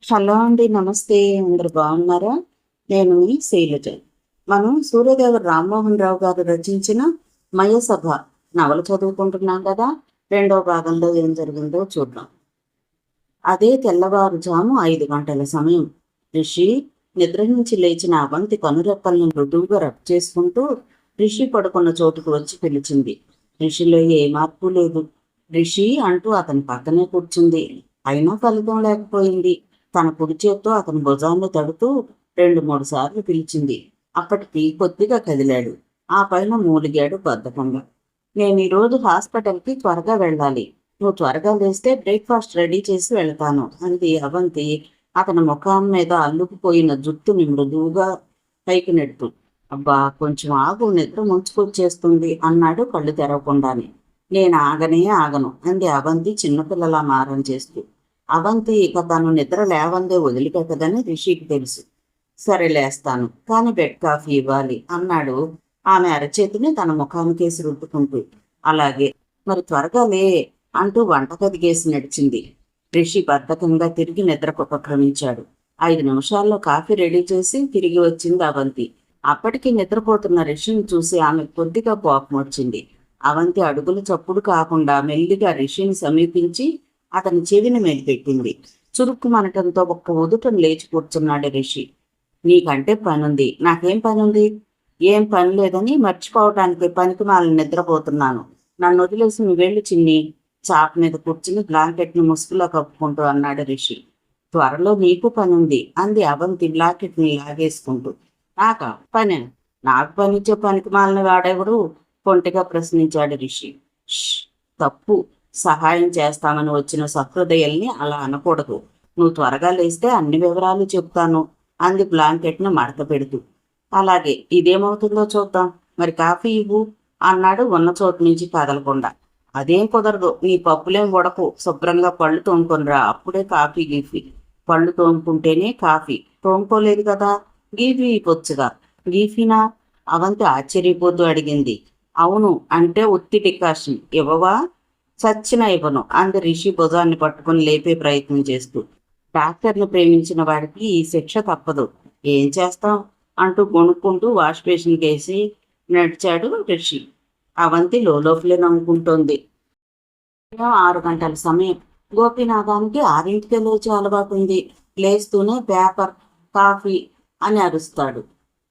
Hello అండి, నమస్తే. అందరు బాగున్నారా? నేను మీ శైలజ. మనం సూర్యదేవర రామ్మోహన్ రావు గారు రచించిన మయసభ నవల చదువుకుంటున్నాం కదా. రెండవ భాగంలో ఏం జరిగిందో చూద్దాం. అదే తెల్లవారుజాము 5 గంటల సమయం. రిషి నిద్ర నుంచి లేచిన అవంతి కనురెప్పల్ని మృదువుగా రబ్ చేసుకుంటూ రిషి పడుకున్న చోటుకు వచ్చి పిలిచింది. రిషిలో ఏ మార్పు లేదు. రిషి అంటూ అతని పక్కనే కూర్చుంది. అయినా ఫలితం లేకపోయింది. తన కుడి చేత్తో అతని భుజాన్ని తడుతూ 2-3 సార్లు పిలిచింది. అప్పటికి కొద్దిగా కదిలాడు. ఆ పైన మూలిగాడు బద్ధకంగా. నేను ఈరోజు హాస్పిటల్కి త్వరగా వెళ్ళాలి. నువ్వు త్వరగా లేస్తే బ్రేక్ఫాస్ట్ రెడీ చేసి వెళ్తాను అంది అవంతి అతని ముఖం మీద అల్లుకుపోయిన జుట్టుని మృదువుగా పైకి నెడుతూ. అబ్బా, కొంచెం ఆగు, నిద్ర ముంచుకొచ్చేస్తుంది అన్నాడు కళ్ళు తెరవకుండానే. నేను ఆగనే ఆగను అంది అవంతి చిన్నపిల్లలా మారం చేస్తూ. అవంతి ఇక తను నిద్ర లేవందే వదిలిపెట్టదని రిషికి తెలుసు. సరే లేస్తాను, కానీ బెడ్ కాఫీ ఇవ్వాలి అన్నాడు ఆమె అరచేతిని తన ముఖానికేసి రుద్దుకుంటూ. అలాగే, మరి త్వరగా లే అంటూ వంటగదిగేసి నడిచింది. రిషి బద్ధకంగా తిరిగి నిద్రకు ఉపక్రమించాడు. 5 నిమిషాల్లో కాఫీ రెడీ చేసి తిరిగి వచ్చింది అవంతి. అప్పటికి నిద్రపోతున్న రిషిని చూసి ఆమె కొద్దిగా కోపం వచ్చింది. అవంతి అడుగుల చప్పుడు కాకుండా మెల్లిగా రిషిని సమీపించి అతని చెవిని మెలిపెట్టింది. చురుక్కుమనటంతో ఒక్క ఉదుటను లేచి కూర్చున్నాడు రిషి. నీకంటే పనుంది, నాకేం పనుంది? ఏం పని లేదని మర్చిపోవటానికి పనికి మాలని నిద్రపోతున్నాను. నన్ను వదిలేసి నువ్వు వెళ్ళు చిన్ని. చాప మీద కూర్చుని బ్లాంకెట్ని ముసుగులో కప్పుకుంటూ అన్నాడు రిషి. త్వరలో నీకు పనుంది అంది అవంతి బ్లాంకెట్ని లాగేసుకుంటూ. నాకా పని? నాకు పనిచ్చే పనికి మాలిన వాడెవడు? పొంటిగా ప్రశ్నించాడు రిషి. ష్, తప్పు. సహాయం చేస్తామని వచ్చిన సహృదయల్ని అలా అనకూడదు. నువ్వు త్వరగా లేస్తే అన్ని వివరాలు చెప్తాను అంది బ్లాంకెట్ను మడత పెడుతూ. అలాగే, ఇదేమవుతుందో చూద్దాం. మరి కాఫీ ఇవ్వు అన్నాడు ఉన్న చోటు నుంచి కదలకుండా. అదేం కుదరదు. నీ పప్పులేం ఉడకు. శుభ్రంగా పళ్ళు తోముకొనిరా, అప్పుడే కాఫీ గీఫీ. పళ్ళు తోముకుంటేనే కాఫీ. తోముకోలేదు కదా, గీఫీ పొచ్చుగా. గీఫీనా? అవంతి ఆశ్చర్యపోతూ అడిగింది. అవును అంటే ఉత్తి డికాషన్ ఇవ్వవా? చచ్చిన ఇవ్వను అంది రిషి భుజాన్ని పట్టుకుని లేపే ప్రయత్నం చేస్తూ. డాక్టర్ను ప్రేమించిన వాడికి ఈ శిక్ష తప్పదు. ఏం చేస్తాం అంటూ గొణుక్కుంటూ వాష్ బేసిన్కి వేసి నడిచాడు రిషి. అవంతి లోపలే నవ్వుకుంటోంది. 6 గంటల సమయం. గోపీనాథానికి 6ంటికే లేచే అలవాటు ఉంది. లేస్తూనే పేపర్, కాఫీ అని అరుస్తాడు.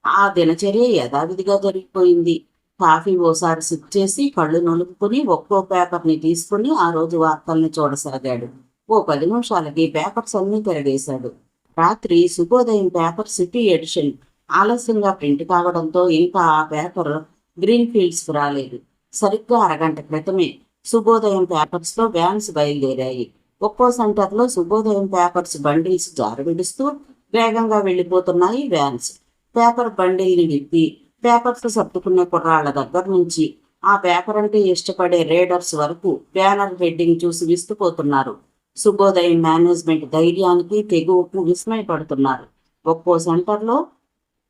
ఆ దినచర్య యథావిధిగా జరిగిపోయింది. కాఫీ ఓసారి సిప్ చేసి కళ్ళు నలుపుకుని ఒక్కో పేపర్ని తీసుకుని ఆ రోజు వార్తల్ని చూడసాగాడు. ఓ 10 నిమిషాలకి పేపర్స్ అన్నీ తిరగేశాడు. రాత్రి శుభోదయం పేపర్ సిటీ ఎడిషన్ ఆలస్యంగా ప్రింట్ కావడంతో ఇంకా ఆ పేపర్ గ్రీన్ ఫీల్డ్స్కి రాలేదు. సరిగ్గా అరగంట క్రితమే శుభోదయం పేపర్స్లో వ్యాన్స్ బయలుదేరాయి. ఒక్కో సెంటర్లో శుభోదయం పేపర్స్ బండిల్స్ జారవిడుస్తూ వేగంగా వెళ్ళిపోతున్నాయి వ్యాన్స్. పేపర్ బండిల్ని విప్పి పేపర్స్ సర్దుకునే కుర్రాళ్ల దగ్గర నుంచి ఆ పేపర్ అంటే ఇష్టపడే రీడర్స్ వరకు బ్యానర్ హెడ్డింగ్ చూసి విస్తుపోతున్నారు. శుభోదయం మేనేజ్మెంట్ ధైర్యానికి తెగువకు విస్మయపడుతున్నారు. ఒక్కో సెంటర్లో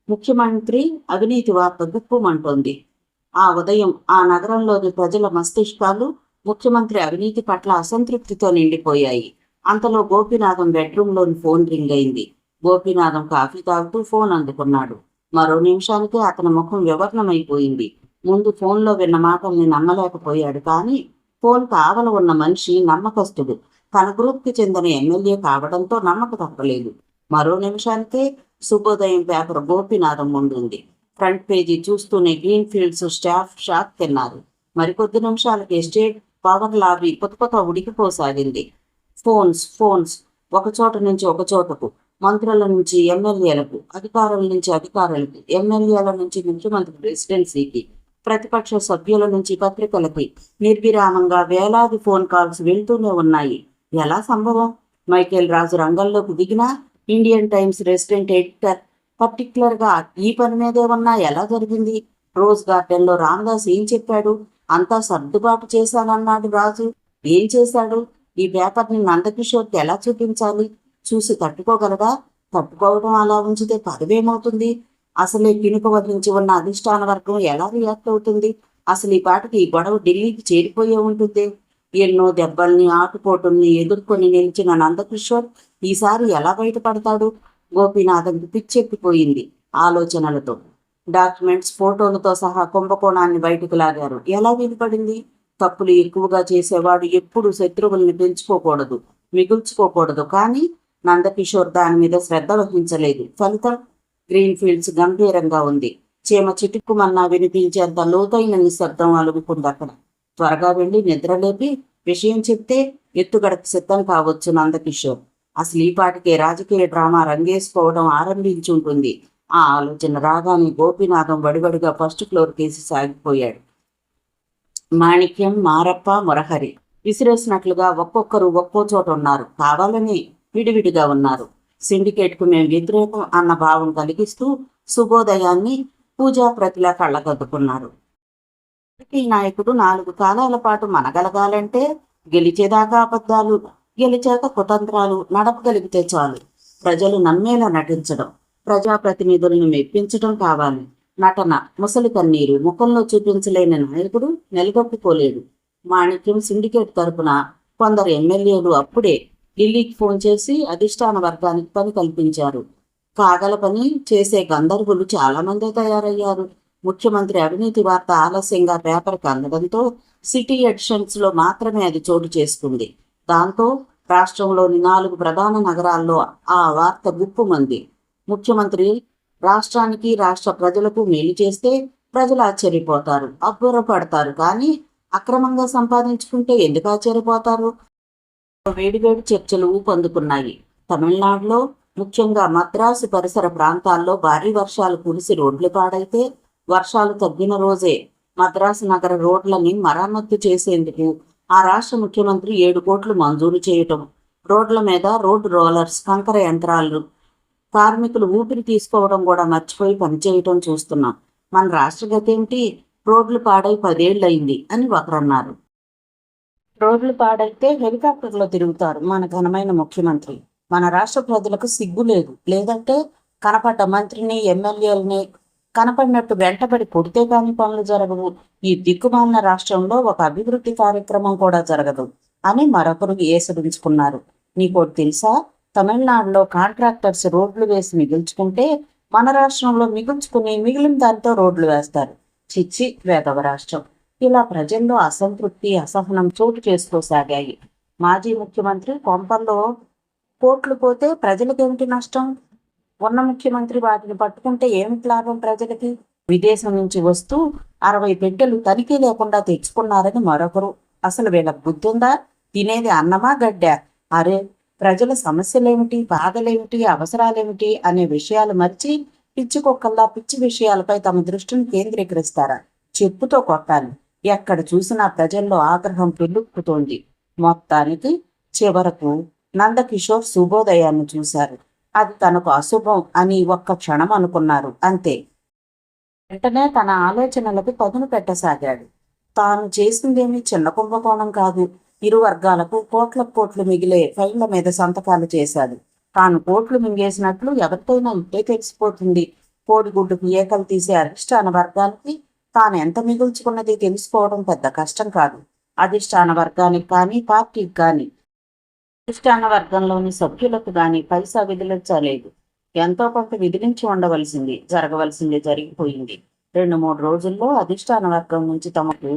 ముఖ్యమంత్రి అవినీతి వార్త గుప్పుమంటోంది. ఆ ఉదయం ఆ నగరంలోని ప్రజల మస్తిష్కాలు ముఖ్యమంత్రి అవినీతి పట్ల అసంతృప్తితో నిండిపోయాయి. అంతలో గోపీనాథం బెడ్రూమ్లోని ఫోన్ రింగ్ అయింది. గోపీనాథం కాఫీ తాగుతూ ఫోన్ అందుకున్నాడు. మరో నిమిషానికే అతని ముఖం వివర్ణమైపోయింది. ముందు ఫోన్లో విన్న మాటల్ని నమ్మలేకపోయాడు. కానీ ఫోన్ కావల ఉన్న మనిషి నమ్మకస్తుడు. తన గ్రూప్కి చెందిన ఎమ్మెల్యే కావడంతో నమ్మక తప్పలేదు. మరో నిమిషానికే శుభోదయం పేపర్ గోపీనాథం ముందుంది. ఫ్రంట్ పేజీ చూస్తూనే గ్రీన్ ఫీల్డ్స్ స్టాఫ్ షాక్ తిన్నారు. మరికొద్ది నిమిషాలకి స్టేట్ పవర్ లాబీ కొత్త ఉడికిపోసాగింది. ఫోన్స్ ఫోన్స్ ఒకచోట నుంచి ఒకచోటకు, మంత్రుల నుంచి ఎమ్మెల్యేలకు, అధికారుల నుంచి అధికారులకు, ఎమ్మెల్యేల నుంచి ముఖ్యమంత్రి ప్రెసిడెన్సీకి, ప్రతిపక్ష సభ్యుల నుంచి పత్రికలకి నిర్విరామంగా వేలాది ఫోన్ కాల్స్ వెళ్తూనే ఉన్నాయి. ఎలా సంభవం? మైకేల్ రాజు రంగంలోకి దిగినా ఇండియన్ టైమ్స్ రెసిడెంట్ ఎడిటర్ పర్టికులర్గా ఈ పని మీదే ఉన్నా ఎలా జరిగింది? రోజ్ గార్డెన్లో రామదాస్ ఏం చెప్పాడు? అంతా సర్దుబాటు చేశానన్నాడు రాజు. ఏం చేశాడు? ఈ పేపర్ని నందకిషోర్కి ఎలా చూపించాలి? చూసి తట్టుకోగలదా? తట్టుకోవడం అలా ఉంచితే పదవేమవుతుంది? అసలే కినుక వదిలించి ఉన్న అధిష్టాన వర్గం ఎలా రియాక్ట్ అవుతుంది? అసలు ఈ పాటికి ఈ గొడవ ఢిల్లీకి చేరిపోయే ఉంటుంది. ఎన్నో దెబ్బల్ని ఆటుపోటుల్ని ఎదుర్కొని నిలిచిన నందకిషోర్ ఈసారి ఎలా బయటపడతాడు? గోపీనాథంకి పిచ్చెక్కిపోయింది ఆలోచనలతో. డాక్యుమెంట్స్, ఫోటోలతో సహా కుంభకోణాన్ని బయటకు లాగారు. ఎలా వీలుపడింది? తప్పులు ఎక్కువగా చేసేవాడు ఎప్పుడు శత్రువుల్ని పెంచుకోకూడదు, మిగుల్చుకోకూడదు. కానీ నందకిషోర్ దాని మీద శ్రద్ధ వహించలేదు. ఫలితం గ్రీన్ ఫీల్డ్స్ గంభీరంగా ఉంది. చీమ చిటుక్కుమన్నా వినిపించేంత లోతైన నిశ్శబ్దం అలుగుకుంది అక్కడ. త్వరగా వెళ్ళి నిద్రలేపి విషయం చెప్తే ఎత్తుగడకు సిద్ధం కావచ్చు నందకిషోర్. అసలు ఈ పాటికే రాజకీయ డ్రామా రంగేసుకోవడం ఆరంభించుంటుంది. ఆ ఆలోచన రాగానే గోపీనాథం వడివడిగా ఫస్ట్ ఫ్లోర్ కేసి సాగిపోయాడు. మాణిక్యం, మారప్ప, మురహరి విసిరేసినట్లుగా ఒక్కొక్కరు ఒక్కో చోట ఉన్నారు. కావాలని విడివిడిగా ఉన్నారు. సిండికేట్కు మేము వ్యతిరేకం అన్న భావం కలిగిస్తూ శుభోదయాన్ని పూజా ప్రతిలా కళ్ళగద్దుకున్నారు. ఈ నాయకుడు 4 కాలాల పాటు మనగలగాలంటే గెలిచేదాకా అబద్ధాలు, గెలిచాక కుతంత్రాలు నడపగలిగితే చాలు. ప్రజలు నమ్మేలా నటించడం, ప్రజాప్రతినిధులను మెప్పించడం కావాలి. నటన, ముసలి కన్నీరు ముఖంలో చూపించలేని నాయకుడు నిలదొక్కుకోలేడు. మాణిక్యం సిండికేట్ తరపున కొందరు ఎమ్మెల్యేలు అప్పుడే ఢిల్లీకి ఫోన్ చేసి అధిష్టాన వర్గానికి పని కల్పించారు. కాగల పని చేసే గంధర్వులు చాలా మందే తయారయ్యారు. ముఖ్యమంత్రి అవినీతి వార్త ఆలస్యంగా పేపర్కి అందడంతో సిటీ ఎడిషన్స్లో మాత్రమే అది చోటు చేసుకుంది. దాంతో రాష్ట్రంలోని 4 ప్రధాన నగరాల్లో ఆ వార్త గుప్పుమంది. ముఖ్యమంత్రి రాష్ట్రానికి, రాష్ట్ర ప్రజలకు మేలు చేస్తే ప్రజలు ఆశ్చర్యపోతారు, అబ్బురపడతారు. కానీ అక్రమంగా సంపాదించుకుంటే ఎందుకు ఆశ్చర్యపోతారు? వేడివేడి చర్చలు ఊపందుకున్నాయి. తమిళనాడులో, ముఖ్యంగా మద్రాసు పరిసర ప్రాంతాల్లో భారీ వర్షాలు కురిసి రోడ్లు పాడైతే వర్షాలు తగ్గిన రోజే మద్రాసు నగర రోడ్లని మరమ్మత్తు చేసేందుకు ఆ రాష్ట్ర ముఖ్యమంత్రి 7 కోట్లు మంజూరు చేయటం, రోడ్ల మీద రోడ్ రోలర్స్, కంకర యంత్రాలు, కార్మికులు ఊపిరి తీసుకోవడం కూడా మర్చిపోయి పనిచేయటం చూస్తున్నాం. మన రాష్ట్ర గతి ఏమిటి? రోడ్లు పాడై 10 ఏళ్ళయింది అని ఒకరన్నారు. రోడ్లు పాడైతే హెలికాప్టర్లో తిరుగుతారు మన ఘనమైన ముఖ్యమంత్రి. మన రాష్ట్ర ప్రజలకు సిగ్గు లేదు. లేదంటే కనపడ్డ మంత్రిని, ఎమ్మెల్యేలని కనపడినట్టు వెంటబడి కొడితే కానీ పనులు జరగవు. ఈ దిక్కుమాలిన రాష్ట్రంలో ఒక అభివృద్ధి కార్యక్రమం కూడా జరగదు అని మరొకరు ఏసడించుకున్నారు. నీకోటి తెలుసా? తమిళనాడులో కాంట్రాక్టర్స్ రోడ్లు వేసి మిగుల్చుకుంటే మన రాష్ట్రంలో మిగుల్చుకుని మిగిలిన దాంతో రోడ్లు వేస్తారు. చిచ్చి వేదవ రాష్ట్రం. ఇలా ప్రజల్లో అసంతృప్తి, అసహనం చోటు చేసుకోసాగాయి. మాజీ ముఖ్యమంత్రి కొంపల్లో కోట్లు పోతే ప్రజలకేమిటి నష్టం? ఉన్న ముఖ్యమంత్రి వాటిని పట్టుకుంటే ఏమిటి లాభం ప్రజలకి? విదేశం నుంచి వస్తూ 60 పెట్టెలు తనిఖీ లేకుండా తెచ్చుకున్నారని మరొకరు. అసలు వీళ్ళకి బుద్ధి ఉందా? తినేది అన్నమా గడ్డా? అరే, ప్రజల సమస్యలేమిటి, బాధలేమిటి, అవసరాలేమిటి అనే విషయాలు మర్చి పిచ్చి పిచ్చి విషయాలపై తమ దృష్టిని కేంద్రీకరిస్తారా? చెప్పుతో కొట్టాలి. ఎక్కడ చూసినా ప్రజల్లో ఆగ్రహం పెళ్ళుక్కుతోంది. మొత్తానికి చివరకు నందకిషోర్ శుభోదయాన్ని చూశారు. అది తనకు అశుభం అని ఒక్క క్షణం అనుకున్నారు, అంతే. వెంటనే తన ఆలోచనలకు పదును పెట్టసాగాడు. తాను చేసిందేమీ చిన్న కుంభకోణం కాదు. ఇరు వర్గాలకు కోట్లు మిగిలే ఫైళ్ల మీద సంతకాలు చేశాడు. తాను కోట్లు మింగేసినట్లు ఎవరితోనైనా ఇట్టే తెలిసిపోతుంది. కోడిగుడ్డుకు ఏకలు తీసే అధిష్టాన వర్గానికి తాను ఎంత మిగుల్చుకున్నది తెలుసుకోవడం పెద్ద కష్టం కాదు. అధిష్టాన వర్గానికి కానీ, పార్టీకి కానీ, అధిష్టాన వర్గంలోని సభ్యులకు కానీ పైసా విదిలించలేదు. ఎంతో కొంత విదిలించి ఉండవలసింది, జరగవలసింది జరిగిపోయింది. 2-3 రోజుల్లో అధిష్టాన వర్గం నుంచి తమకు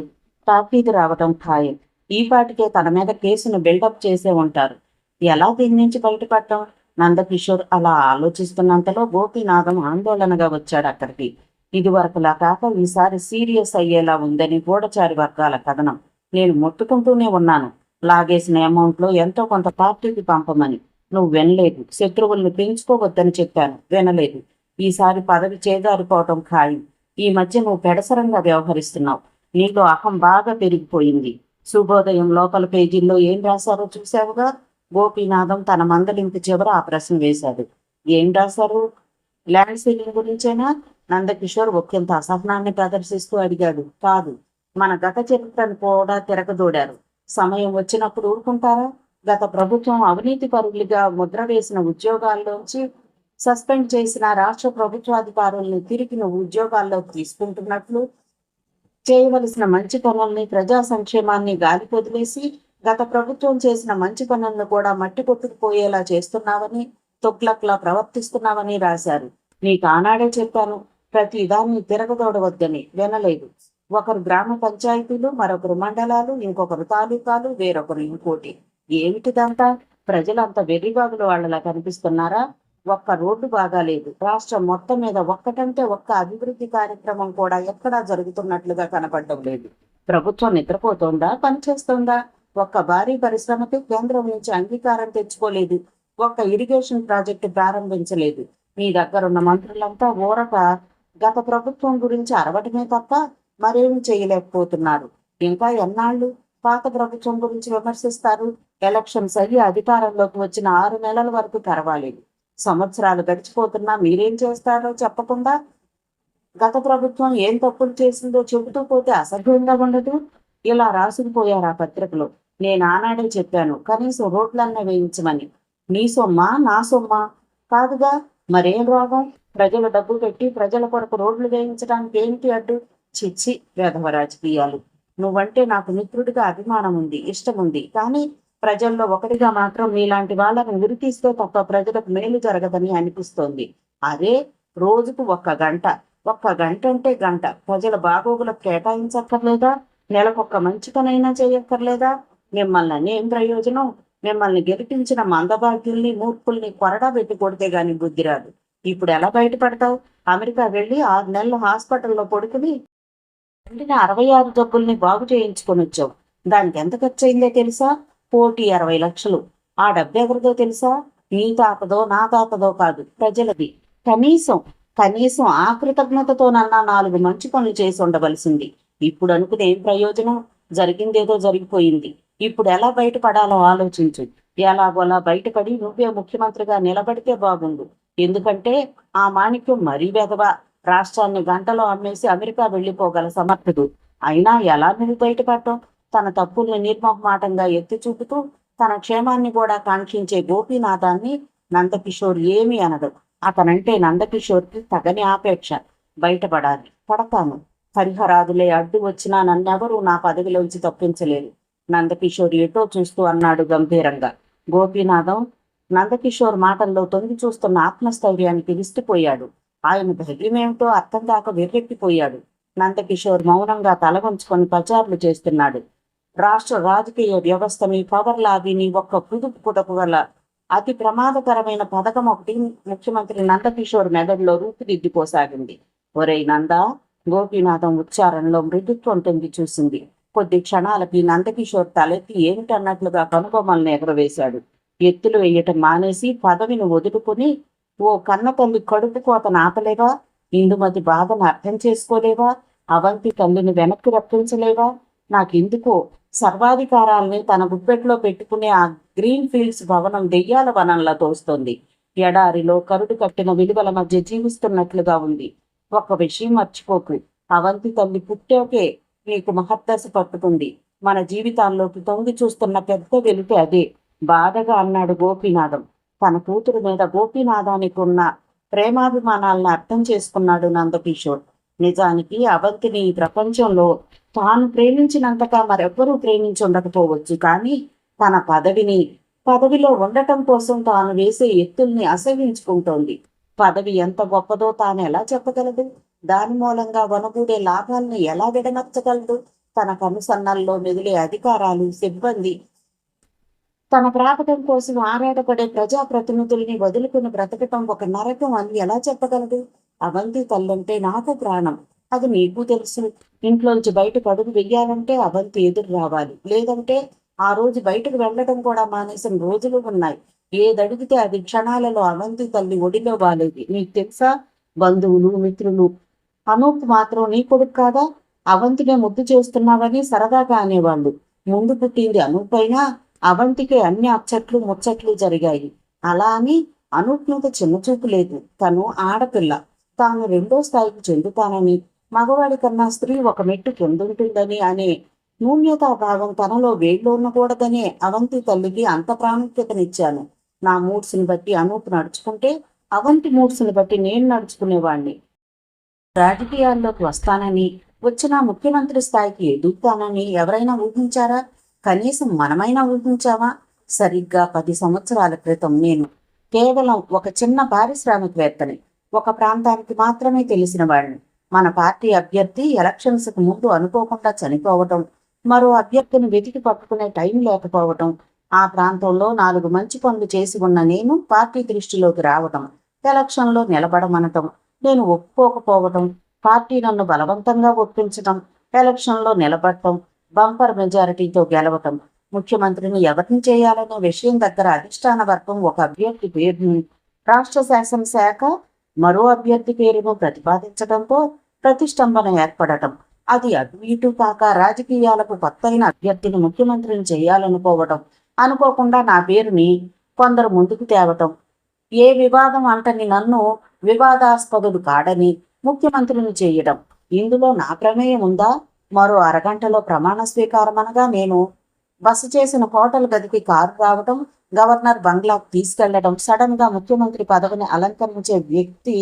తాకీదు రావటం ఖాయం. ఈ పాటికే తన మీద కేసును బిల్డప్ చేసే ఉంటారు. ఎలా దీని నుంచి బయటపడటం? నందకిషోర్ అలా ఆలోచిస్తున్నంతలో గోపీనాథం ఆందోళనగా వచ్చాడు అక్కడికి. ఇదివరకులా కాక ఈసారి సీరియస్ అయ్యేలా ఉందని గూఢచారి వర్గాల కథనం. నేను మొత్తుకుంటూనే ఉన్నాను, లాగేసిన అమౌంట్లో ఎంతో కొంత పార్టీకి పంపమని. నువ్వు వినలేదు. శత్రువుల్ని పెంచుకోవద్దని చెప్పాను, వినలేదు. ఈసారి పదవి చేదారిపోవటం ఖాయం. ఈ మధ్య నువ్వు పెడసరంగా వ్యవహరిస్తున్నావు. నీలో అహం బాగా పెరిగిపోయింది. శుభోదయం లోపల పేజీల్లో ఏం రాశారో చూశావుగా? గోపీనాథం తన మందలింపు చివర ఆ ప్రశ్న వేశాడు. ఏం రాశారు? Land ceiling గురించేనా? నందకిషోర్ ఒకంత అసహనాన్ని ప్రదర్శిస్తూ అడిగాడు. కాదు, మన గత చరిత్రను కూడా తిరగదోడారు. సమయం వచ్చినప్పుడు ఊరుకుంటారా? గత ప్రభుత్వం అవినీతి పరులుగా ముద్ర వేసిన ఉద్యోగాల్లోంచి సస్పెండ్ చేసిన రాష్ట్ర ప్రభుత్వాధికారుల్ని తిరిగి ఉద్యోగాల్లోకి తీసుకుంటున్నట్లు, చేయవలసిన మంచి పనుల్ని, ప్రజా సంక్షేమాన్ని గాలికొదిలేసి గత ప్రభుత్వం చేసిన మంచి పనులను కూడా మట్టి కొట్టుకుపోయేలా చేస్తున్నావని, తొక్లక్లా ప్రవర్తిస్తున్నావని రాశారు. నీకు ఆనాడే చెప్పాను, ప్రతి దాన్ని తిరగదోడవద్దని. వినలేదు. ఒకరు గ్రామ పంచాయతీలు, మరొకరు మండలాలు, ఇంకొకరు తాలూకాలు, వేరొకరు ఇంకోటి. ఏమిటిదంతా? ప్రజలంతా వెర్రిబాగులు వాళ్ళలా కనిపిస్తున్నారా? ఒక్క రోడ్డు బాగాలేదు. రాష్ట్రం మొత్తం మీద ఒక్కటంటే ఒక్క అభివృద్ధి కార్యక్రమం కూడా ఎక్కడా జరుగుతున్నట్లుగా కనపడడం లేదు. ప్రభుత్వం నిద్రపోతోందా, పనిచేస్తోందా? ఒక్క భారీ పరిశ్రమకి కేంద్రం నుంచి అంగీకారం తెచ్చుకోలేదు. ఒక్క ఇరిగేషన్ ప్రాజెక్టు ప్రారంభించలేదు. మీ దగ్గరున్న మంత్రులంతా ఊరక గత ప్రభుత్వం గురించి అరవటమే తప్ప మరేమి చేయలేకపోతున్నారు. ఇంకా ఎన్నాళ్ళు పాత ప్రభుత్వం గురించి విమర్శిస్తారు? ఎలక్షన్స్ అయ్యి అధికారంలోకి వచ్చిన 6 నెలల వరకు పర్వాలేదు. సంవత్సరాలు గడిచిపోతున్నా మీరేం చేస్తారో చెప్పకుండా గత ప్రభుత్వం ఏం తప్పులు చేసిందో చెబుతూ పోతే అసభ్యంగా ఉండదు. ఇలా రాసుకుపోయారు ఆ పత్రికలో. నేను ఆనాడే చెప్పాను, కనీసం రోడ్లన్నా వేయించమని. నీ సొమ్మా, నా సొమ్మా? కాదుగా. మరేం రోగం? ప్రజల డబ్బు పెట్టి ప్రజల కొరకు రోడ్లు వేయించడానికి ఏంటి అడ్డు? చిచ్చి, వేధవ రాజకీయాలు. నువ్వంటే నాకు మిత్రుడిగా అభిమానం ఉంది, ఇష్టం ఉంది. కానీ ప్రజల్లో ఒకటిగా మాత్రం నీలాంటి వాళ్ళని ఉరితీస్తే తప్ప ప్రజలకు మేలు జరగదని అనిపిస్తోంది. అదే రోజుకు 1 గంట. 1 గంట అంటే గంట ప్రజల బాగోగులకు కేటాయించక్కర్లేదా? నెలకొక్క మంచి పనైనా చేయక్కర్లేదా? మిమ్మల్ని ఏం ప్రయోజనం? మిమ్మల్ని గెలిపించిన మందభాగ్యుల్ని, మూర్ఖుల్ని కొరడా పెట్టి కొడితే గాని బుద్ధి రాదు. ఇప్పుడు ఎలా బయటపడతావు? అమెరికా వెళ్ళి 6 నెలలు హాస్పిటల్లో పడుకుని 66 జబ్బుల్ని బాగు చేయించుకొని వచ్చావు. దానికి ఎంత ఖర్చు అయిందో తెలుసా? 1,60,00,000. ఆ డబ్బెవరిదో తెలుసా? నీ తాతదో నా తాతదో కాదు, ప్రజలది. కనీసం ఆ కృతజ్ఞతతోనన్నా 4 మంచి పనులు చేసి ఉండవలసింది. ఇప్పుడు అనుకునే ఏం ప్రయోజనం? జరిగిందేదో జరిగిపోయింది. ఇప్పుడు ఎలా బయటపడాలో ఆలోచించు. ఎలాగోలా బయటపడి నువ్వే ముఖ్యమంత్రిగా నిలబడితే బాగుండు. ఎందుకంటే ఆ మాణిక్యం మరీ వెధవ. రాష్ట్రాన్ని గంటలో అమ్మేసి అమెరికా వెళ్ళిపోగల సమర్థుడు. అయినా ఎలా నువ్వు బయటపడటం? తన తప్పుల్ని నిర్మోహమాటంగా ఎత్తి చూపుతూ తన క్షేమాన్ని కూడా కాంక్షించే గోపీనాథాన్ని నందకిషోర్ ఏమీ అనడు. అతనంటే నందకిషోర్కి తగని ఆపేక్ష. బయటపడాలి. పడతాను. హరిహరాదులే అడ్డు వచ్చినా నన్నెవరూ నా పదవిలోంచి తప్పించలేరు. నందకిషోర్ ఎటో చూస్తూ అన్నాడు గంభీరంగా. గోపీనాథం నందకిషోర్ మాటల్లో తొంగి చూస్తున్న ఆత్మస్థైర్యానికి విస్తుపోయాడు. ఆయన ధైర్యమేమిటో అర్థం కాక వెర్రెక్కిపోయాడు. నందకిషోర్ మౌనంగా తల వంచుకొని ప్రచారాలు చేస్తున్నాడు. రాష్ట్ర రాజకీయ వ్యవస్థని, పవర్ లాబీని ఒక్క కుదుపు కుదపు వల్ల అతి ప్రమాదకరమైన పథకం ఒకటి ముఖ్యమంత్రి నందకిషోర్ మెదడులో రూపుదిద్దుకోసాగింది. ఒరేయ్ నందా! గోపీనాథం ఉచ్చారణలో మృదుత్వం తొంగి చూసింది. కొద్ది క్షణాలకి నందకిషోర్ తలెత్తి ఏమిటన్నట్లుగా కనుబొమ్మల్ని ఎగరవేశాడు. ఎత్తులు వేయటం మానేసి పదవిని వదులుకుని, ఓ కన్న తల్లి కడుపు కోతను ఆపలేవా? ఇందుమతి బాధను అర్థం చేసుకోలేవా? అవంతి తల్లిని వెనక్కి రప్పించలేవా? నాకెందుకో సర్వాధికారాల్ని తన గుప్పెట్లో పెట్టుకునే ఆ గ్రీన్ ఫీల్డ్స్ భవనం దెయ్యాల వనంలా తోస్తోంది. ఎడారిలో కరుడు కట్టిన విలువల మధ్య జీవిస్తున్నట్లుగా ఉంది. ఒక్క విషయం మర్చిపోకు. అవంతి తల్లి పుట్టాకే నీకు మహద్దశ పట్టుకుంది. మన జీవితాల్లోకి తొంగి చూస్తున్న పెద్ద వెలుగు అదే. బాధగా అన్నాడు గోపీనాథం. తన కూతురు మీద గోపీనాథానికి ఉన్న ప్రేమాభిమానాలను అర్థం చేసుకున్నాడు నందకిషోర్. నిజానికి అవంతిని ఈ ప్రపంచంలో తాను ప్రేమించినంతగా మరెవ్వరూ ప్రేమించి ఉండకపోవచ్చు. కానీ తన పదవిలో ఉండటం కోసం తాను వేసే ఎత్తుల్ని అసహించుకుంటోంది. పదవి ఎంత గొప్పదో తాను ఎలా చెప్పగలదు? దాని మూలంగా వనగూడే లాభాలను ఎలా విడమర్చగలదు? తన కనుసన్నల్లో మెదిలే అధికారాలు, సిబ్బంది, తన ప్రాపకం కోసం ఆరాటపడే ప్రజాప్రతినిధుల్ని వదులుకుని బ్రతకటం ఒక నరకం అని ఎలా చెప్పగలదు? అవంతి తల్లంటే నాకు ప్రాణం. అది నీకు తెలుసు. ఇంట్లోంచి బయటకు అడుగు వెయ్యాలంటే అవంతి ఎదురు రావాలి. లేదంటే ఆ రోజు బయటకు వెళ్ళడం కూడా మానేసిన రోజులు ఉన్నాయి. ఏదడిగితే అది క్షణాలలో అవంతి తల్లి ఒడిలో వాలేది. నీకు తెలుసా? బంధువులు, మిత్రులు అనూప్ మాత్రం నీ కొడుకు కాదా? అవంతినే ముద్దు చేస్తున్నావని సరదాగా అనేవాళ్ళు. ముందు పుట్టింది అనూప్ అయినా అవంతికి అన్ని అచ్చట్లు ముచ్చట్లు జరిగాయి. అలా అని అనూప్ మీద చిన్నచూపు లేదు. తను ఆడపిల్ల. తాను 2వ స్థాయికి చెందుతానని, మగవాడి కన్నా స్త్రీ ఒక మెట్టు కిందుంటుందని అనే న్యూన్యతాభావం తనలో వేళ్ళూనకూడదనే అవంతి తల్లికి అంత ప్రాముఖ్యతనిచ్చాను. నా మూడ్స్ని బట్టి అనూప్ నడుచుకుంటే అవంతి మూడ్స్ని బట్టి నేను నడుచుకునేవాణ్ణి. రాజకీయాల్లోకి వస్తానని, వచ్చిన ముఖ్యమంత్రి స్థాయికి ఎదుగుతానని ఎవరైనా ఊహించారా? కనీసం మనమైనా ఊహించావా? సరిగ్గా 10 సంవత్సరాల క్రితం నేను కేవలం ఒక చిన్న పారిశ్రామికవేత్తని, ఒక ప్రాంతానికి మాత్రమే తెలిసిన వాడిని. మన పార్టీ అభ్యర్థి ఎలక్షన్స్కు ముందు అనుకోకుండా చనిపోవటం, మరో అభ్యర్థిని వెతికి పట్టుకునే టైం లేకపోవటం, ఆ ప్రాంతంలో 4 మంచి పనులు చేసి ఉన్న నేను పార్టీ దృష్టిలోకి రావటం, ఎలక్షన్లో నిలబడమనటం, నేను ఒప్పుకోకపోవటం, పార్టీ నన్ను బలవంతంగా ఒప్పించటం, ఎలక్షన్లో నిలబడటం, బంపర్ మెజారిటీతో గెలవటం, ముఖ్యమంత్రిని ఎవరిని చేయాలనే విషయం దగ్గర అధిష్టాన వర్గం ఒక అభ్యర్థి పేరును, రాష్ట్ర శాసనశాఖ మరో అభ్యర్థి పేరును ప్రతిపాదించడంతో ప్రతిష్టంభన ఏర్పడటం, అది అటు ఇటు కాక రాజకీయాలకు కొత్తైన అభ్యర్థిని ముఖ్యమంత్రిని చేయాలనుకోవటం, అనుకోకుండా నా పేరుని కొందరు ముందుకు తేవటం, ఏ వివాదం అంటని నన్ను వివాదాస్పదుడు కాడని ముఖ్యమంత్రిని చేయడం, ఇందులో నా ప్రమేయం ఉందా? మరో అరగంటలో ప్రమాణ స్వీకారం అనగా నేను బస చేసిన హోటల్ గదికి కారు రావడం, గవర్నర్ బంగ్లాకు తీసుకెళ్లడం, సడన్ గా ముఖ్యమంత్రి పదవిని అలంకరించే వ్యక్తి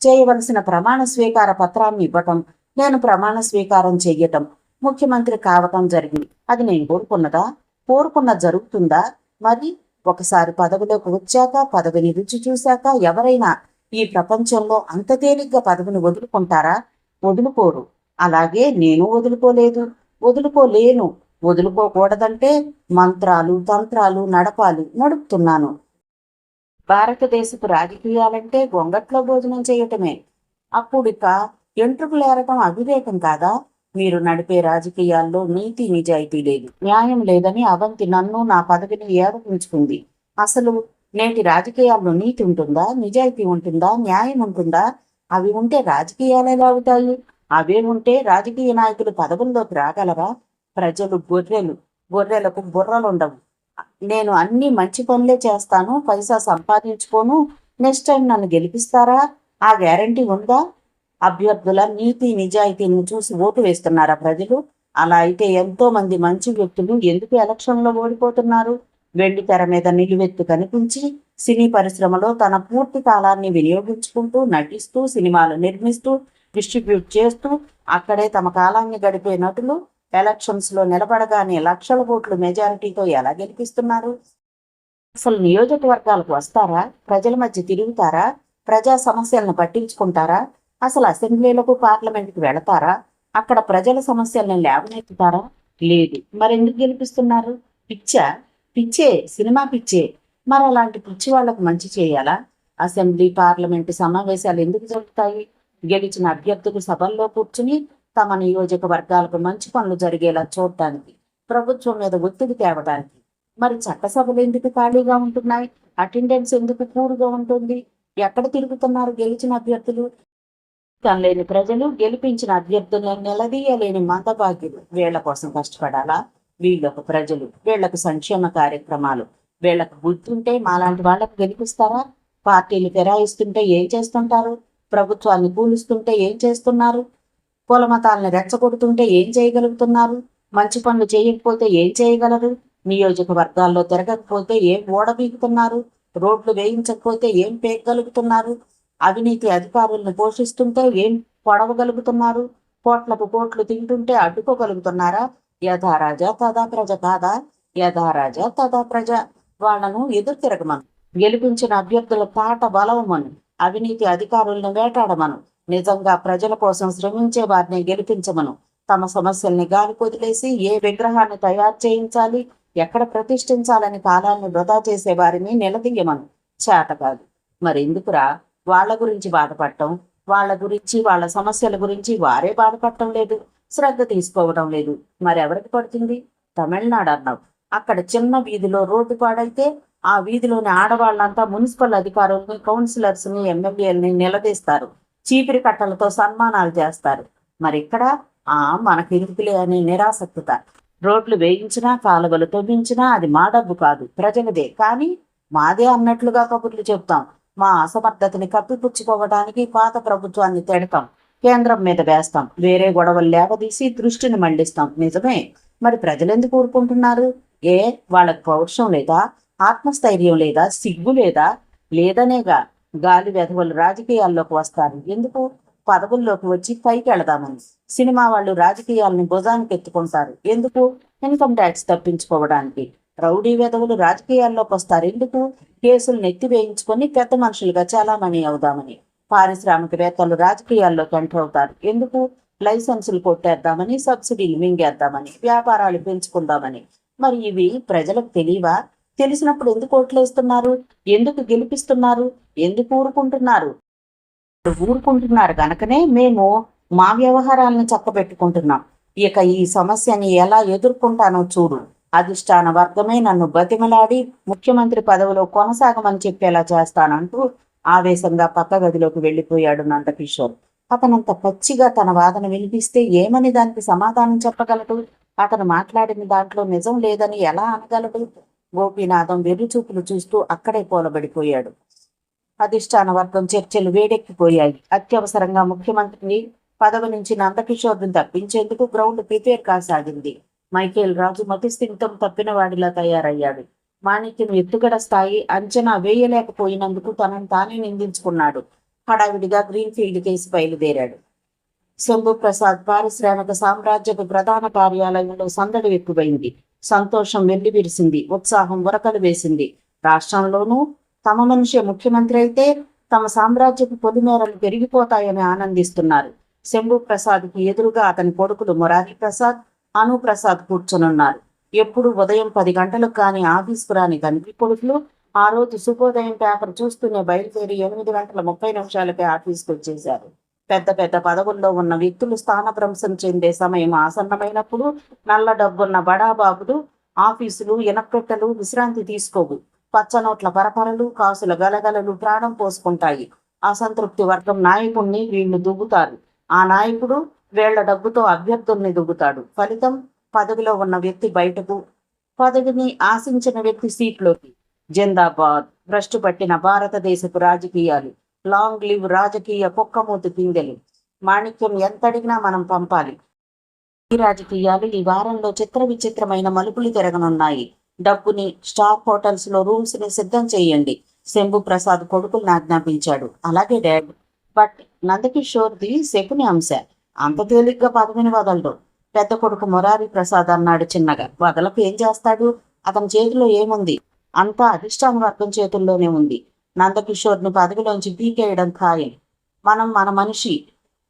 చేయవలసిన ప్రమాణ స్వీకార పత్రాన్ని ఇవ్వటం, నేను ప్రమాణ స్వీకారం చెయ్యటం, ముఖ్యమంత్రి కావటం జరిగింది. అది నేను కోరుకున్న జరుగుతుందా? మరి ఒకసారి పదవిలోకి వచ్చాక, పదవిని రుచి చూశాక ఎవరైనా ఈ ప్రపంచంలో అంత తేలిగ్గా పదవిని వదులుకుంటారా? వదులుకోరు. అలాగే నేను వదులుకోలేను. వదులుకోకూడదంటే మంత్రాలు తంత్రాలు నడుపుతున్నాను. భారతదేశపు రాజకీయాలంటే గొంగట్లో భోజనం చేయటమే. అప్పుడిక ఎంట్రుకులేరటం అవివేకం కాదా? మీరు నడిపే రాజకీయాల్లో నీతి నిజాయితీ లేదు, న్యాయం లేదని అవంతి నన్ను నా పదవిని ఏడపించుకుంది. అసలు నేటి రాజకీయాల్లో నీతి ఉంటుందా? నిజాయితీ ఉంటుందా? న్యాయం ఉంటుందా? అవి ఉంటే రాజకీయాలు ఎలా అవుతాయి? అవే ఉంటే రాజకీయ నాయకులు పదవుల్లోకి రాగలరా? ప్రజలు గొర్రెలకు బుర్రలుండవు. నేను అన్ని మంచి పనులే చేస్తాను, పైసా సంపాదించుకోను, నెక్స్ట్ టైం నన్ను గెలిపిస్తారా? ఆ గ్యారంటీ ఉందా? అభ్యర్థుల నీతి నిజాయితీని చూసి ఓటు వేస్తున్నారా ప్రజలు? అలా అయితే ఎంతో మంది మంచి వ్యక్తులు ఎందుకు ఎలక్షన్లో ఓడిపోతున్నారు? వెండి తెర మీద నిలువెత్తు కనిపించి సినీ పరిశ్రమలో తన పూర్తి కాలాన్ని వినియోగించుకుంటూ, నటిస్తూ, సినిమాలు నిర్మిస్తూ, డిస్ట్రిబ్యూట్ చేస్తూ అక్కడే తమ కాలాన్ని గడిపే నటులు ఎలక్షన్స్లో నిలబడగానే లక్షల ఓట్లు మెజారిటీతో ఎలా గెలిపిస్తున్నారు? అసలు నియోజకవర్గాలకు వస్తారా? ప్రజల మధ్య తిరుగుతారా? ప్రజా సమస్యలను పట్టించుకుంటారా? అసలు అసెంబ్లీలకు పార్లమెంట్కి వెళతారా? అక్కడ ప్రజల సమస్యలను లేవనెత్తుతారా? లేదు. మరెందుకు గెలిపిస్తున్నారు? పిచ్చే, సినిమా పిచ్చే. మరి అలాంటి పిచ్చి వాళ్లకు మంచి చేయాలా? అసెంబ్లీ పార్లమెంటు సమావేశాలు ఎందుకు జరుగుతాయి? గెలిచిన అభ్యర్థులు సభల్లో కూర్చుని తమ నియోజకవర్గాలకు మంచి పనులు జరిగేలా చూడటానికి, ప్రభుత్వం మీద ఒత్తిడి తేవడానికి. మరి చట్టసభలు ఎందుకు ఖాళీగా ఉంటున్నాయి? అటెండెన్స్ ఎందుకు పూర్గా ఉంటుంది? ఎక్కడ తిరుగుతున్నారు గెలిచిన అభ్యర్థులు? తనలేని ప్రజలు గెలిపించిన అభ్యర్థులను నిలదీయలేని మందభాగ్యులు. వీళ్ల కోసం కష్టపడాలా? వీళ్ళకు ప్రజలు, వీళ్లకు సంక్షేమ కార్యక్రమాలు, వీళ్లకు గుర్తుంటే మాలాంటి వాళ్లకు గెలిపిస్తారా? పార్టీలు ఫిరాయిస్తుంటే ఏం చేస్తుంటారు? ప్రభుత్వాన్ని కూలుస్తుంటే ఏం చేస్తున్నారు? కుల మతాలను రెచ్చగొడుతుంటే ఏం చేయగలుగుతున్నారు? మంచి పనులు చేయకపోతే ఏం చేయగలరు? నియోజకవర్గాల్లో తిరగకపోతే ఏం ఓడబీగుతున్నారు? రోడ్లు వేయించకపోతే ఏం పేగలుగుతున్నారు? అవినీతి అధికారులను పోషిస్తుంటే ఏం పొడవగలుగుతున్నారు? కోట్లు తింటుంటే అడ్డుకోగలుగుతున్నారా? యథా రాజా తదా ప్రజ కాదా? యథా రాజా తదా ప్రజ. వాళ్లను ఎదురు తిరగమను, గెలిపించిన అభ్యర్థుల పాట బలవమను, అవినీతి అధికారులను వేటాడమను, నిజంగా ప్రజల కోసం శ్రమించే వారిని గెలిపించమను. తమ సమస్యల్ని గాలి కొదిలేసి ఏ విగ్రహాన్ని తయారు చేయించాలి, ఎక్కడ ప్రతిష్ఠించాలని కాలాన్ని వృధా చేసే వారిని నిలదీయమను. చేత కాదు. మరెందుకురా వాళ్ల గురించి బాధపడటం? వాళ్ళ సమస్యల గురించి వారే బాధపడటం లేదు, శ్రద్ధ తీసుకోవడం లేదు. మరెవరికి పడుతుంది? తమిళనాడు అన్నావు. అక్కడ చిన్న వీధిలో రోడ్డు పాడైతే ఆ వీధిలోని ఆడవాళ్లంతా మున్సిపల్ అధికారుల్ని, కౌన్సిలర్స్ని, ఎమ్మెల్యేలని నిలదీస్తారు, చీపిరి కట్టలతో సన్మానాలు చేస్తారు. మరిక్కడ మనకెందుకులే అనే నిరాసక్తత. రోడ్లు వేయించినా, కాలువలు తవ్వించినా అది మా డబ్బు కాదు, ప్రజలదే, కానీ మాదే అన్నట్లుగా కబుర్లు చెప్తాం. మా అసమర్థతని కప్పిపుచ్చుకోవడానికి పాత ప్రభుత్వాన్ని తిడతాం, కేంద్రం మీద వేస్తాం, వేరే గొడవలు లేవదీసి దృష్టిని మళ్లిస్తాం. నిజమే. మరి ప్రజలెందుకు ఊరుకుంటున్నారు? వాళ్ళకి పౌరుషం లేదా? ఆత్మస్థైర్యం లేదా? సిగ్గు లేదా? లేదనేగా గాలి వెధవలు రాజకీయాల్లోకి వస్తారు. ఎందుకు? పదవుల్లోకి వచ్చి పైకి వెళదామని. సినిమా వాళ్ళు రాజకీయాలని భుజానికి ఎత్తుకుంటారు ఎందుకు? ఇన్కమ్ ట్యాక్స్ తప్పించుకోవడానికి. రౌడీ వెధవులు రాజకీయాల్లోకి వస్తారు ఎందుకు? కేసులు నెత్తి వేయించుకొని పెద్ద మనుషులుగా చాలామణి అవుదామని. పారిశ్రామికవేత్తలు రాజకీయాల్లోకి ఎంటర్ అవుతారు ఎందుకు? లైసెన్సులు కొట్టేద్దామని, సబ్సిడీలు మింగేద్దామని, వ్యాపారాలు పెంచుకుందామని. మరి ఇవి ప్రజలకు తెలియవా? తెలిసినప్పుడు ఎందుకు ఓట్లేస్తున్నారు? ఎందుకు గెలిపిస్తున్నారు? ఎందుకు ఊరుకుంటున్నారు? ఊరుకుంటున్నారు కనుకనే మేము మా వ్యవహారాలను చక్కబెట్టుకుంటున్నాం. ఇక ఈ సమస్యని ఎలా ఎదుర్కొంటానో చూడు. అధిష్టాన వర్గమే నన్ను బతిమలాడి ముఖ్యమంత్రి పదవిలో కొనసాగమని చెప్పేలా చేస్తానంటూ ఆవేశంగా పక్క గదిలోకి వెళ్ళిపోయాడు నందకిషోర్. అతనంత పచ్చిగా తన వాదన వినిపిస్తే ఏమని దానికి సమాధానం చెప్పగలడు? అతను మాట్లాడిన దాంట్లో నిజం లేదని ఎలా అనగలడు? గోపీనాథం వెర్రిచూపులు చూస్తూ అక్కడే కూలబడిపోయాడు. అధిష్టాన వర్గం చర్చలు వేడెక్కిపోయాయి. అత్యవసరంగా ముఖ్యమంత్రిని పదవి నుంచి నందకిషోర్ని తప్పించేందుకు గ్రౌండ్ ప్రిపేర్ కాసాగింది. మైకేల్ రాజు మతిస్థిమితం తప్పిన వాడిలా తయారయ్యాడు. మాణిక్యం ఎత్తుగడ స్థాయి అంచనా వేయలేకపోయినందుకు తనను తానే నిందించుకున్నాడు. హడావిడిగా గ్రీన్ఫీల్డ్ కేసు బయలుదేరాడు. శంభు ప్రసాద్ పారిశ్రామిక సామ్రాజ్యపు ప్రధాన కార్యాలయంలో సందడి ఎక్కువైంది. సంతోషం వెల్లివిరిసింది. ఉత్సాహం ఉరకలు వేసింది. రాష్ట్రంలోనూ తమ మనిషి ముఖ్యమంత్రి అయితే తమ సామ్రాజ్యపు పొలిమేరలు పెరిగిపోతాయని ఆనందిస్తున్నారు. శంభు ప్రసాద్కి ఎదురుగా అతని కొడుకులు మురారి ప్రసాద్, అను ప్రసాద్ కూర్చొనున్నారు. ఎప్పుడు ఉదయం 10 గంటలకు కానీ ఆఫీసుకు రాని తండ్రి కొడుకులు ఆ రోజు శుభోదయం పేపర్ చూస్తూనే బయలుదేరి 8:30 ఆఫీస్కి వచ్చేశారు. పెద్ద పెద్ద పదవుల్లో ఉన్న వ్యక్తులు స్థానభ్రంశం చెందే సమయం ఆసన్నమైనప్పుడు నల్ల డబ్బున్న బడాబాబులు ఆఫీసులు ఇనపెట్టెలు విశ్రాంతి తీసుకోవు. పచ్చనోట్ల పరపరలు, కాసుల గలగలలు ప్రాణం పోసుకుంటాయి. అసంతృప్తి వర్గం నాయకుణ్ణి వీళ్లు దువ్వుతారు. ఆ నాయకుడు వీళ్ల డబ్బుతో అభ్యర్థుల్ని దువ్వుతాడు. ఫలితం పదవిలో ఉన్న వ్యక్తి బయటకు, పదవిని ఆశించిన వ్యక్తి సీట్లోకి. జిందాబాద్. భ్రష్టు పట్టిన భారతదేశపు రాజకీయాలు. లాంగ్ లివ్ రాజకీయ కుక్కమూతి పిందెలు. మాణిక్యం ఎంత అడిగినా మనం పంపాలి. ఈ రాజకీయాలు ఈ వారంలో చిత్ర విచిత్రమైన మలుపులు తిరగనున్నాయి. డబ్బుని, స్టార్ హోటల్స్ లో రూమ్స్ ని సిద్ధం చేయండి. శంభు ప్రసాద్ కొడుకుల్ని ఆజ్ఞాపించాడు. అలాగే డాడ్. బట్ నందకిషోర్ది శకుని అంశ. అంత తేలిగ్గా పదవిని వదలడు. పెద్ద కొడుకు మురారి ప్రసాద్ అన్నాడు చిన్నగా. వదలకు ఏం చేస్తాడు? అతని చేతిలో ఏముంది? అంతా అధిష్టాన వర్గం చేతుల్లోనే ఉంది. నందకిషోర్ని పదవిలోంచి పీకేయడం ఖాయం. మనం మన మనిషి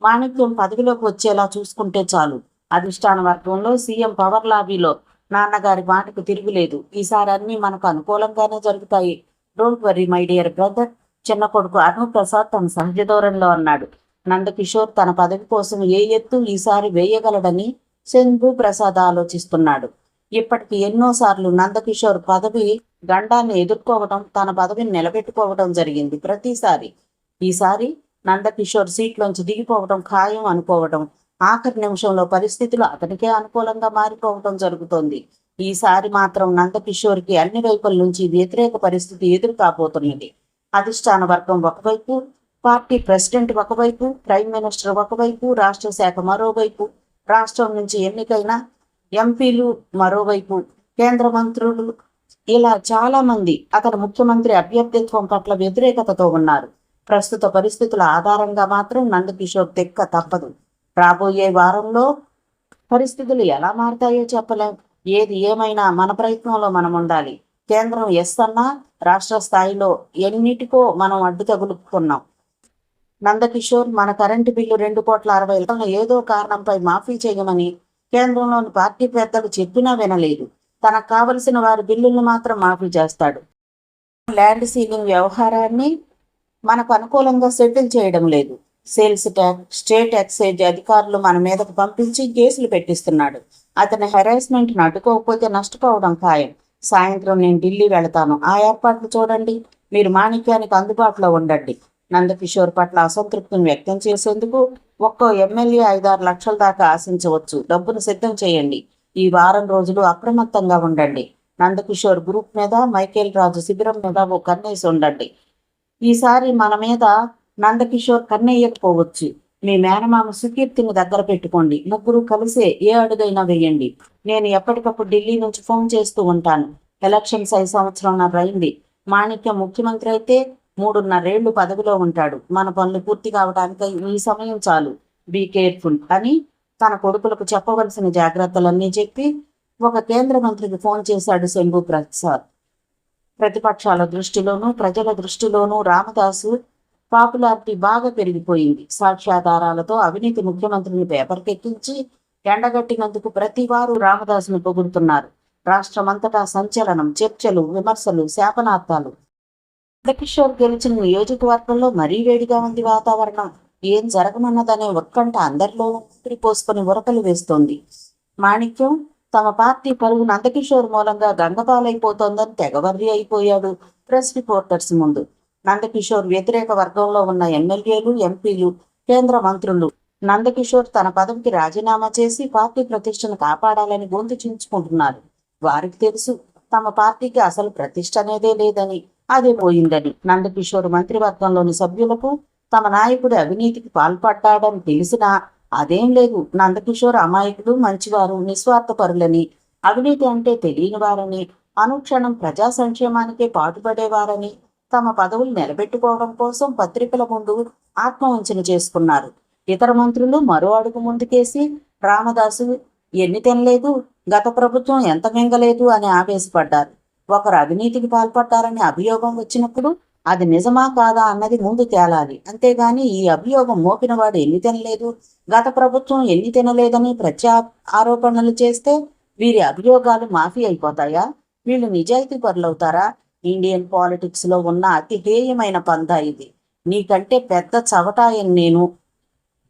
మాణిక్యం పదవిలోకి వచ్చేలా చూసుకుంటే చాలు. అధిష్టాన వర్గంలో సీఎం పవర్ లాబీలో నాన్నగారి మాటకు తిరుగులేదు. ఈసారి అన్నీ మనకు అనుకూలంగానే జరుగుతాయి. Don't worry my dear brother. చిన్న కొడుకు అను ప్రసాద్ తన సహజ ధోరణిలో అన్నాడు. నందకిషోర్ తన పదవి కోసం ఏ ఎత్తు ఈసారి వేయగలడని శంభు ప్రసాద్ ఆలోచిస్తున్నాడు. ఇప్పటికి ఎన్నోసార్లు నందకిషోర్ పదవి గండాన్ని ఎదుర్కోవడం, తన పదవిని నిలబెట్టుకోవడం జరిగింది. ప్రతిసారి ఈసారి నందకిషోర్ సీట్లోంచి దిగిపోవడం ఖాయం అనుకోవడం, ఆఖరి నిమిషంలో పరిస్థితులు అతనికే అనుకూలంగా మారిపోవడం జరుగుతోంది. ఈసారి మాత్రం నందకిషోర్కి అన్ని వైపుల నుంచి వ్యతిరేక పరిస్థితి ఎదురు కాబోతున్నది. అధిష్టాన వర్గం ఒకవైపు, పార్టీ ప్రెసిడెంట్ ఒకవైపు, ప్రైమ్ మినిస్టర్ ఒకవైపు, రాష్ట్ర శాఖ మరోవైపు, రాష్ట్రం నుంచి ఎన్నికైన ఎంపీలు మరోవైపు, కేంద్ర మంత్రులు, ఇలా చాలా మంది అతని ముఖ్యమంత్రి అభ్యర్థిత్వం పట్ల వ్యతిరేకతతో ఉన్నారు. ప్రస్తుత పరిస్థితుల ఆధారంగా మాత్రం నందకిషోర్ తెక్క తప్పదు. రాబోయే వారంలో పరిస్థితులు ఎలా మారుతాయో చెప్పలేం. ఏది ఏమైనా మన ప్రయత్నంలో మనం ఉండాలి. కేంద్రం ఎస్ అన్నా రాష్ట్ర స్థాయిలో ఎన్నిటికో మనం అడ్డు తగులుకున్నాం. నందకిషోర్ మన కరెంటు బిల్లు 2,60,00,000 ఏదో కారణంపై మాఫీ చేయమని కేంద్రంలోని పార్టీ పెద్దలు చెప్పినా వినలేదు. తనకు కావలసిన వారి బిల్లుల్ని మాత్రం మాఫీ చేస్తాడు. ల్యాండ్ సీలింగ్ వ్యవహారాన్ని మనకు అనుకూలంగా సెటిల్ చేయడం లేదు. సేల్స్ ట్యాక్స్, స్టేట్ ఎక్సైజ్ అధికారులు మన మీదకు పంపించి కేసులు పెట్టిస్తున్నాడు. అతని హెరాస్మెంట్ను అడ్డుకోకపోతే నష్టపోవడం ఖాయం. సాయంత్రం నేను ఢిల్లీ వెళతాను. ఆ ఏర్పాట్లు చూడండి. మీరు మాణిక్యానికి అందుబాటులో ఉండండి. నందకిషోర్ పట్ల అసంతృప్తిని వ్యక్తం చేసేందుకు ఒక్కో ఎమ్మెల్యే 5-6 లక్షల దాకా ఆశించవచ్చు. డబ్బును సిద్ధం చేయండి. ఈ వారం రోజులు అప్రమత్తంగా ఉండండి. నందకిషోర్ గ్రూప్ మీద, మైకేల్ రాజు శిబిరం మీద ఓ కన్నేసి ఉండండి. ఈసారి మన మీద నందకిషోర్ కన్నెయ్యకపోవచ్చు. మీ మేనమామ సుకీర్తిని దగ్గర పెట్టుకోండి. ముగ్గురు కలిసే ఏ అడుగైనా వేయండి. నేను ఎప్పటికప్పుడు ఢిల్లీ నుంచి ఫోన్ చేస్తూ ఉంటాను. ఎలక్షన్స్ 5 సంవత్సరాలన్నర అయింది. మాణిక్యం ముఖ్యమంత్రి అయితే 3.5 ఏళ్లు పదవిలో ఉంటాడు. మన పనులు పూర్తి కావడానికి ఈ సమయం చాలు, బీ కేర్ఫుల్ అని తన కొడుకులకు చెప్పవలసిన జాగ్రత్తలన్నీ చెప్పి ఒక కేంద్ర మంత్రికి ఫోన్ చేశాడు శంభు ప్రసాద్. ప్రతిపక్షాల దృష్టిలోనూ ప్రజల దృష్టిలోనూ రామదాసు పాపులారిటీ బాగా పెరిగిపోయింది. సాక్ష్యాధారాలతో అవినీతి ముఖ్యమంత్రిని పేపర్కెక్కించి ఎండగట్టినందుకు ప్రతి వారు రామదాసును పొగుడుతున్నారు. రాష్ట్రమంతటా సంచలనం, చర్చలు, విమర్శలు, శాపనార్థాలు. నందకిషోర్ గెలిచిన నియోజకవర్గంలో మరీ వేడిగా ఉంది వాతావరణం. ఏం జరగనున్నదనే ఉత్కంఠ అందరిలో పోసుకొని ఉరకలు వేస్తోంది. మాణిక్యం తమ పార్టీ పరువు నందకిషోర్ మూలంగా గంగపాలైపోతోందని తెగవర్రి అయిపోయాడు ప్రెస్ రిపోర్టర్స్ ముందు. నందకిషోర్ వ్యతిరేక వర్గంలో ఉన్న ఎమ్మెల్యేలు, ఎంపీలు, కేంద్ర మంత్రులు నందకిషోర్ తన పదవికి రాజీనామా చేసి పార్టీ ప్రతిష్టను కాపాడాలని గొంతు చించుకుంటున్నారు. వారికి తెలుసు తమ పార్టీకి అసలు ప్రతిష్ట అనేదే లేదని, అదే పోయిందని. నందకిషోర్ మంత్రివర్గంలోని సభ్యులకు తమ నాయకుడు అవినీతికి పాల్పడ్డాడని తెలిసినా అదేం లేదు, నందకిషోర్ అమాయకులు, మంచివారు, నిస్వార్థపరులని, అవినీతి అంటే తెలియని వారని, అనుక్షణం ప్రజా సంక్షేమానికే పాటుపడేవారని తమ పదవులు నిలబెట్టుకోవడం కోసం పత్రికల ముందు ఆత్మవంచన చేసుకున్నారు. ఇతర మంత్రులు మరో అడుగు ముందుకేసి రామదాసు ఎన్ని తినలేదు, గత ప్రభుత్వం ఎంత మింగలేదు అని ఆవేశపడ్డారు. ఒకరు అవినీతికి పాల్పడ్డారని అభియోగం వచ్చినప్పుడు అది నిజమా కాదా అన్నది ముందు తేలాలి. అంతేగాని ఈ అభియోగం మోపినవాడు ఎన్ని తినలేదు, గత ప్రభుత్వం ఎన్ని తినలేదని ఆరోపణలు చేస్తే వీరి అభియోగాలు మాఫీ అయిపోతాయా? వీళ్ళు నిజాయితీ పరులవుతారా? ఇండియన్ పాలిటిక్స్ లో ఉన్న అతి హేయమైన పందా ఇది. నీకంటే పెద్ద చవటాయని నేను,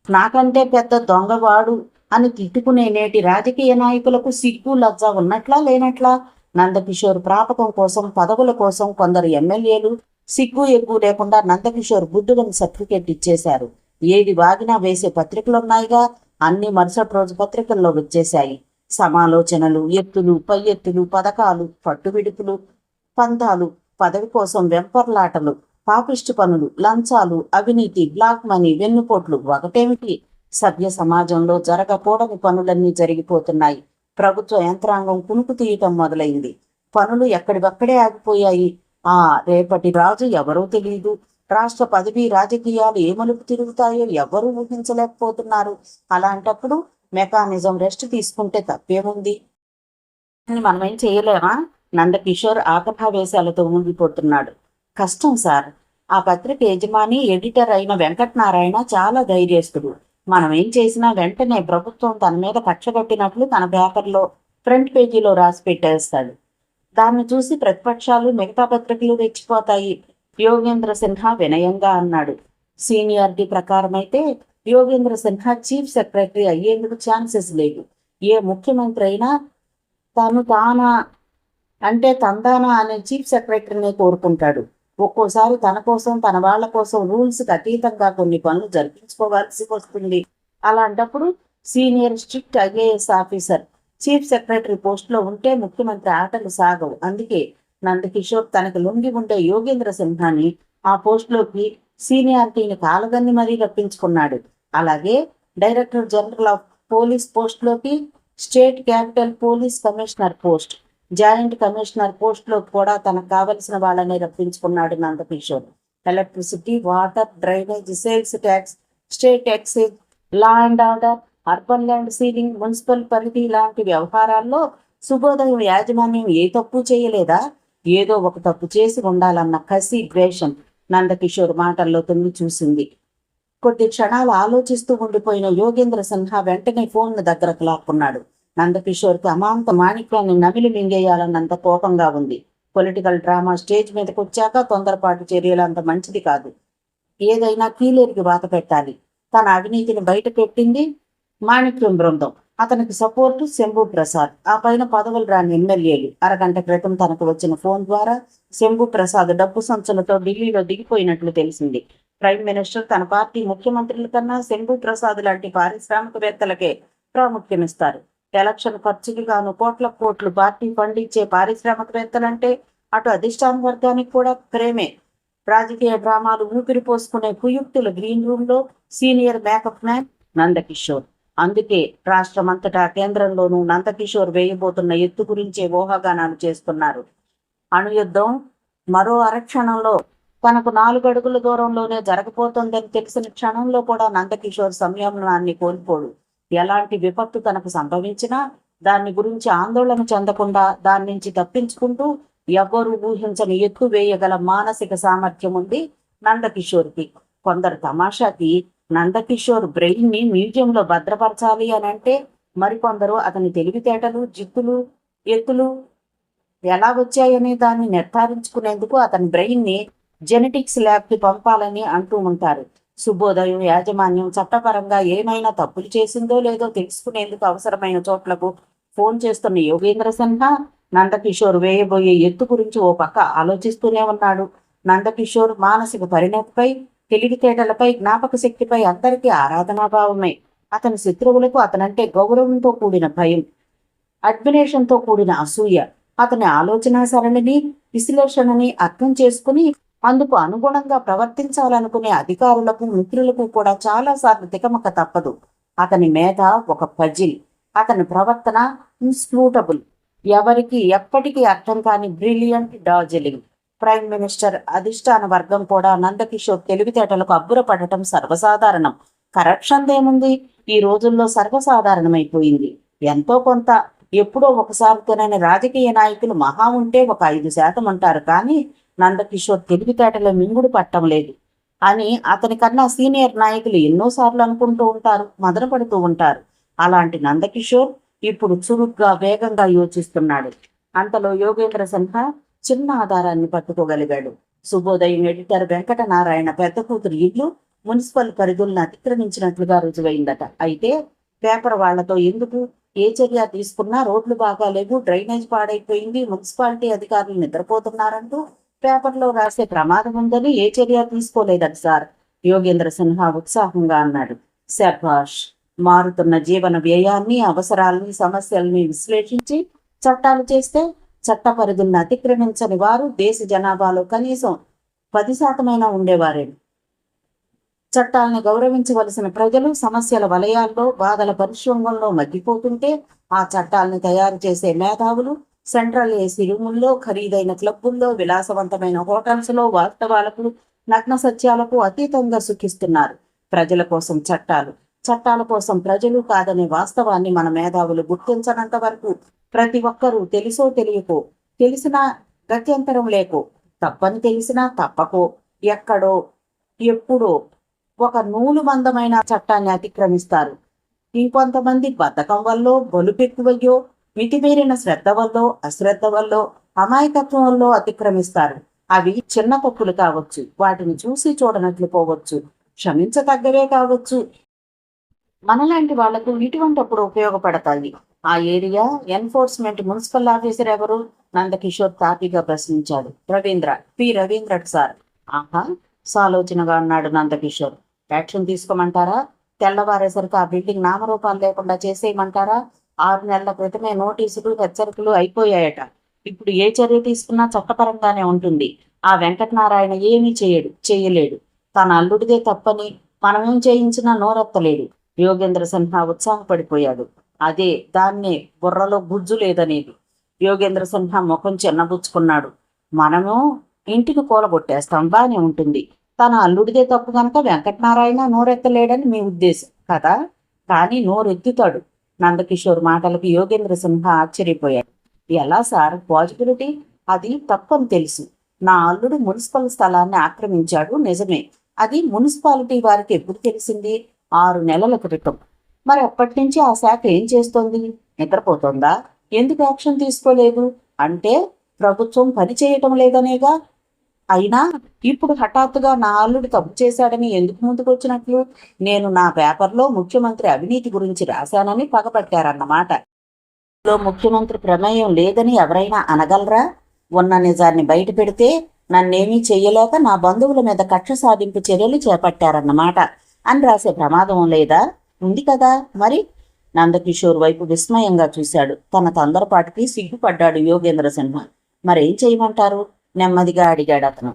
నాకంటే పెద్ద దొంగవాడు అని తిట్టుకునే నేటి రాజకీయ నాయకులకు సిగ్గు లజ్జ ఉన్నట్లా లేనట్లా? నందకిషోర్ ప్రాపకం కోసం, పదవుల కోసం కొందరు ఎమ్మెల్యేలు సిగ్గు ఎగ్గు లేకుండా నందకిషోర్ బుద్ధులను సర్టిఫికెట్ ఇచ్చేశారు. ఏది వాగినా వేసే పత్రికలున్నాయిగా, అన్ని మరుసటి రోజు పత్రికల్లో వచ్చేశాయి. సమాలోచనలు, ఎత్తులు, పై ఎత్తులు, పథకాలు, పట్టువిడుపులు, పంతాలు, పదవి కోసం వెంపర్లాటలు, పాపిష్టి పనులు, లంచాలు, అవినీతి, బ్లాక్ మనీ, వెన్నుపోట్లు ఒకటేమిటి, సభ్య సమాజంలో జరగకూడని పనులన్నీ జరిగిపోతున్నాయి. ప్రభుత్వ యంత్రాంగం కునుకు తీయటం మొదలైంది. పనులు ఎక్కడివక్కడే ఆగిపోయాయి. రేపటి రాజు ఎవరో తెలియదు. రాష్ట్ర పదవి రాజకీయాలు ఏ మలుపు తిరుగుతాయో ఎవరూ ఊహించలేకపోతున్నారు. అలాంటప్పుడు మెకానిజం రెస్ట్ తీసుకుంటే తప్పేముంది? మనమేం చేయలేమా? నందకిషోర్ ఆకర్భావేశాలతో మునిగిపోతున్నాడు. కష్టం సార్. ఆ పత్రిక యజమాని, ఎడిటర్ అయిన వెంకటనారాయణ చాలా ధైర్యస్తుడు. మనం ఏం చేసినా వెంటనే ప్రభుత్వం తన మీద కక్షగట్టినట్లు తన పేపర్లో ఫ్రంట్ పేజీలో రాసి పెట్టేస్తాడు. దాన్ని చూసి ప్రతిపక్షాలు, మిగతా పత్రికలు రెచ్చిపోతాయి. యోగేంద్ర సిన్హా వినయంగా అన్నాడు. సీనియారిటీ ప్రకారం అయితే యోగేంద్ర సిన్హా చీఫ్ సెక్రటరీ అయ్యేందుకు ఛాన్సెస్ లేవు. ఏ ముఖ్యమంత్రి అయినా తందానా అనే చీఫ్ సెక్రటరీనే కోరుకుంటాడు. ఒక్కోసారి తన కోసం, తన వాళ్ల కోసం రూల్స్కి అతీతంగా కొన్ని పనులు జరిపించుకోవాల్సి వస్తుంది. అలాంటప్పుడు senior strict IAS officer chief secretary పోస్టులో ఉంటే ముఖ్యమంత్రి ఆటలు సాగవు. అందుకే నందకిషోర్ తనకు లొంగి ఉండే యోగేంద్ర సిన్హాని ఆ పోస్టులోకి సీనియారిటీని కాలగన్ని మరీ రప్పించుకున్నాడు. అలాగే డైరెక్టర్ జనరల్ ఆఫ్ పోలీస్ పోస్టులోకి, state capital police commissioner post, joint commissioner పోస్టులో కూడా తనకు కావలసిన వాళ్ళనే రప్పించుకున్నాడు Nandakishore. Electricity, water, drainage, sales tax, state excise, law and order, urban land ceiling, municipal పరిధి లాంటి వ్యవహారాల్లో శుభోదయం యాజమాన్యం ఏ తప్పు చేయలేదా? ఏదో ఒక తప్పు చేసి ఉండాలన్న కసి, ద్వేషం నందకిషోర్ మాటల్లో తొంగి చూసింది. కొద్ది క్షణాలు ఆలోచిస్తూ ఉండిపోయిన యోగేంద్ర సిన్హా వెంటనే ఫోన్ను దగ్గరకు లాక్కున్నాడు. నందకిషోర్కి అమాంత మాణిక్యాన్ని నమిలి మింగేయాలన్నంత కోపంగా ఉంది. పొలిటికల్ డ్రామా స్టేజ్ మీదకి వచ్చాక తొందరపాటు చర్యలు అంత మంచిది కాదు. ఏదైనా కీలేరికి వాత పెట్టాలి. తన అవినీతిని బయట పెట్టింది మాణిక్యం బృందం, అతనికి సపోర్టు శంభు ప్రసాద్, ఆ పైన పదవులు రాని ఎమ్మెల్యేలు. అరగంట క్రితం తనకు వచ్చిన ఫోన్ ద్వారా శంభు ప్రసాద్ డబ్బు సంచులతో ఢిల్లీలో దిగిపోయినట్లు తెలిసింది. ప్రైమ్ మినిస్టర్ తన పార్టీ ముఖ్యమంత్రుల కన్నా శంభు ప్రసాద్ లాంటి పారిశ్రామికవేత్తలకే ప్రాముఖ్యమిస్తారు. ఎలక్షన్ ఖర్చులు గాను కోట్ల పార్టీ ఫండ్ ఇచ్చే పారిశ్రామికవేత్తలంటే అటు అధిష్టాన వర్గానికి కూడా ప్రేమే. రాజకీయ డ్రామాలు ఊపిరి పోసుకునే కుయుక్తుల గ్రీన్ రూమ్ లో సీనియర్ మేకప్ మ్యాన్ నందకిషోర్. అందుకే రాష్ట్రమంతటా, కేంద్రంలోనూ నందకిషోర్ వేయబోతున్న ఎత్తు గురించే ఊహాగానాలు చేస్తున్నారు. అణుయుద్ధం మరో అరక్షణంలో తనకు 4 అడుగుల దూరంలోనే జరగబోతోందని తెలిసిన క్షణంలో కూడా నందకిషోర్ సంయమనాన్ని కోల్పోడు. ఎలాంటి విపత్తు తనకు సంభవించినా దాన్ని గురించి ఆందోళన చెందకుండా దాని నుంచి తప్పించుకుంటూ ఎవ్వరూ ఊహించని ఎత్తు వేయగల మానసిక సామర్థ్యం ఉంది నందకిషోర్కి. కొందరు తమాషాకి నందకిషోర్ బ్రెయిన్ ని మ్యూజియంలో భద్రపరచాలి అని అంటే, మరికొందరు అతని తెలివితేటలు, జిత్తులు, ఎత్తులు ఎలా వచ్చాయనే దాన్ని నిర్ధారించుకునేందుకు అతని బ్రెయిన్ ని జెనెటిక్స్ ల్యాబ్ కి పంపాలని అంటూ ఉంటారు. శుభోదయం యాజమాన్యం చట్టపరంగా ఏమైనా తప్పులు చేసిందో లేదో తెలుసుకునేందుకు అవసరమైన చోట్లకు ఫోన్ చేస్తున్న యోగేంద్ర సిన్హా నందకిషోర్ వేయబోయే ఎత్తు గురించి ఓ పక్క ఆలోచిస్తూనే ఉన్నాడు. నందకిషోర్ మానసిక పరిణతిపై, తెలివితేటలపై, జ్ఞాపక శక్తిపై అందరికీ ఆరాధనాభావమే. అతని శత్రువులకు అతనంటే గౌరవంతో కూడిన భయం, అడ్మినేషన్తో కూడిన అసూయ. అతని ఆలోచన సరళిని, విశ్లేషణని అర్థం చేసుకుని అందుకు అనుగుణంగా ప్రవర్తించాలనుకునే అధికారులకు, మిత్రులకు కూడా చాలాసార్లు తికమక తప్పదు. అతని మేధ ఒక పజిల్, అతని ప్రవర్తన ఇన్స్క్రూటబుల్, ఎవరికి ఎప్పటికీ అర్థం కాని బ్రిలియంట్ డార్జిలింగ్. ప్రైమ్ మినిస్టర్ అధిష్టాన వర్గం కూడా నందకిషోర్ తెలివితేటలకు అబ్బురపడటం సర్వసాధారణం. కరప్షన్ దేముంది, ఈ రోజుల్లో సర్వసాధారణమైపోయింది. ఎంతో కొంత ఎప్పుడో ఒకసారి తినని రాజకీయ నాయకులు మహా ఉంటే ఒక 5% అంటారు. కానీ నందకిషోర్ తెలివితేటలో మింగుడు పట్టం లేదు అని అతని కన్నా సీనియర్ నాయకులు ఎన్నోసార్లు అనుకుంటూ ఉంటారు, మదనపడుతూ ఉంటారు. అలాంటి నందకిషోర్ ఇప్పుడు చురుగ్గా, వేగంగా యోచిస్తున్నాడు. అంతలో యోగేంద్ర సిన్హా చిన్న ఆధారాన్ని పట్టుకోగలిగాడు. శుభోదయం ఎడిటర్ వెంకటనారాయణ పెద్ద కూతురు ఇల్లు మున్సిపల్ పరిధులను అతిక్రమించినట్లుగా రుజువైందట. అయితే పేపర్ వాళ్లతో ఎందుకు, ఏ చర్య తీసుకున్నా రోడ్లు బాగాలేవు, డ్రైనేజ్ పాడైపోయింది, మున్సిపాలిటీ అధికారులు నిద్రపోతున్నారంటూ పేపర్లో రాసే ప్రమాదం ఉందని ఏ చర్య తీసుకోలేదట సార్, యోగేంద్ర సిన్హా ఉత్సాహంగా అన్నాడు. శభాష్. మారుతున్న జీవన వ్యయాన్ని, అవసరాలని, సమస్యల్ని విశ్లేషించి చట్టాలు చేస్తే చట్ట పరిధులను అతిక్రమించని వారు దేశ జనాభాలో కనీసం 10% ఉండేవారే. చట్టాలను గౌరవించవలసిన ప్రజలు సమస్యల వలయాల్లో, బాధల పరిశ్రమంలో మగ్గిపోతుంటే ఆ చట్టాలను తయారు చేసే మేధావులు సెంట్రల్ ఏసీ రూముల్లో, ఖరీదైన క్లబ్బుల్లో, విలాసవంతమైన హోటల్స్లో వాస్తవాలకు, నగ్న సత్యాలకు అతీతంగా సుఖిస్తున్నారు. ప్రజల కోసం చట్టాలు, చట్టాల కోసం ప్రజలు కాదనే వాస్తవాన్ని మన మేధావులు గుర్తించనంత వరకు ప్రతి ఒక్కరూ తెలుసో తెలియకో, తెలిసినా గత్యంతరం లేకో, తప్పని తెలిసినా తప్పకో, ఎక్కడో ఎప్పుడో ఒక నూలు మందమైన చట్టాన్ని అతిక్రమిస్తారు. ఇంకొంతమంది బద్ధకం వల్లో, బలుపెక్కువయ్యో, మితిమీరిన శ్రద్ధ వల్లో, అశ్రద్ధ వల్లో, అమాయకత్వం వల్లో అతిక్రమిస్తారు. అవి చిన్న తప్పులు కావచ్చు, వాటిని చూసి చూడనట్లు పోవచ్చు, క్షమించతగ్గవే కావచ్చు. మనలాంటి వాళ్లకు ఇటువంటప్పుడు ఉపయోగపడతాయి. ఆ ఏరియా ఎన్ఫోర్స్మెంట్ మున్సిపల్ ఆఫీసర్ ఎవరు? నందకిషోర్ తాపిగా ప్రశ్నించాడు. రవీంద్ర సార్. ఆహా, సాలోచనగా అన్నాడు నందకిషోర్. యాక్షన్ తీసుకోమంటారా? తెల్లవారేసరికి ఆ బిల్డింగ్ నామరూపాలు లేకుండా చేసేయమంటారా? 6 నెలల క్రితమే నోటీసులు, హెచ్చరికలు అయిపోయాయట. ఇప్పుడు ఏ చర్య తీసుకున్నా చట్టపరంగానే ఉంటుంది. ఆ వెంకటనారాయణ ఏమీ చేయలేడు. తన అల్లుడిదే తప్పని మనమేం చేయించినా నోరెత్తలేడు. యోగేంద్ర సిన్హా ఉత్సాహపడిపోయాడు. అదే దాన్నే బుర్రలో గుజ్జు లేదనేది. యోగేంద్ర సిన్హా ముఖం చిన్నబుచ్చుకున్నాడు. మనము ఇంటికి కూలగొట్టేస్తాం, బానే ఉంటుంది. తన అల్లుడిదే తప్పు కనుక వెంకటనారాయణ నోరెత్తలేడని మీ ఉద్దేశం కదా? కానీ నోరెత్తుతాడు. నందకిషోర్ మాటలకు యోగేంద్ర సిన్హా ఆశ్చర్యపోయాడు. ఎలా సార్ పాజిబిలిటీ? అది తప్పని తెలుసు. నా అల్లుడు మున్సిపల్ స్థలాన్ని ఆక్రమించాడు, నిజమే. అది మున్సిపాలిటీ వారికి ఎప్పుడు తెలిసింది? 6 నెలల క్రితం. మరి అప్పటి నుంచి ఆ శాఖ ఏం చేస్తోంది? నిద్రపోతోందా? ఎందుకు యాక్షన్ తీసుకోలేదు? అంటే ప్రభుత్వం పని చేయటం లేదనేగా. అయినా ఇప్పుడు హఠాత్తుగా నా అల్లుడు తప్పు చేశాడని ఎందుకు ముందుకొచ్చినట్లు? నేను నా పేపర్లో ముఖ్యమంత్రి అవినీతి గురించి రాశానని పగపట్టారన్నమాట. ముఖ్యమంత్రి ప్రమేయం లేదని ఎవరైనా అనగలరా? ఉన్న నిజాన్ని బయట పెడితే నన్నేమీ చెయ్యలేక నా బంధువుల మీద కక్ష సాధింపు చర్యలు చేపట్టారన్నమాట అని రాసే ప్రమాదం లేదా? ఉంది కదా. మరి నందకిషోర్ వైపు విస్మయంగా చూశాడు. తన తొందరపాటుకి సిగ్గుపడ్డాడు యోగేంద్ర సిన్హా. మరేం చేయమంటారు? నెమ్మదిగా అడిగాడు అతను.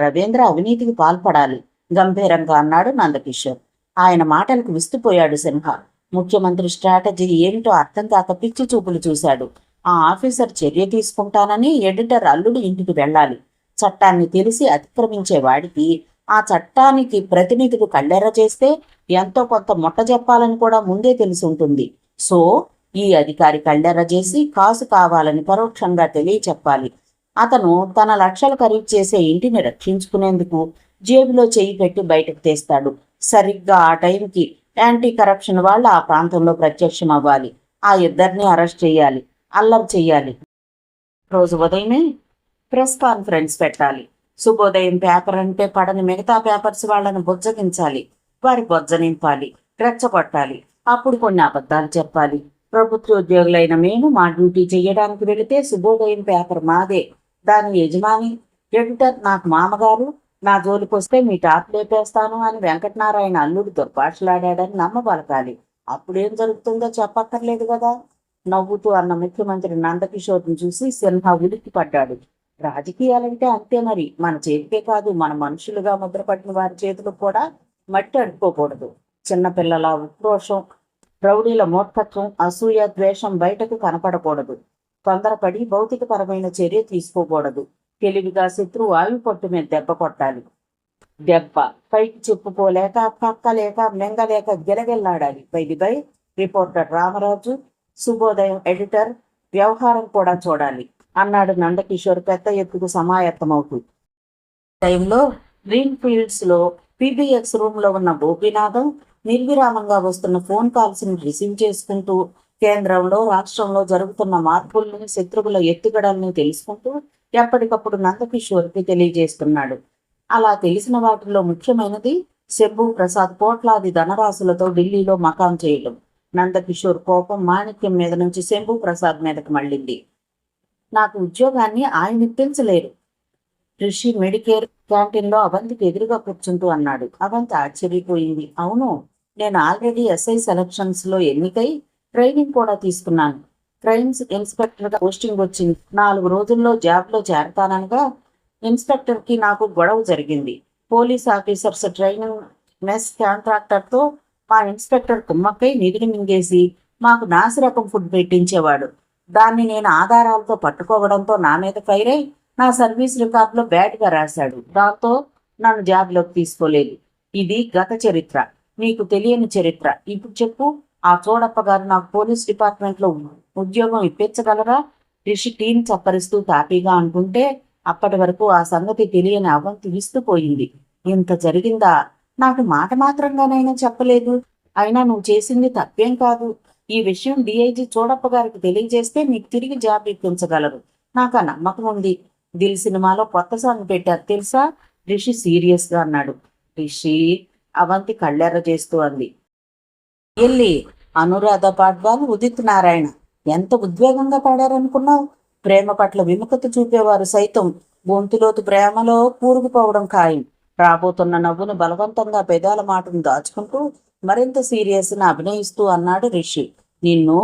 రవీంద్ర అవినీతికి పాల్పడాలి, గంభీరంగా అన్నాడు నందకిషోర్. ఆయన మాటలకు విస్తుపోయాడు సిన్హా. ముఖ్యమంత్రి స్ట్రాటజీ ఏమిటో అర్థం కాక పిచ్చి చూపులు చూశాడు. ఆ ఆఫీసర్ చర్య తీసుకుంటానని ఎడిటర్ అల్లుడు ఇంటికి వెళ్ళాలి. చట్టాన్ని తెలిసి అతిక్రమించే వాడికి ఆ చట్టానికి ప్రతినిధులు కళ్ళెర్ర చేస్తే ఎంతో కొంత మొట్ట చెప్పాలని కూడా ముందే తెలిసి ఉంటుంది. సో ఈ అధికారి కళ్ళెర్ర చేసి కాసు కావాలని పరోక్షంగా తెలియచెప్పాలి. అతను తన లక్షలు ఖరీదు చేసే ఇంటిని రక్షించుకునేందుకు జేబులో చెయ్యి పెట్టి బయటకు తీస్తాడు. సరిగ్గా ఆ టైంకి యాంటీ కరప్షన్ వాళ్ళు ఆ ప్రాంతంలో ప్రత్యక్షం అవ్వాలి. ఆ ఇద్దరిని అరెస్ట్ చేయాలి, అల్లరి చెయ్యాలి. రోజు ఉదయమే ప్రెస్ కాన్ఫరెన్స్ పెట్టాలి. శుభోదయం పేపర్ అంటే పడని మిగతా పేపర్స్ వాళ్ళని బుజ్జగించాలి, వారి బొజ్జ నింపాలి, రెచ్చగొట్టాలి. అప్పుడు కొన్ని అబద్ధాలు చెప్పాలి. ప్రభుత్వ ఉద్యోగులైన మేము మా డ్యూటీ చేయడానికి వెళితే శుభోదయం పేపర్ మాదే, దాని యజమాని ఎడిటర్ నాకు మామగారు, నా జోలికొస్తే మీ టాప్ లేపేస్తాను అని వెంకటనారాయణ అల్లుడు దుర్భాషలాడాడని నమ్మబలకాలి. అప్పుడేం జరుగుతుందో చెప్పక్కర్లేదు కదా. నవ్వుతూ అన్న ముఖ్యమంత్రి నందకిషోర్ని చూసి సిన్హా ఉలిక్కి పడ్డాడు. రాజకీయాలంటే అంతే మరి, మన చేతికే కాదు, మన మనుషులుగా ముద్రపడిన వారి చేతులు కూడా మట్టి అడుక్కోకూడదు. చిన్నపిల్లల ఉక్రోషం, రౌడీల మూర్ఖత్వం, అసూయ, ద్వేషం బయటకు కనపడకూడదు. తొందరపడి భౌతికపరమైన చర్య తీసుకోకూడదు. తెలివిగా శత్రువు ఆయువు పట్టు మీద దెబ్బ కొట్టాలి. దెబ్బ పైకి చెప్పుకోలేక, పక్కలేక, మెంగలేక గిలగిల్లాడాలి. బై రిపోర్టర్ రామరాజు, శుభోదయం ఎడిటర్ వ్యవహారం కూడా చూడాలి అన్నాడు నందకిషోర్ పెద్ద ఎత్తుకు సమాయత్తమవుతూ. టైంలో గ్రీన్ ఫీల్డ్స్ లో పీబీఎక్స్ రూమ్ లో ఉన్న గోపీనాథం నిర్విరామంగా వస్తున్న ఫోన్ కాల్స్ ని రిసీవ్ చేసుకుంటూ కేంద్రంలో రాష్ట్రంలో జరుగుతున్న మార్పుల్ని, శత్రువుల ఎత్తుగడల్ని తెలుసుకుంటూ ఎప్పటికప్పుడు నందకిషోర్కి తెలియజేస్తున్నాడు. అలా తెలిసిన వాటిల్లో ముఖ్యమైనది శంభు ప్రసాద్ కోట్లాది ధనరాశులతో ఢిల్లీలో మకాం చేయడం. నందకిషోర్ కోపం మాణిక్యం మీద నుంచి శంభు ప్రసాద్ మీదకి మళ్ళింది. నాకు ఉద్యోగాన్ని ఆయన ఇప్పించలేరు, రిషి మెడికేర్ క్యాంటీన్లో అవంతికి ఎదురుగా కూర్చుంటూ అన్నాడు. అవంతి ఆశ్చర్యపోయింది. అవును, నేను ఆల్రెడీ ఎస్ఐ సెలక్షన్స్ లో ఎన్నికై ట్రైనింగ్ కూడా తీసుకున్నాను. క్రైమ్స్ ఇన్స్పెక్టర్ గా పోస్టింగ్ వచ్చింది. 4 రోజుల్లో జాబ్ లో చేరతాననగా ఇన్స్పెక్టర్ కి నాకు గొడవ జరిగింది. Police officers training mess contractor తో మా ఇన్స్పెక్టర్ కుమ్మక్కై నిధులు మింగేసి మాకు నాసిరకం ఫుడ్ పెట్టించేవాడు. దాన్ని నేను ఆధారాలతో పట్టుకోవడంతో నా మీద ఫైర్ అయి నా సర్వీస్ రికార్డులో బ్యాడ్గా రాశాడు. దాంతో నన్ను జాబ్లోకి తీసుకోలేదు. ఇది గత చరిత్ర, నీకు తెలియని చరిత్ర. ఇప్పుడు చెప్పు, ఆ చోడప్ప గారు నాకు పోలీస్ డిపార్ట్మెంట్లో ఉద్యోగం ఇప్పించగలరా? రిషి టీని చప్పరిస్తూ తాపీగా అనుకుంటే అప్పటి వరకు ఆ సంగతి తెలియని అవంతి విస్తుపోయింది. ఇంత జరిగిందా? నాకు మాట మాత్రంగానైనా చెప్పలేదు. అయినా నువ్వు చేసింది తప్పేం కాదు. ఈ విషయం డిఐజీ చోడప్ప గారికి తెలియజేస్తే నీకు తిరిగి జాబ్ ఇప్పించగలరు. నాకు ఆ నమ్మకం ఉంది. దిల్ సినిమాలో కొత్త సాంగ్ పెట్టారు తెలుసా? రిషి సీరియస్ గా అన్నాడు. రిషి, అవంతి కళ్ళెర్ర చేస్తూ అంది. ఎల్లి అనురాధ పాడ్వాల్, ఉదిత్ నారాయణ ఎంత ఉద్వేగంగా పాడారనుకున్నావు? ప్రేమ పట్ల విముఖత చూపేవారు సైతం గొంతులోతు ప్రేమలో కూరుకుపోవడం ఖాయం. రాబోతున్న నవ్వును బలవంతంగా పెదాల మాటను దాచుకుంటూ మరింత సీరియస్ని అభినయిస్తూ అన్నాడు రిషి. నిన్ను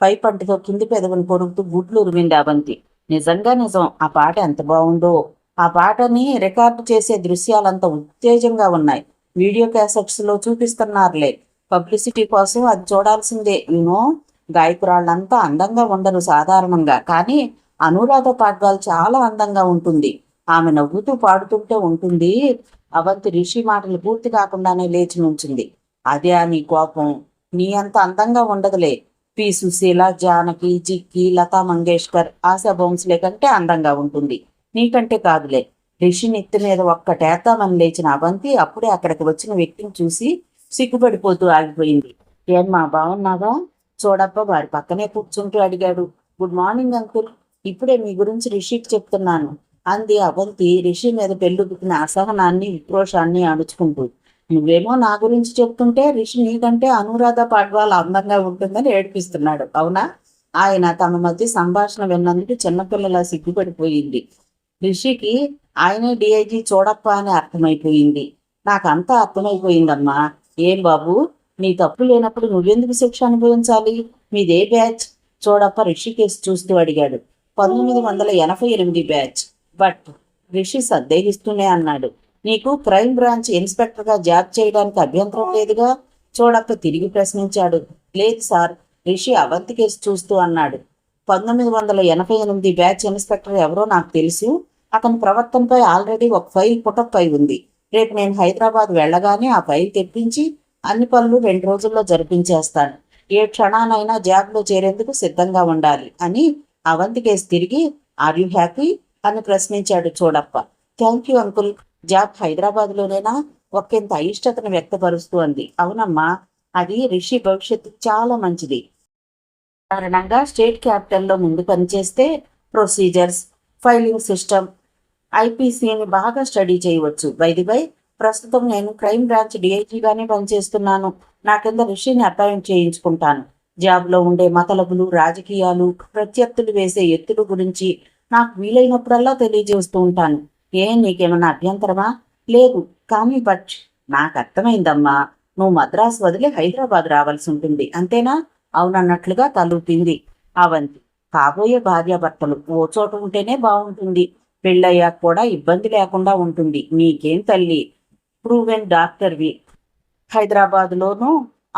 పై పంటితో కింది పెదవిని పొరుగుతూ గుడ్లు ఉరిమింది అవంతి. నిజంగా నిజం, ఆ పాట ఎంత బాగుందో. ఆ పాటని రికార్డు చేసే దృశ్యాలంత ఉత్తేజంగా ఉన్నాయి. వీడియో క్యాసెట్స్ లో చూపిస్తున్నారులే. పబ్లిసిటీ కోసం అది చూడాల్సిందే. యూనో, గాయకురాళ్ళంతా అందంగా ఉండరు సాధారణంగా, కానీ అనురాధ పాడ్వాల్ చాలా అందంగా ఉంటుంది. ఆమె నవ్వుతూ పాడుతుంటే ఉంటుంది. అవంతి రిషి మాటలు పూర్తి కాకుండానే లేచి నుంచింది. అదే నీ కోపం? నీ అంత అందంగా ఉండదులే. పి సుశీల, జానకి, జిక్కి, లతా మంగేష్కర్, ఆశా భోంస్లే కంటే అందంగా ఉంటుంది. నీకంటే కాదులే. రిషి నెత్తి మీద ఒక్కటేద్దామని లేచిన అవంతి అప్పుడే అక్కడికి వచ్చిన వ్యక్తిని చూసి సిగ్గుపడిపోతూ ఆగిపోయింది. ఏమ్మా, బాగున్నావా? చూడప్ప వారి పక్కనే కూర్చుంటూ అడిగాడు. గుడ్ మార్నింగ్ అంకుల్, ఇప్పుడే మీ గురించి రిషికి చెప్తున్నాను అంది అవంతి రిషి మీద పెళ్ళుబుకిన అసహనాన్ని, ఉక్రోషాన్ని అణుచుకుంటూ. నువ్వేమో నా గురించి చెప్తుంటే రిషి నీకంటే అనురాధ పాడ్వాల్ అందంగా ఉంటుందని ఏడిపిస్తున్నాడు, అవునా? ఆయన తమ మధ్య సంభాషణ విన్నందుకు చిన్నపిల్లలా సిగ్గుపడిపోయింది. రిషికి ఆయనే డిఐజీ చోడప్ప అని అర్థమైపోయింది. నాకంతా అర్థమైపోయిందమ్మా. ఏం బాబు, నీ తప్పు లేనప్పుడు నువ్వెందుకు శిక్ష అనుభవించాలి? మీదే బ్యాచ్? చోడప్ప రిషి కేసు చూస్తూ అడిగాడు. 1988 బ్యాచ్. బట్ రిషి సందేహిస్తూనే అన్నాడు. నీకు క్రైమ్ బ్రాంచ్ ఇన్స్పెక్టర్గా జాబ్ చేయడానికి అభ్యంతరం లేదుగా? చోడప్ప తిరిగి ప్రశ్నించాడు. లేదు సార్, రిషి అవంతి కేసు చూస్తూ అన్నాడు. 1988 బ్యాచ్ ఇన్స్పెక్టర్ ఎవరో నాకు తెలుసు. అతని ప్రవర్తనపై ఆల్రెడీ ఒక ఫైల్ పుటప్ అయి ఉంది. రేపు నేను హైదరాబాద్ వెళ్ళగానే ఆ ఫైల్ తెప్పించి అన్ని పనులు 2 రోజుల్లో జరిపించేస్తాను. ఏ క్షణానైనా జాబ్లో చేరేందుకు సిద్ధంగా ఉండాలి అని అవంతికేసి తిరిగి, ఆర్ యూ హ్యాపీ అని ప్రశ్నించాడు చూడప్ప. Thank you uncle. జాబ్ హైదరాబాద్లోనేనా? ఒకంత అయిష్టతను వ్యక్తపరుస్తూ అంది. అవునమ్మా, అది రిషి భవిష్యత్తుకు చాలా మంచిది. సాధారణంగా స్టేట్ క్యాపిటల్లో ముందు పనిచేస్తే ప్రొసీజర్స్, ఫైలింగ్ సిస్టమ్, ఐపీసీని బాగా స్టడీ చేయవచ్చు. బై ప్రస్తుతం నేను క్రైమ్ బ్రాంచ్ డిఐజీగానే పనిచేస్తున్నాను. నా కింద రిషిని అపాయింట్ చేయించుకుంటాను. జాబ్లో ఉండే మతలబులు, రాజకీయాలు, ప్రత్యర్థులు వేసే ఎత్తుల గురించి నాకు వీలైనప్పుడల్లా తెలియజేస్తూ ఉంటాను. నీకేమన్నా అభ్యంతరమా? లేదు, కానీ నాకు అర్థమైందమ్మా. నువ్వు మద్రాసు వదిలి హైదరాబాద్ రావాల్సి ఉంటుంది, అంతేనా? అవునన్నట్లుగా తలూపింది అవంతి. కాబోయే భార్యాభర్తలు ఓ చోట ఉంటేనే బాగుంటుంది. పెళ్ళయ్యాక కూడా ఇబ్బంది లేకుండా ఉంటుంది. నీకేం తల్లి, ప్రూవెన్ డాక్టర్వి. హైదరాబాద్లోనూ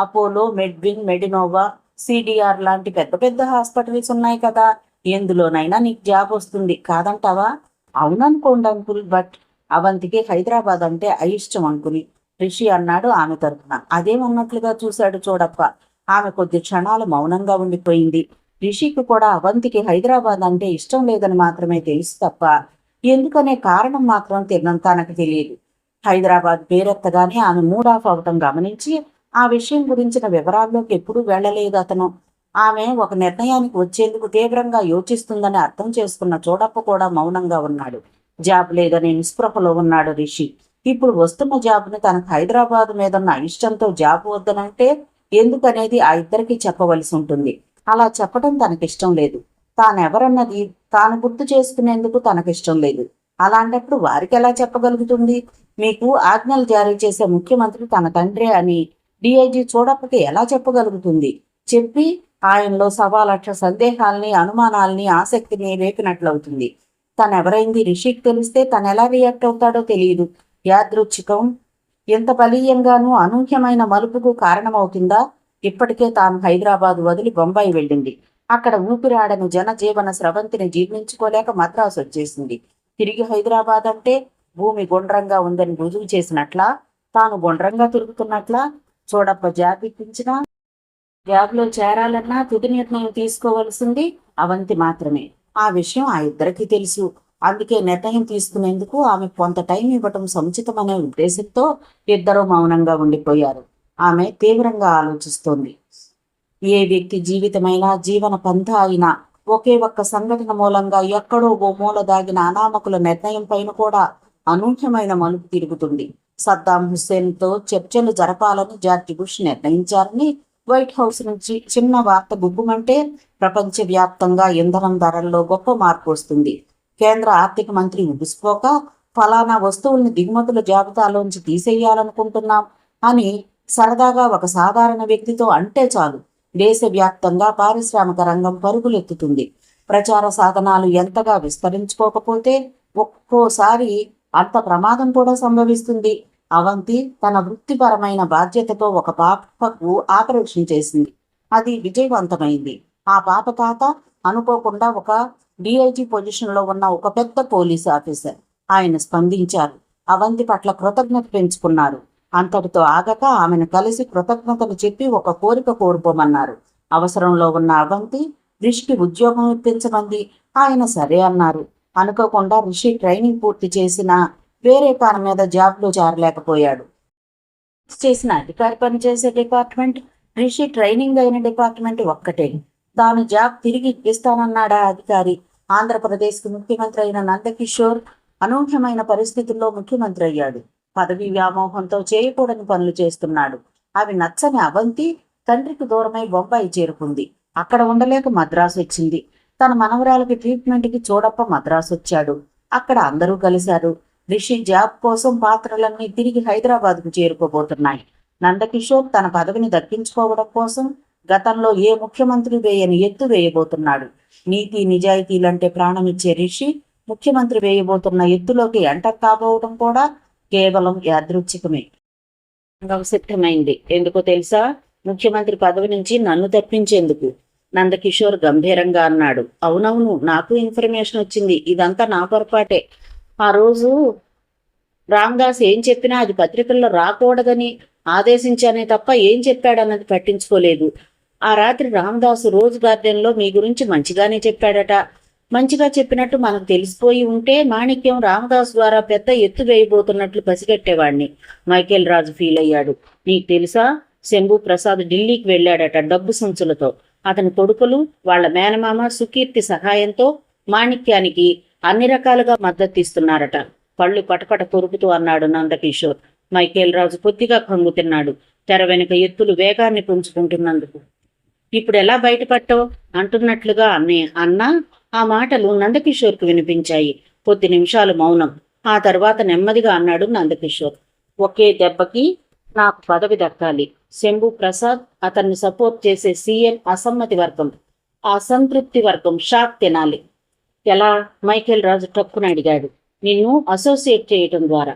అపోలో, మెడ్విన్, మెడినోవా, సిడిఆర్ లాంటి పెద్ద పెద్ద హాస్పిటల్స్ ఉన్నాయి కదా. ఎందులోనైనా నీకు జాబ్ వస్తుంది, కాదంటావా? అవుననుకోండి అంకుల్, బట్ అవంతికి హైదరాబాద్ అంటే అయిష్టం అంకుల్, రిషి అన్నాడు ఆమె తరఫున. అదేమన్నట్లుగా చూశాడు చూడప్ప. ఆమె కొద్ది క్షణాలు మౌనంగా ఉండిపోయింది. రిషికి కూడా అవంతికి హైదరాబాద్ అంటే ఇష్టం లేదని మాత్రమే తెలుసు తప్ప ఎందుకనే కారణం మాత్రం తనకు తెలియదు. హైదరాబాద్ పేరెత్తగానే ఆమె మూడ్ ఆఫ్ అవటం గమనించి ఆ విషయం గురించిన వివరాల్లోకి ఎప్పుడూ వెళ్లలేదు అతను. ఆమె ఒక నిర్ణయానికి వచ్చేందుకు తీవ్రంగా యోచిస్తుందని అర్థం చేసుకున్న చూడప్ప కూడా మౌనంగా ఉన్నాడు. జాబ్ లేదని నిస్పృహలో ఉన్నాడు రిషి. ఇప్పుడు వస్తున్న జాబ్ని తనకు హైదరాబాద్ మీదున్న ఇష్టంతో జాబ్ వద్దనంటే ఎందుకనేది ఆ ఇద్దరికి చెప్పవలసి ఉంటుంది. అలా చెప్పడం తనకిష్టం లేదు. తానెవరన్నది తాను గుర్తు చేసుకునేందుకు తనకిష్టం లేదు. అలాంటప్పుడు వారికి ఎలా చెప్పగలుగుతుంది? మీకు ఆజ్ఞలు జారీ చేసే ముఖ్యమంత్రి తన తండ్రే అని డిఐజీ చూడప్పకి ఎలా చెప్పగలుగుతుంది? చెప్పి ఆయనలో 1,00,000 సందేహాల్ని, అనుమానాల్ని, ఆసక్తిని రేపినట్లవుతుంది. తనెవరైంది రిషికి తెలిస్తే తనెలా రియాక్ట్ అవుతాడో తెలియదు. యాదృచ్ఛికం ఎంత బలీయంగానూ అనూహ్యమైన మలుపుకు కారణమవుతుందా? ఇప్పటికే తాను హైదరాబాద్ వదిలి బొంబాయి వెళ్ళింది. అక్కడ ఊపిరాడని జనజీవన స్రవంతిని జీర్ణించుకోలేక మద్రాసు వచ్చేసింది. తిరిగి హైదరాబాద్ అంటే భూమి గుండ్రంగా ఉందని రుజువు చేసినట్లా, తాను గుండ్రంగా తిరుగుతున్నట్లా. చూడప్ప జాబ్ ఇప్పించినా, జాబ్లో చేరాలన్నా తుది నిర్ణయం తీసుకోవలసింది అవంతి మాత్రమే. ఆ విషయం ఆ ఇద్దరికీ తెలుసు. అందుకే నిర్ణయం తీసుకునేందుకు ఆమె కొంత టైం ఇవ్వటం సముచితమనే ఉద్దేశంతో ఇద్దరూ మౌనంగా ఉండిపోయారు. ఆమె తీవ్రంగా ఆలోచిస్తోంది. ఏ వ్యక్తి జీవితమైనా, జీవన పంథ అయినా ఒకే ఒక్క సంఘటన మూలంగా ఎక్కడో ఓ మూల దాగిన అనామకుల నిర్ణయం పైన కూడా అనూహ్యమైన మలుపు తిరుగుతుంది. సద్దాం హుస్సేన్తో చర్చలు జరపాలని జార్జ్ బుష్ నిర్ణయించారని వైట్ హౌస్ నుంచి చిన్న వార్త గుబ్బుమంటే ప్రపంచవ్యాప్తంగా ఇంధనం ధరల్లో గొప్ప మార్పు వస్తుంది. కేంద్ర ఆర్థిక మంత్రి ఉబిసిపోక ఫలానా వస్తువుల్ని దిగుమతుల జాబితాలోంచి తీసేయాలనుకుంటున్నాం అని సరదాగా ఒక సాధారణ వ్యక్తితో అంటే చాలు, దేశవ్యాప్తంగా పారిశ్రామిక రంగం పరుగులెత్తుతుంది. ప్రచార సాధనాలు ఎంతగా విస్తరించుకోకపోతే ఒక్కోసారి అంత ప్రమాదం కూడా సంభవిస్తుంది. అవంతి తన వృత్తిపరమైన బాధ్యతతో ఒక పాపకు ఆపరేషన్ చేసింది. అది విజయవంతమైంది. ఆ పాప తాత అనుకోకుండా ఒక డిఐజీ పొజిషన్లో ఉన్న ఒక పెద్ద పోలీసు ఆఫీసర్. ఆయన స్పందించారు. అవంతి పట్ల కృతజ్ఞత పెంచుకున్నారు. అంతటితో ఆగక ఆమెను కలిసి కృతజ్ఞతలు చెప్పి ఒక కోరిక కోరుకోమన్నారు. అవసరంలో ఉన్న అవంతి రిషికి ఉద్యోగం ఇప్పించమంది. ఆయన సరే అన్నారు. అనుకోకుండా రిషి ట్రైనింగ్ పూర్తి చేసినా వేరే కారణం మీద జాబ్లో చేరలేకపోయాడు. చేసిన అధికారి పనిచేసే డిపార్ట్మెంట్, రిషి ట్రైనింగ్ అయిన డిపార్ట్మెంట్ ఒక్కటే. తాను జాబ్ తిరిగి ఇప్పిస్తానన్నాడా అధికారి. ఆంధ్రప్రదేశ్కి ముఖ్యమంత్రి అయిన నందకిషోర్ అనూహ్యమైన పరిస్థితుల్లో ముఖ్యమంత్రి అయ్యాడు. పదవి వ్యామోహంతో చేయకూడని పనులు చేస్తున్నాడు. అవి నచ్చని అవంతి తండ్రికి దూరమై బొంబాయి చేరుకుంది. అక్కడ ఉండలేక మద్రాసు వచ్చింది. తన మనవరాలకి ట్రీట్మెంట్కి చూడప్ప మద్రాసు వచ్చాడు. అక్కడ అందరూ కలిశారు. రిషి జాబ్ కోసం పాత్రలన్నీ తిరిగి హైదరాబాద్కు చేరుకోబోతున్నాయి. నందకిషోర్ తన పదవిని దక్కించుకోవడం కోసం గతంలో ఏ ముఖ్యమంత్రి వేయని ఎత్తు వేయబోతున్నాడు. నీతి నిజాయితీలంటే ప్రాణమిచ్చే రిషి ముఖ్యమంత్రి వేయబోతున్న ఎత్తులోకి ఎంటర్ కాబోవడం కూడా కేవలం యాదృచ్ఛికమే. సిద్ధమైంది. ఎందుకో తెలుసా? ముఖ్యమంత్రి పదవి నుంచి నన్ను తప్పించేందుకు. నందకిషోర్ గంభీరంగా అన్నాడు. అవునవును, నాకు ఇన్ఫర్మేషన్ వచ్చింది. ఇదంతా నా పొరపాటే. ఆ రోజు రామదాస్ ఏం చెప్పినా అది పత్రికల్లో రాకూడదని ఆదేశించానే తప్ప ఏం చెప్పాడన్నది పట్టించుకోలేదు. ఆ రాత్రి రామదాసు రోజ్ గార్డెన్లో మీ గురించి మంచిగానే చెప్పాడట. మంచిగా చెప్పినట్టు మనకు తెలిసిపోయి ఉంటే మాణిక్యం రామదాసు ద్వారా పెద్ద ఎత్తు వేయబోతున్నట్లు పసిగట్టేవాణ్ణి. మైకేల్ రాజు ఫీల్ అయ్యాడు. నీకు తెలుసా, శంభు ప్రసాద్ ఢిల్లీకి వెళ్ళాడట డబ్బు సంచులతో. అతని కొడుకులు, వాళ్ల మేనమామ సుకీర్తి సహాయంతో మాణిక్యానికి అన్ని రకాలుగా మద్దతిస్తున్నారట. పళ్ళు పటపట కొరుకుతూ అన్నాడు నందకిషోర్. మైకేల్ రాజు కొద్దిగా కంగు తిన్నాడు. తెర వెనుక ఎత్తులు వేగాన్ని పుంజుకుంటున్నందుకు. ఇప్పుడు ఎలా బయటపట్టావు అంటున్నట్లుగా అన్నా ఆ మాటలు నందకిషోర్కు వినిపించాయి. కొద్ది నిమిషాలు మౌనం. ఆ తర్వాత నెమ్మదిగా అన్నాడు నందకిషోర్. ఒకే దెబ్బకి నాకు పదవి దక్కాలి. శంభు ప్రసాద్, అతన్ని సపోర్ట్ చేసే సీఎం అసమ్మతి వర్గం, అసంతృప్తి వర్గం షాక్ తినాలి. ఎలా? మైకేల్ రాజు టక్కున అడిగాడు. నిన్ను అసోసియేట్ చేయటం ద్వారా.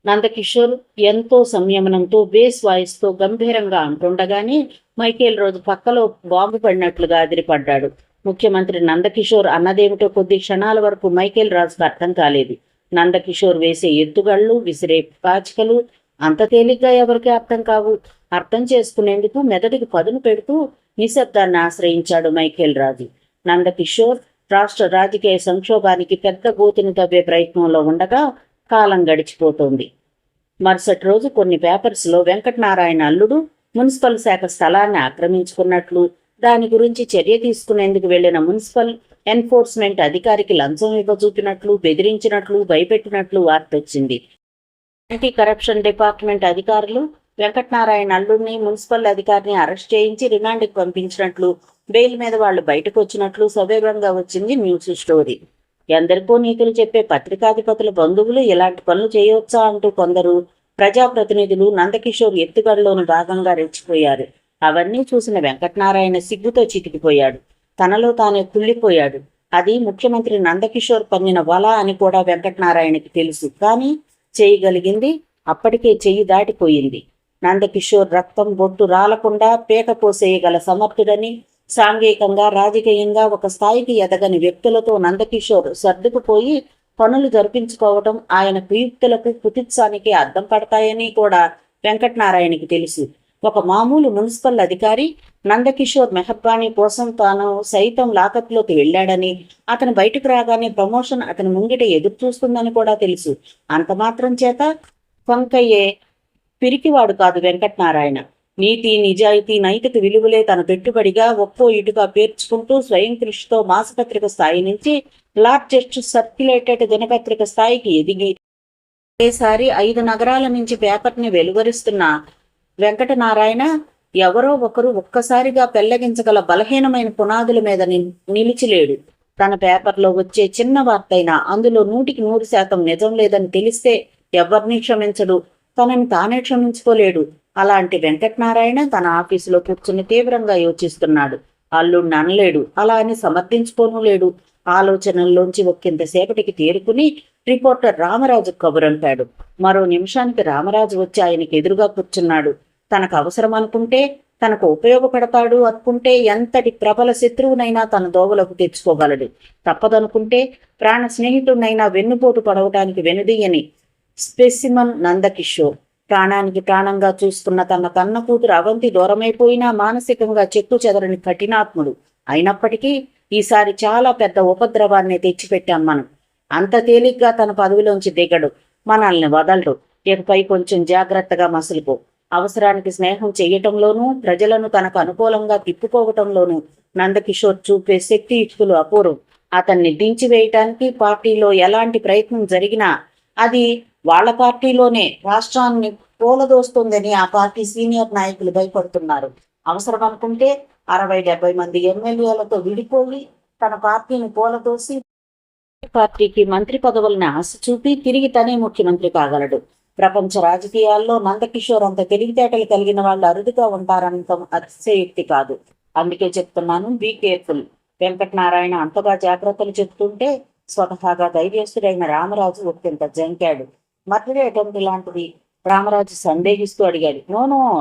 నందకిషోర్ ఎంతో సంయమనంతో బేస్ వాయిస్తో గంభీరంగా అంటుండగానే మైకేల్ రాజు పక్కలో బాంబు పడినట్లుగా అదిరిపడ్డాడు. ముఖ్యమంత్రి నందకిషోర్ అన్నదేమిటో కొద్ది క్షణాల వరకు మైకేల్ రాజుకు అర్థం కాలేదు. నందకిషోర్ వేసే ఎత్తుగళ్ళు, విసిరే పాచికలు అంత తేలిగ్గా ఎవరికి అర్థం కావు. అర్థం చేసుకునేందుకు మెదడుకి పదును పెడుతూ నిశ్శబ్దాన్ని ఆశ్రయించాడు మైకేల్ రాజు. నందకిషోర్ రాష్ట్ర రాజకీయ సంక్షోభానికి పెద్ద గోతిని తవ్వే ప్రయత్నంలో ఉండగా కాలం గడిచిపోతోంది. మరుసటి రోజు కొన్ని పేపర్స్లో వెంకటనారాయణ అల్లుడు మున్సిపల్ శాఖ స్థలాన్ని ఆక్రమించుకున్నట్లు, దాని గురించి చర్య తీసుకునేందుకు వెళ్లిన మున్సిపల్ ఎన్ఫోర్స్మెంట్ అధికారికి లంచం ఇవ్వజూపినట్లు, బెదిరించినట్లు, భయపెట్టినట్లు వార్త వచ్చింది. యాంటీ కరప్షన్ డిపార్ట్మెంట్ అధికారులు వెంకటనారాయణ అల్లుడిని, మున్సిపల్ అధికారిని అరెస్ట్ చేయించి రిమాండ్కి పంపించినట్లు, బెయిల్ మీద వాళ్ళు బయటకు వచ్చినట్లు సవేగంగా వచ్చింది న్యూస్ స్టోరీ. ఎందరికో నీతులు చెప్పే పత్రికాధిపతుల బంధువులు ఇలాంటి పనులు చేయవచ్చా అంటూ కొందరు ప్రజాప్రతినిధులు నందకిషోర్ ఎత్తుగడలోని భాగంగా రెచ్చిపోయారు. అవన్నీ చూసిన వెంకటనారాయణ సిగ్గుతో చితికిపోయాడు. తనలో తానే కుళ్ళిపోయాడు. అది ముఖ్యమంత్రి నందకిషోర్ పన్నిన వల అని కూడా వెంకటనారాయణకి తెలుసు. కానీ చేయగలిగింది అప్పటికే చెయ్యి దాటిపోయింది. నందకిషోర్ రక్తం బొట్టు రాలకుండా పేక పోసేయగల సమర్థుడని, సాంఘికంగా రాజకీయంగా ఒక స్థాయికి ఎదగని వ్యక్తులతో నందకిషోర్ సర్దుకుపోయి పనులు జరిపించుకోవటం ఆయన కుయుక్తులకు, కుతిత్సానికి అద్దం పడతాయని కూడా వెంకటనారాయణకి తెలుసు. ఒక మామూలు మున్సిపల్ అధికారి నందకిషోర్ మెహర్బానీ కోసం తాను సైతం లాకప్లోకి వెళ్ళాడని, అతను బయటకు రాగానే ప్రమోషన్ అతని ముంగిట ఎదురు చూస్తుందని కూడా తెలుసు. అంత మాత్రం చేత కొంకయ్యే పిరికివాడు కాదు వెంకటనారాయణ. నీతి, నిజాయితీ, నైతిక విలువలే తన పెట్టుబడిగా ఒక్కో ఇటుగా పేర్చుకుంటూ స్వయం కృషితో మాసపత్రిక స్థాయి నుంచి లార్జెస్ట్ సర్క్యులేటెడ్ దినపత్రిక స్థాయికి ఎదిగి ఒకేసారి 5 నగరాల నుంచి పేపర్ని వెలువరిస్తున్న వెంకటనారాయణ ఎవరో ఒకరు ఒక్కసారిగా పెళ్లగించగల బలహీనమైన పునాదుల మీద నిలిచిలేడు. తన పేపర్లో వచ్చే చిన్న వార్తైనా అందులో 100% నిజం లేదని తెలిస్తే ఎవరిని క్షమించడు, తనని తానే క్షమించుకోలేడు. అలాంటి వెంకటనారాయణ తన ఆఫీసులో కూర్చుని తీవ్రంగా యోచిస్తున్నాడు. అల్లుడిని అనలేడు, అలా అని సమర్థించుకోను లేడు. ఆలోచనల్లోంచి ఒక్కింతసేపటికి తేరుకుని రిపోర్టర్ రామరాజు కబురంపాడు. మరో నిమిషానికి రామరాజు వచ్చి ఆయనకి ఎదురుగా కూర్చున్నాడు. తనకు అవసరం అనుకుంటే, తనకు ఉపయోగపడతాడు అనుకుంటే ఎంతటి ప్రబల శత్రువునైనా తన దోవలకు తెచ్చుకోగలడు. తప్పదనుకుంటే ప్రాణ స్నేహితుడినైనా వెన్నుపోటు పడవటానికి వెనుదీయని స్పెసిమన్ నందకిషోర్. ప్రాణానికి ప్రాణంగా చూసుకున్న తన కన్న కూతురు అవంతి దూరమైపోయినా మానసికంగా చెక్కు చెదరని కఠినాత్ముడు. అయినప్పటికీ ఈసారి చాలా పెద్ద ఉపద్రవాన్ని తెచ్చిపెట్టాం మనం. అంత తేలిగ్గా తన పదవిలోంచి దిగడు, మనల్ని వదలడు. ఇకపై కొంచెం జాగ్రత్తగా మసులుకో. అవసరానికి స్నేహం చేయటంలోనూ, ప్రజలను తనకు అనుకూలంగా తిప్పుకోవటంలోనూ నందకిషోర్ చూపే శక్తియుక్తులు అపూర్వం. అతన్ని దించివేయటానికి పార్టీలో ఎలాంటి ప్రయత్నం జరిగినా అది వాళ్ల పార్టీలోనే రాష్ట్రాన్ని కూలదోస్తుందని ఆ పార్టీ సీనియర్ నాయకులు భయపడుతున్నారు. అవసరం అనుకుంటే 60-70 మంది ఎమ్మెల్యేలతో విడిపోయి తన పార్టీని కూలదోసి పార్టీకి మంత్రి పదవుల్ని ఆశ చూపి తిరిగి తనే ముఖ్యమంత్రి కాగలడు. ప్రపంచ రాజకీయాల్లో నందకిషోర్ అంత తెలివితేటలు కలిగిన వాళ్ళు అరుదుగా ఉంటారనటం అతిశయోక్తి కాదు. అందుకే చెప్తున్నాను, బీ కేర్ఫుల్. వెంకటనారాయణ అంతగా జాగ్రత్తలు చెప్తుంటే స్వతహాగా ధైర్యస్తుడైన రామరాజు ఒక్కింత జంకాడు. మర్డర్ అటెంప్ట్ లాంటిది. రామరాజు సందేహిస్తూ అడిగాడు. నో,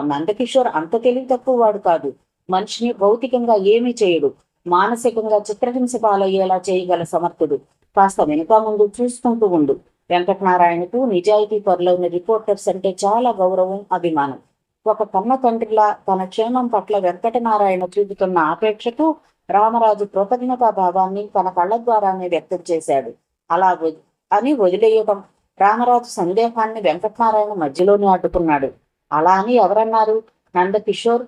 నందకిషోర్ అంత తెలివి తక్కువ వాడు కాదు. మనిషిని భౌతికంగా ఏమీ చేయడు, మానసికంగా చిత్రహింస పాలయ్యేలా చేయగల సమర్థుడు. కాస్త వెనుక ముందు చూసుకుంటూ ఉండు. వెంకటనారాయణకు నిజాయితీ పరులైన రిపోర్టర్స్ అంటే చాలా గౌరవం, అభిమానం. ఒక కన్న తండ్రిలా తన క్షేమం పట్ల వెంకటనారాయణ చూపుతున్న ఆపేక్షకు రామరాజు కృతజ్ఞతా భావాన్ని తన కళ్ళ ద్వారానే వ్యక్తం చేశాడు. అలా అని వదిలేయటం. రామరాజు సందేహాన్ని వెంకటనారాయణ మధ్యలోనే అడ్డుకున్నాడు. అలా అని ఎవరన్నారు? నందకిషోర్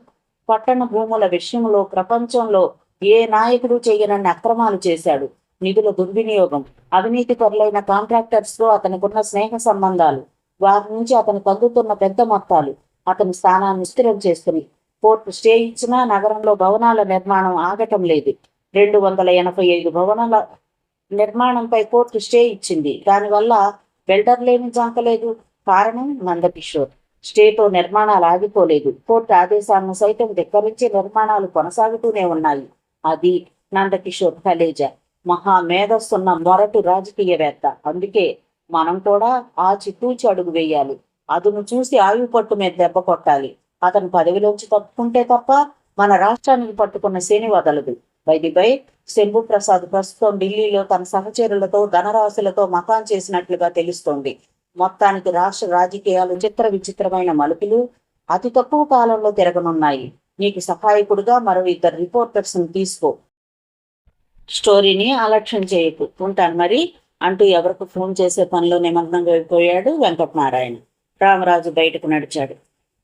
పట్టణ భూముల విషయంలో ప్రపంచంలో ఏ నాయకుడు చేయనన్ని అక్రమాలు చేశాడు. నిధుల దుర్వినియోగం, అవినీతి పరులైన కాంట్రాక్టర్స్ తో అతనికున్న స్నేహ సంబంధాలు, వారి నుంచి అతనికి అందుతున్న పెద్ద మొత్తాలు అతని స్థానాన్ని స్థిరం చేస్తుంది. కోర్టు స్టే ఇచ్చినా నగరంలో భవనాల నిర్మాణం ఆగటం లేదు. 285 భవనాల నిర్మాణంపై కోర్టు స్టే ఇచ్చింది. దానివల్ల బిల్డర్లేమి జంకలేదు. కారణం నందకిషోర్. స్టేతో నిర్మాణాలు ఆగిపోలేదు. కోర్టు ఆదేశాలను సైతం ధిక్కరించి నిర్మాణాలు కొనసాగుతూనే ఉన్నాయి. అది నందకిషోర్ కలేజా. మహామేధస్సున్న మొరటు రాజకీయవేత్త. అందుకే మనం కూడా ఆచితూచి అడుగు వేయాలి. అదును చూసి ఆయువు పట్టు మీద దెబ్బ కొట్టాలి. అతను పదవిలోంచి తప్పుకుంటే తప్ప మన రాష్ట్రానికి పట్టుకున్న శని వదలదు. బై శంభు ప్రసాద్ ప్రస్తుతం ఢిల్లీలో తన సహచరులతో ధనరాశులతో మకాన్ చేసినట్లుగా తెలుస్తోంది. మొత్తానికి రాష్ట్ర రాజకీయాలు చిత్ర విచిత్రమైన మలుపులు అతి తక్కువ కాలంలో తిరగనున్నాయి. నీకు సహాయకుడుగా మరో 2 రిపోర్టర్స్ తీసుకో. స్టోరీని అలక్ష్యం చేయకు. ఉంటాను మరి అంటూ ఎవరికి ఫోన్ చేసే పనిలో నిమగ్నంగా అయిపోయాడు వెంకటనారాయణ. రామరాజు బయటకు నడిచాడు.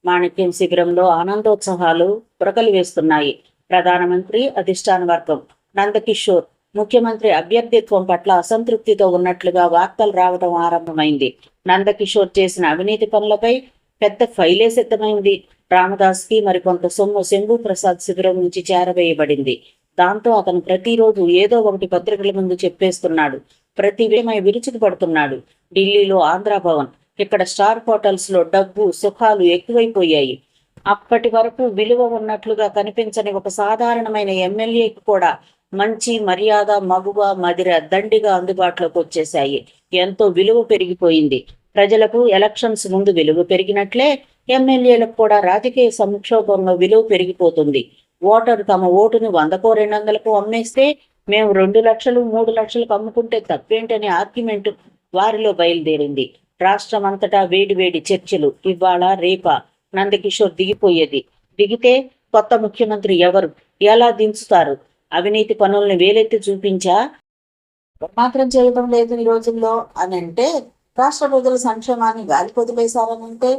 మాణిక్యం శిబిరంలో ఆనందోత్సాహాలు పురకలు వేస్తున్నాయి. ప్రధానమంత్రి, అధిష్టాన వర్గం, నందకిషోర్ ముఖ్యమంత్రి అభ్యర్థిత్వం పట్ల అసంతృప్తితో ఉన్నట్లుగా వార్తలు రావడం ఆరంభమైంది. నందకిషోర్ చేసిన అవినీతి పనులపై పెద్ద ఫైలే సిద్ధమైంది. రామదాస్కి మరికొంత సొమ్ము శంభు ప్రసాద్ శిబిరం నుంచి చేరవేయబడింది. దాంతో అతను ప్రతిరోజు ఏదో ఒకటి పత్రికల ముందు చెప్పేస్తున్నాడు. ప్రతి విషయమై విరుచుకు పడుతున్నాడు. ఢిల్లీలో ఆంధ్రభవన్, ఇక్కడ స్టార్ హోటల్స్ లో డబ్బు సుఖాలు ఎక్కువైపోయాయి. అప్పటి వరకు విలువ ఉన్నట్లుగా కనిపించని ఒక సాధారణమైన ఎమ్మెల్యేకి కూడా మంచి మర్యాద, మగువ, మదిర దండిగా అందుబాటులోకి వచ్చేశాయి. ఎంతో విలువ పెరిగిపోయింది. ప్రజలకు ఎలక్షన్స్ ముందు విలువ పెరిగినట్లే ఎమ్మెల్యేలకు కూడా రాజకీయ సంక్షోభంలో విలువ పెరిగిపోతుంది. ఓటరు తమ ఓటును 100కో 200కో అమ్మేస్తే మేము 2 లక్షలు 3 లక్షలకు అమ్ముకుంటే తప్పేంటనే ఆర్గ్యుమెంట్ వారిలో బయలుదేరింది. రాష్ట్రం అంతటా వేడి చర్చలు. ఇవాళ రేపా నందకిషోర్ దిగిపోయేది. దిగితే కొత్త ముఖ్యమంత్రి ఎవరు, ఎలా దించుతారు? అవినీతి పనుల్ని వేలెత్తి చూపించా మాత్రం చేయడం లేదు ఈ రోజుల్లో అని అంటే, రాష్ట్ర ప్రజల సంక్షేమాన్ని గాలి కొదిలేశారనంటే,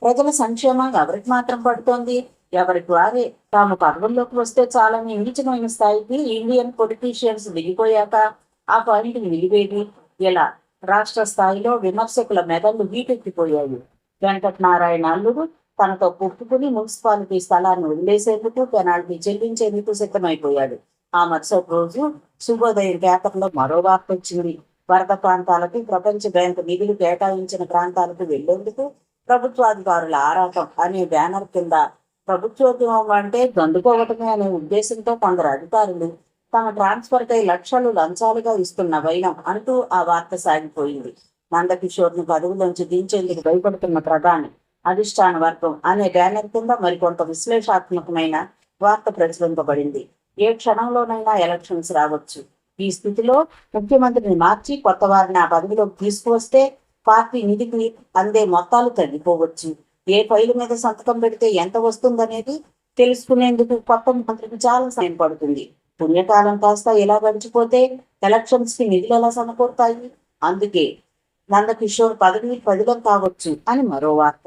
ప్రజల సంక్షేమం ఎవరికి మాత్రం పడుతోంది? ఎవరికి వారే తాము పదవుల్లోకి వస్తే చాలని నీచమైన స్థాయికి ఇండియన్ పొలిటీషియన్స్ దిగిపోయాక ఆ పాయింట్ నిలివేది ఎలా? రాష్ట్ర స్థాయిలో విమర్శకుల మెదళ్లు వీటెక్కిపోయాయి. వెంకటనారాయణ అల్లుడు తనతో పుట్టుకుని మున్సిపాలిటీ స్థలాన్ని వదిలేసేందుకు, పెనాల్టీ చెల్లించేందుకు సిద్ధమైపోయాడు. ఆ మరుసటి రోజు శుభోదయం పేపర్లో మరో వార్త వచ్చింది. వరద ప్రాంతాలకు ప్రపంచ బ్యాంకు నిధులు కేటాయించిన ప్రాంతాలకు వెళ్లేందుకు ప్రభుత్వాధికారుల ఆరాటం అనే బ్యానర్ కింద, ప్రభుత్వోద్యమం అంటే దండుకోవటమే అనే ఉద్దేశంతో కొందరు అధికారులు తమ ట్రాన్స్ఫర్ కై లక్షలు లంచాలుగా ఇస్తున్న వైనం అంటూ ఆ వార్త సాగిపోయింది. నందకిషోర్ను పదవులోంచి దించేందుకు భయపడుతున్న ప్రధాని, అధిష్టాన వర్గం అనే బ్యానర్ కింద మరికొంత విశ్లేషాత్మకమైన వార్త ప్రచురింపబడింది. ఏ క్షణంలోనైనా ఎలక్షన్స్ రావచ్చు. ఈ స్థితిలో ముఖ్యమంత్రిని మార్చి కొత్త వారిని ఆ పదవిలోకి తీసుకువస్తే పార్టీ నిధికి అందే మొత్తాలు తగ్గిపోవచ్చు. ఏ ఫైలు మీద సంతకం పెడితే ఎంత వస్తుందనేది తెలుసుకునేందుకు కొత్త మంత్రికి చాలా సమయం పడుతుంది. పుణ్యకాలం కాస్త ఇలా గడిచిపోతే ఎలక్షన్స్ కి నిధులు ఎలా సమకూరుతాయి? అందుకే నందకిషోర్ పదవి పదిలం కావచ్చు అని మరో వార్త.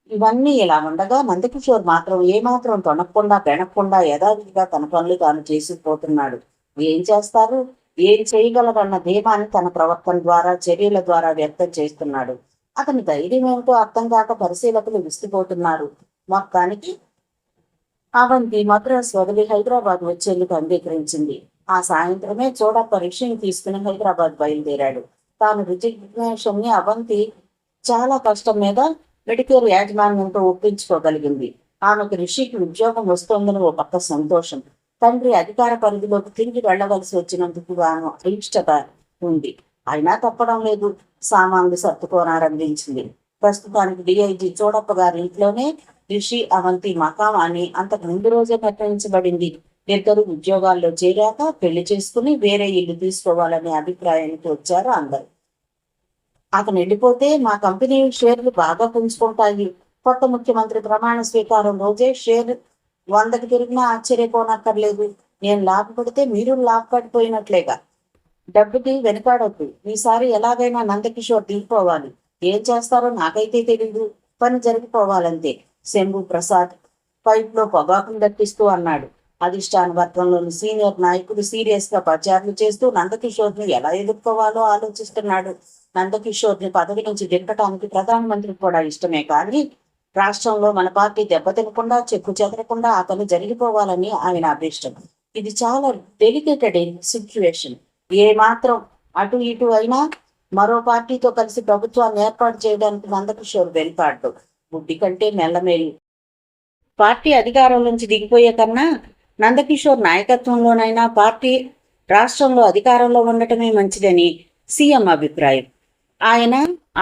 ఇవన్నీ ఇలా ఉండగా నందకిషోర్ మాత్రం ఏమాత్రం తొనకుండా బెనకుండా యథావిధిగా తన పనులు తాను చేసిపోతున్నాడు. ఏం చేస్తారు, ఏం చేయగలరన్న ధీమాన్ని తన ప్రవర్తన ద్వారా, చర్యల ద్వారా వ్యక్తం చేస్తున్నాడు. అతని ధైర్యం ఏమిటో అర్థం కాక పరిశీలకులు విసిపోతున్నారు. మొత్తానికి అవంతి మద్రాస్ వదిలి హైదరాబాద్ వచ్చేందుకు అంగీకరించింది. ఆ సాయంత్రమే చోడప్ప రిక్షని తీసుకుని హైదరాబాద్ బయలుదేరాడు. తాను రిజిగ్నేషన్ ని అవంతి చాలా కష్టం మీద మెడికేర్ యాజమాన్యంతో ఒప్పించుకోగలిగింది. ఆమెకు రిషికి ఉద్యోగం వస్తోందని ఓ పక్క సంతోషం, తండ్రి అధికార పరిధిలోకి తిరిగి వెళ్లవలసి వచ్చినందుకు గాను అయిష్టత ఉంది. అయినా తప్పడం లేదు. సామాన్లు సర్దుకోనారంభించింది. ప్రస్తుతానికి డిఐజీ చోడప్ప గారి ఇంట్లోనే రిషి అవంతి మకాం అని అంతకు ముందు రోజే ప్రకటించబడింది. ఇద్దరు ఉద్యోగాల్లో చేరాక పెళ్లి చేసుకుని వేరే ఇల్లు తీసుకోవాలనే అభిప్రాయానికి వచ్చారు అందరు. అతను వెళ్ళిపోతే మా కంపెనీ షేర్లు బాగా పుంజుకుంటాయి. కొత్త ముఖ్యమంత్రి ప్రమాణ స్వీకారం రోజే షేర్ 100కి తిరిగినా ఆశ్చర్యపోనక్కర్లేదు. నేను లాభపడితే మీరు లాభపడిపోయినట్లేగా. డబ్బుకి వెనుకాడొద్దు. ఈసారి ఎలాగైనా నందకిషోర్ దిగిపోవాలి. ఏం చేస్తారో నాకైతే తెలీదు. పని జరిగిపోవాలంతే. శంభు ప్రసాద్ పైప్లో పొగాకును దట్టిస్తూ అన్నాడు. అధిష్టాన వర్గంలోని సీనియర్ నాయకుడు సీరియస్ గా ప్రచారాలు చేస్తూ నందకిషోర్ని ఎలా ఎదుర్కోవాలో ఆలోచిస్తున్నాడు. నందకిషోర్ని పదవి నుంచి దింపటానికి ప్రధానమంత్రికి కూడా ఇష్టమే, కానీ రాష్ట్రంలో మన పార్టీ దెబ్బతినకుండా చెక్కు చెదరకుండా ఆ పని జరిగిపోవాలని ఆయన అభిష్టం. ఇది చాలా డెలికేటెడ్ సిచ్యువేషన్. ఏ మాత్రం అటు ఇటు అయినా మరో పార్టీతో కలిసి ప్రభుత్వాన్ని ఏర్పాటు చేయడానికి నందకిషోర్ వెనుకాడు. బుద్ధి కంటే మెల్లమేలు. పార్టీ అధికారం నుంచి దిగిపోయే కన్నా నందకిషోర్ నాయకత్వంలోనైనా పార్టీ రాష్ట్రంలో అధికారంలో ఉండటమే మంచిదని సీఎం అభిప్రాయం. ఆయన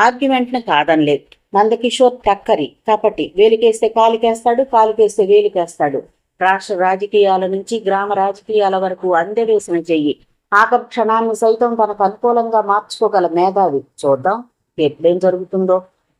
ఆర్గ్యుమెంట్ను కాదనలేదు. నందకిషోర్ టక్కరి కపటి. వేలికేస్తే కాలుకేస్తాడు, కాలుకేస్తే వేలికేస్తాడు. రాష్ట్ర రాజకీయాల నుంచి గ్రామ రాజకీయాల వరకు అందవేసిన చెయ్యి. ఆకర్షణాన్ని సైతం తనకు అనుకూలంగా మార్చుకోగల మేధావి. చూద్దాం ఎట్లేం జరుగుతుందో.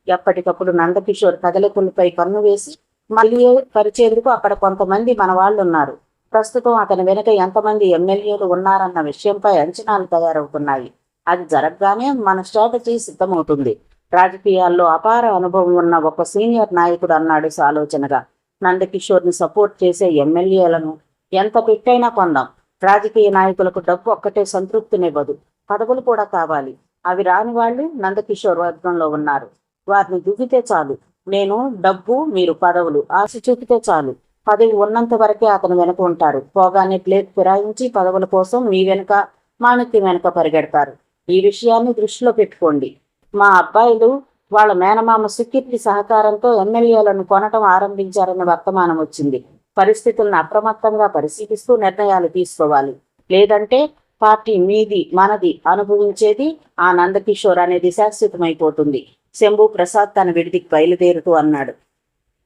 ఎప్పటికప్పుడు నందకిషోర్ కదలికలపై కన్ను వేసి మళ్ళీ పరిచేందుకు అక్కడ కొంతమంది మన వాళ్ళు ఉన్నారు. ప్రస్తుతం అతని వెనుక ఎంతమంది ఎమ్మెల్యేలు ఉన్నారన్న విషయంపై అంచనాలు తయారవుతున్నాయి. అది జరగగానే మన స్ట్రాటజీ సిద్ధమవుతుంది. రాజకీయాల్లో అపార అనుభవం ఉన్న ఒక సీనియర్ నాయకుడు అన్నాడు సాలోచనగా. నందకిషోర్ని సపోర్ట్ చేసే ఎమ్మెల్యేలను ఎంత పెట్టైనా కొందాం. రాజకీయ నాయకులకు డబ్బు ఒక్కటే సంతృప్తినివ్వదు, పదవులు కూడా కావాలి. అవి రాని వాళ్ళు నందకిషోర్ వర్గంలో ఉన్నారు. వారిని దువ్వితే చాలు. నేను డబ్బు, మీరు పదవులు ఆశ చూపితే చాలు. పదవి ఉన్నంత వరకే అతను వెనుక ఉంటారు. పోగానే ప్లేట్ ఫిరాయించి పదవుల కోసం మీ వెనుక మాణిక్యం వెనుక పరిగెడతారు. ఈ విషయాన్ని దృష్టిలో పెట్టుకోండి. మా అబ్బాయిలు వాళ్ళ మేనమామ సుకీర్తి సహకారంతో ఎమ్మెల్యేలను కొనటం ఆరంభించారన్న వర్తమానం వచ్చింది. పరిస్థితులను అప్రమత్తంగా పరిశీలిస్తూ నిర్ణయాలు తీసుకోవాలి. లేదంటే పార్టీ మీది మనది అనుభవించేది ఆ నందకిషోర్ అనేది శాశ్వతమైపోతుంది. శంభు ప్రసాద్ తన విడిదికి బయలుదేరుతూ అన్నాడు.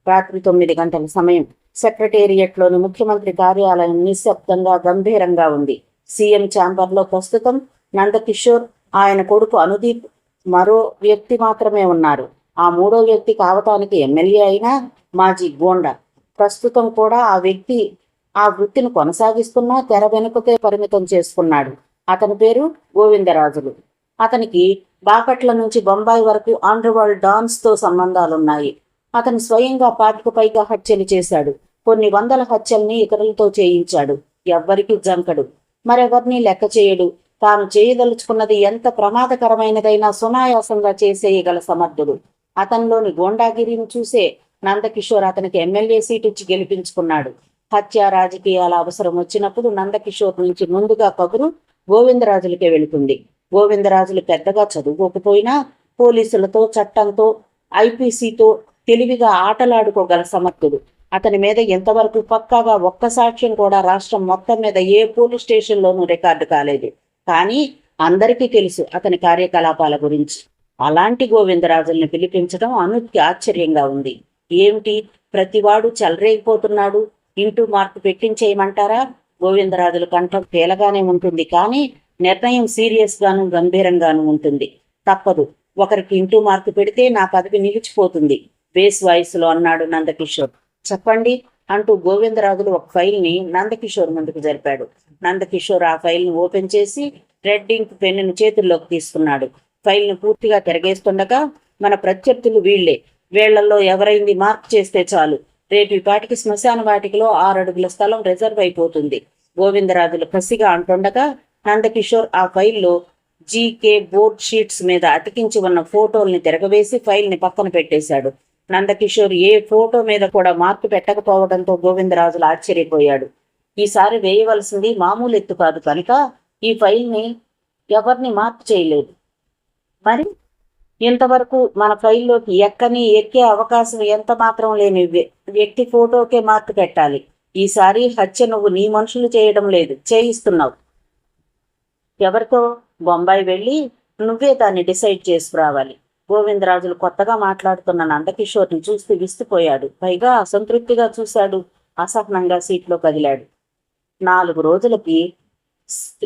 రాత్రి 9 గంటల సమయం. సెక్రటేరియట్లోని ముఖ్యమంత్రి కార్యాలయం నిశ్శబ్దంగా గంభీరంగా ఉంది. సీఎం ఛాంబర్లో ప్రస్తుతం నందకిషోర్, ఆయన కొడుకు అనుదీప్, మరో వ్యక్తి మాత్రమే ఉన్నారు. ఆ మూడో వ్యక్తి కావటానికి ఎమ్మెల్యే అయినా మాజీ గోండా. ప్రస్తుతం కూడా ఆ వ్యక్తి ఆ వృత్తిని కొనసాగిస్తున్నా తెర వెనుకకే పరిమితం చేసుకున్నాడు. అతని పేరు గోవిందరాజులు. అతనికి బాపట్ల నుంచి బొంబాయి వరకు అండర్వరల్డ్ డాన్స్తో సంబంధాలున్నాయి. అతను స్వయంగా 25 పైగా హత్యలు చేశాడు. కొన్ని వందల హత్యల్ని ఇతరులతో చేయించాడు. ఎవ్వరికి జంకడు, మరెవరిని లెక్క చేయడు. తాను చేయదలుచుకున్నది ఎంత ప్రమాదకరమైనదైనా సునాయాసంగా చేసేయగల సమర్థుడు. అతనిలోని గోండాగిరిని చూసే నందకిషోర్ అతనికి ఎమ్మెల్యే సీటు ఇచ్చి గెలిపించుకున్నాడు. హత్య రాజకీయాల అవసరం వచ్చినప్పుడు నందకిషోర్ నుంచి ముందుగా కబురు గోవిందరాజులకే వెళుతుంది. గోవిందరాజులు పెద్దగా చదువుకోకపోయినా పోలీసులతో, చట్టంతో, ఐపీసీతో తెలివిగా ఆటలాడుకోగల సమర్థుడు. అతని మీద ఎంతవరకు పక్కాగా ఒక్క సాక్ష్యం కూడా రాష్ట్రం మొత్తం మీద ఏ పోలీస్ స్టేషన్లోనూ రికార్డు కాలేదు. కానీ అందరికీ తెలుసు అతని కార్యకలాపాల గురించి. అలాంటి గోవిందరాజుల్ని పిలిపించడం అనుకి ఆశ్చర్యంగా ఉంది. ఏమిటి ప్రతివాడు చెలరేగిపోతున్నాడు, ఇంటూ మార్కు పెట్టించేయమంటారా? గోవిందరాజుల కంఠం తేలగానే ఉంటుంది, కానీ నిర్ణయం సీరియస్ గాను గంభీరంగాను ఉంటుంది. తప్పదు, ఒకరికి ఇంటూ మార్కు పెడితే నా పదవి నిలిచిపోతుంది, బేస్ వాయిస్లో అన్నాడు నందకిషోర్. చెప్పండి అంటూ గోవిందరాజులు ఒక ఫైల్ని నందకిషోర్ ముందుకు జరిపాడు. నందకిషోర్ ఆ ఫైల్ని ఓపెన్ చేసి రెడ్ ఇంక్ పెన్నును చేతుల్లోకి తీసుకున్నాడు. ఫైల్ను పూర్తిగా తిరగేస్తుండగా, మన ప్రత్యర్థులు వీళ్లే, వీళ్లలో ఎవరైంది మార్క్ చేస్తే చాలు, రేపు ఈ పాటికి శ్మశాన వాటికలో 6 అడుగుల స్థలం రిజర్వ్ అయిపోతుంది. గోవిందరాజులు కసిగా అంటుండగా నందకిషోర్ ఆ ఫైల్లో జీకే బోర్డ్ షీట్స్ మీద అతికించి ఉన్న ఫోటోల్ని తిరగవేసి ఫైల్ని పక్కన పెట్టేశాడు. నందకిషోర్ ఏ ఫోటో మీద కూడా మార్పు పెట్టకపోవడంతో గోవిందరాజులు ఆశ్చర్యపోయాడు. ఈసారి వేయవలసింది మామూలు ఎత్తు కాదు కనుక ఈ ఫైల్ని ఎవరిని మార్పు చేయలేదు. మరి ఇంతవరకు మన ఫైల్లోకి ఎక్కే అవకాశం ఎంత మాత్రం లేని వ్యక్తి ఫోటోకే మార్పు పెట్టాలి. ఈసారి హత్య నువ్వు నీ మనుషులు చేయడం లేదు, చేయిస్తున్నావు. ఎవరితో? బొంబాయి వెళ్ళి నువ్వే దాన్ని డిసైడ్ చేసుకురావాలి. గోవిందరాజులు కొత్తగా మాట్లాడుతున్న నందకిషోర్ని చూస్తూ విస్తుపోయాడు. పైగా అసంతృప్తిగా చూశాడు. అసహనంగా సీట్లో కదిలాడు. 4 రోజులకి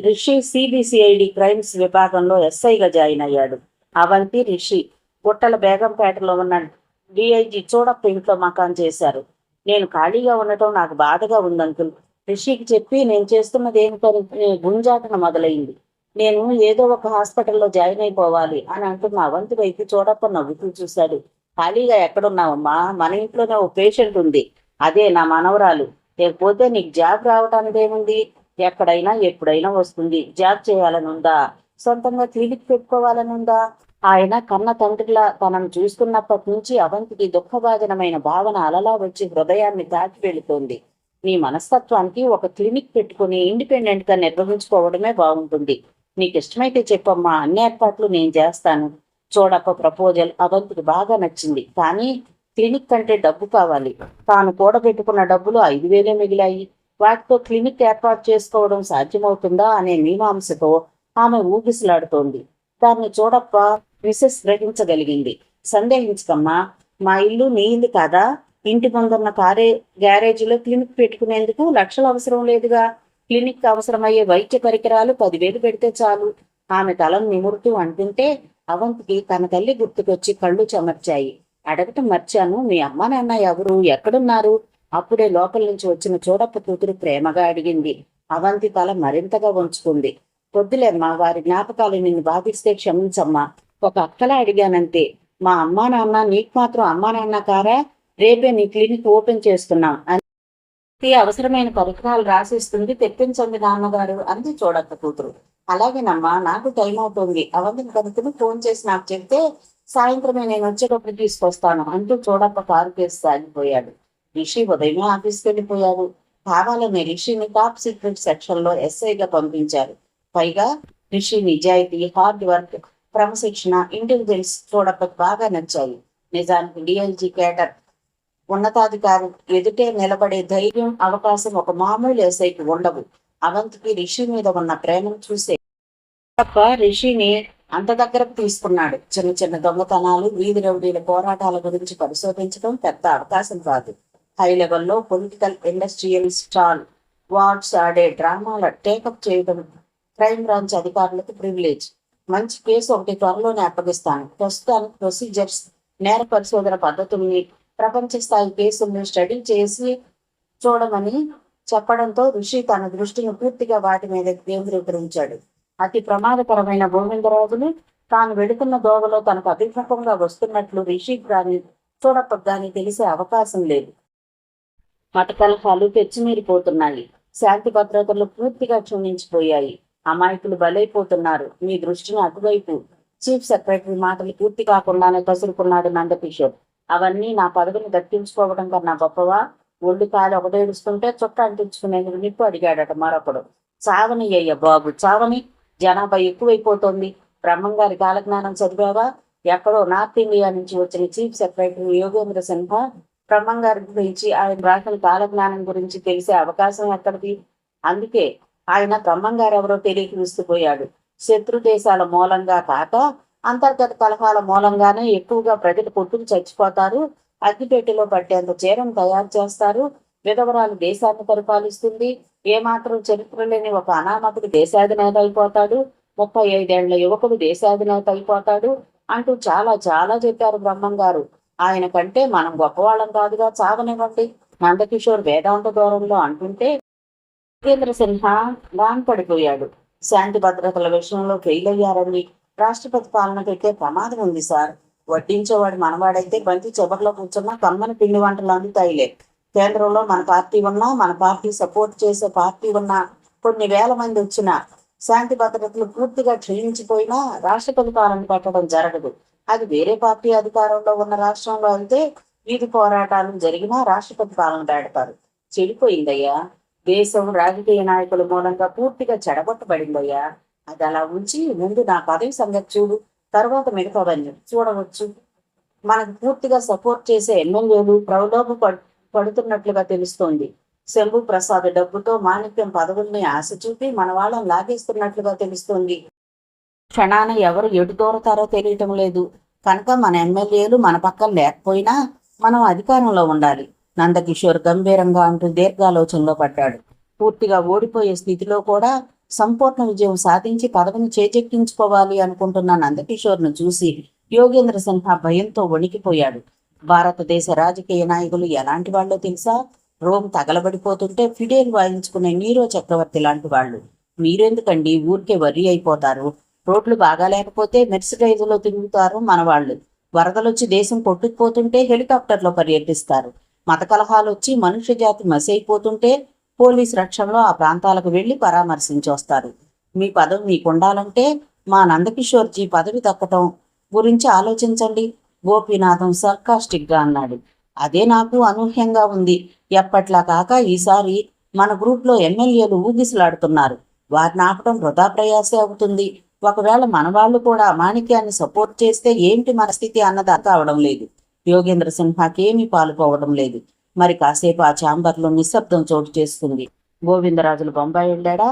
రిషి సిబిసిఐడి క్రైమ్స్ విభాగంలో ఎస్ఐగా జాయిన్ అయ్యాడు. అవంతి, రిషి గుట్టల బేగంపేటలో ఉన్న డిఐజీ చూడప్ప ఇంట్లో మకాన్ చేశారు. నేను ఖాళీగా ఉండటం నాకు బాధగా ఉందంకుల్. రిషికి చెప్పి నేను చేస్తున్నది ఏమిటని గుంజాటన మొదలైంది. నేను ఏదో ఒక హాస్పిటల్లో జాయిన్ అయిపోవాలి అని అంటున్న అవంతి వైపు చూడప్ప నవ్వుతూ చూశాడు. ఖాళీగా ఎక్కడున్నావమ్మా? మన ఇంట్లోనే ఓ పేషెంట్ ఉంది. అదే నా మనవరాలు. లేకపోతే నీకు జాబ్ రావటానికి ఏముంది? ఎక్కడైనా ఎప్పుడైనా వస్తుంది. జాబ్ చేయాలని ఉందా? సొంతంగా క్లినిక్ పెట్టుకోవాలని ఉందా? ఆయన కన్న తండ్రిలా తనను చూస్తున్నప్పటి నుంచి అవంతికి దుఃఖభాజనమైన భావన అలలా వచ్చి హృదయాన్ని దాటి వెళుతోంది. నీ మనస్తత్వానికి ఒక క్లినిక్ పెట్టుకుని ఇండిపెండెంట్ గా నిర్వహించుకోవడమే బాగుంటుంది. నీకు ఇష్టమైతే చెప్పమ్మా, అన్ని ఏర్పాట్లు నేను చేస్తాను. చూడప్ప ప్రపోజల్ అవంతికి బాగా నచ్చింది. కానీ క్లినిక్ కంటే డబ్బు కావాలి. తాను కూడబెట్టుకున్న డబ్బులు 5,000 మిగిలాయి. వాటితో క్లినిక్ ఏర్పాటు చేసుకోవడం సాధ్యమవుతుందా అనే మీమాంసతో ఆమె ఊగిసలాడుతోంది. దాన్ని చూడప్ప మిసెస్ గ్రహించగలిగింది. సందేహించకమ్మా, మా ఇల్లు నీ ఇల్లు కాదా? ఇంటి ముందున్న గ్యారేజీలో క్లినిక్ పెట్టుకునేందుకు లక్షలు అవసరం లేదుగా. క్లినిక్ అవసరమయ్యే వైద్య పరికరాలు 10,000 పెడితే చాలు. ఆమె తలను నిమురుతూ అంటుంటే అవంతికి తన తల్లి గుర్తుకొచ్చి కళ్ళు చెమర్చాయి. అడగటం మర్చాను, మీ అమ్మ నాన్న ఎవరు, ఎక్కడున్నారు? అప్పుడే లోపల నుంచి వచ్చిన చూడప్ప కూతురు ప్రేమగా అడిగింది. అవంతి తల మరింతగా వంచుకుంది. వద్దులేమ్మా, వారి జ్ఞాపకాలు నిన్ను బాధిస్తే క్షమించమ్మా. ఒక అక్కలా అడిగానంతే. మా అమ్మా నాన్న నీకు మాత్రం అమ్మా నాన్న కారా? రేపే నీ క్లినిక్ ఓపెన్ చేస్తున్నాం అని అవసరమైన పరికరాలు రాసిస్తుంది. తెప్పించండి నాన్నగారు అంది చూడప్ప కూతురు. అలాగేనమ్మా, నాకు టైం అవుతుంది. అవంతిని కనుక్కుని ఫోన్ చేసి నాకు చెప్తే సాయంత్రమే నేను వచ్చేటప్పుడు తీసుకొస్తాను అంటూ చూడప్ప కారు కేసు సాగిపోయాడు. రిషి ఉదయమే ఆఫీస్కి వెళ్ళిపోయాడు. కావాలని రిషిని టాప్ సీక్రెట్ సెక్షన్ లో ఎస్ఐగా పంపించారు. పైగా రిషి నిజాయితీ, హార్డ్ వర్క్, క్రమశిక్షణ, ఇంటెలిజెన్స్ చూడప్పకు బాగా నచ్చాయి. నిజానికి డిఐజీ కేడర్ ఉన్నతాధికారి ఎదుటే నిలబడే ధైర్యం, అవకాశం ఒక మామూలు ఎస్ఐకి ఉండవు. అవంతికి రిషి మీద ఉన్న ప్రేమను చూసే తప్ప రిషిని అంత దగ్గరకు తీసుకున్నాడు. చిన్న చిన్న దొంగతనాలు, వీధి రౌడీల పోరాటాల గురించి పరిశోధించడం పెద్ద అవకాశం కాదు. హై లెవెల్లో పొలిటికల్, ఇండస్ట్రియల్ స్టాల్ వార్డ్స్ ఆడే డ్రామాల టేకప్ చేయడం క్రైమ్ బ్రాంచ్ అధికారులకు ప్రివిలేజ్. మంచి కేసు ఒకటి త్వరలోనే అప్పగిస్తాను. ప్రస్తుతానికి ప్రొసీజర్స్, నేర పరిశోధన పద్ధతుల్ని, ప్రపంచ స్థాయి కేసుల్ని స్టడీ చేసి చూడమని చెప్పడంతో ఋషి తన దృష్టిని పూర్తిగా వాటి మీద కేంద్రీకరించాడు. అతి ప్రమాదకరమైన గోవిందరాజులు తాను వెడుతున్న దోవలో తనకు అభిముఖంగా వస్తున్నట్లు రిషికి గాని చూడప్పకు గాని తెలిసే అవకాశం లేదు. మత కలహాలు పెచ్చిమీరిపోతున్నాయి. శాంతి భద్రతలు పూర్తిగా క్షీణించిపోయాయి. అమాయకులు బలైపోతున్నారు. మీ దృష్టిని అటువైపు. చీఫ్ సెక్రటరీ మాటలు పూర్తి కాకుండానే కసురుకున్నాడు నందకిషోర్. అవన్నీ నా పదవిని దక్కించుకోవడం కన్నా గొప్పవా? ఒళ్ళు కాలు ఒకటేడుస్తుంటే చుట్ట అంటించుకునేందుకు నిప్పు అడిగాడట మరొకడు. చావని అయ్య బాబు, చావని. జనాభా ఎక్కువైపోతోంది. బ్రహ్మంగారి కాలజ్ఞానం చదివావా? ఎక్కడో నార్త్ ఇండియా నుంచి వచ్చిన చీఫ్ సెక్రటరీ యోగేంద్ర సిన్హా బ్రహ్మంగారి గురించి, ఆయన రాసిన కాలజ్ఞానం గురించి తెలిసే అవకాశం ఎక్కడిది? అందుకే ఆయన బ్రహ్మంగారు ఎవరో తెలియక విస్తుపోయాడు. శత్రు దేశాల మూలంగా కాక అంతర్గత కలహాల మూలంగానే ఎక్కువగా ప్రజలు కొట్టుకు చచ్చిపోతారు. అగ్గిపెట్టెలో పట్టేంత చీరను తయారు చేస్తారు. విధవరాలు దేశాన్ని పరిపాలిస్తుంది. ఏమాత్రం చరిత్ర లేని ఒక అనామకుడు దేశాధినేత అయిపోతాడు. 35 ఏళ్ల యువకుడు దేశాధినేత అయిపోతాడు అంటూ చాలా చాలా చెప్పారు బ్రహ్మంగారు. ఆయన కంటే మనం గొప్పవాళ్ళం కాదుగా, చావనివ్వండి. నందకిషోర్ వేదాంత దూరంలో అంటుంటే యోగేంద్ర సిన్హా పడిపోయాడు. శాంతి భద్రతల విషయంలో ఫెయిల్ అయ్యారని రాష్ట్రపతి పాలన పెట్టే ప్రమాదం ఉంది సార్. వడ్డించేవాడు మనవాడైతే బంతి చివరిలో కూర్చున్నా కమ్మని పిండి వంటలు అందుతాయిలే. కేంద్రంలో మన పార్టీ ఉన్నా, మన పార్టీ సపోర్ట్ చేసే పార్టీ ఉన్నా, కొన్ని వేల మంది వచ్చినా శాంతి భద్రతలు పూర్తిగా క్షీణించిపోయినా రాష్ట్రపతి పాలన పెట్టడం జరగదు. అది వేరే పార్టీ అధికారంలో ఉన్న రాష్ట్రంలో అయితే వీధి పోరాటాలు జరిగినా రాష్ట్రపతి పాలన పెడతారు. చెడిపోయిందయ్యా. దేశం రాజకీయ నాయకుల మూలంగా పూర్తిగా చెడగొట్టబడిందయ్యా. అది అలా ఉంచి ముందు నా పదవి సంగతి చూడు, తర్వాత మిగతావన్నీ చూడవచ్చు. మనకు పూర్తిగా సపోర్ట్ చేసే ఎమ్మెల్యేలు ప్రలోభ పడుతున్నట్లుగా తెలుస్తోంది. శంభు ప్రసాద్ డబ్బుతో మాణిక్యం పదవుల్ని ఆశ చూపి మన వాళ్ళని లాగేస్తున్నట్లుగా తెలుస్తోంది. క్షణాన ఎవరు ఎటు దూరతారో తెలియటం లేదు. కనుక మన ఎమ్మెల్యేలు మన పక్కన లేకపోయినా మనం అధికారంలో ఉండాలి. నందకిషోర్ గంభీరంగా అంటూ దీర్ఘాలోచనలో పడ్డాడు. పూర్తిగా ఓడిపోయే స్థితిలో కూడా సంపూర్ణ విజయం సాధించి పదవిని చేజెక్కించుకోవాలి అనుకుంటున్న నందకిషోర్ను చూసి యోగేంద్ర సిన్హా భయంతో వణికిపోయాడు. భారతదేశ రాజకీయ నాయకులు ఎలాంటి వాళ్ళో తెలుసా? రోమ్ తగలబడిపోతుంటే ఫిడేల్ వాయించుకునే నీరో చక్రవర్తి లాంటి వాళ్ళు. మీరెందుకండి ఊరికే వర్రీ అయిపోతారు? రోడ్లు బాగా లేకపోతే మెర్సిడైజ్లో తిరుగుతారు మనవాళ్ళు. వరదలొచ్చి దేశం కొట్టుకుపోతుంటే హెలికాప్టర్లో పర్యటిస్తారు. మత కలహాలు వచ్చి మనుష్య జాతి మసైపోతుంటే పోలీస్ రక్షణలో ఆ ప్రాంతాలకు వెళ్లి పరామర్శించొస్తారు. మీ పదవి మీకుండాలంటే మా నందకిషోర్జీ పదవి దక్కటం గురించి ఆలోచించండి. గోపీనాథం సర్కాస్టిక్గా అన్నాడు. అదే నాకు అనూహ్యంగా ఉంది. ఎప్పట్లా కాక ఈసారి మన గ్రూప్లో ఎమ్మెల్యేలు ఊగిసలాడుతున్నారు. వారిని ఆపటం వృధా ప్రయాసే అవుతుంది. ఒకవేళ మన వాళ్ళు కూడా మాణిక్యాన్ని సపోర్ట్ చేస్తే ఏంటి మన స్థితి అన్నది అర్థం అవడం లేదు. యోగేంద్ర సిన్హాకేమీ పాలుపోవడం లేదు. మరి కాసేపు ఆ ఛాంబర్లో నిశ్శబ్దం చోటు చేసుకుంది. గోవిందరాజులు బొంబాయి వెళ్ళాడా?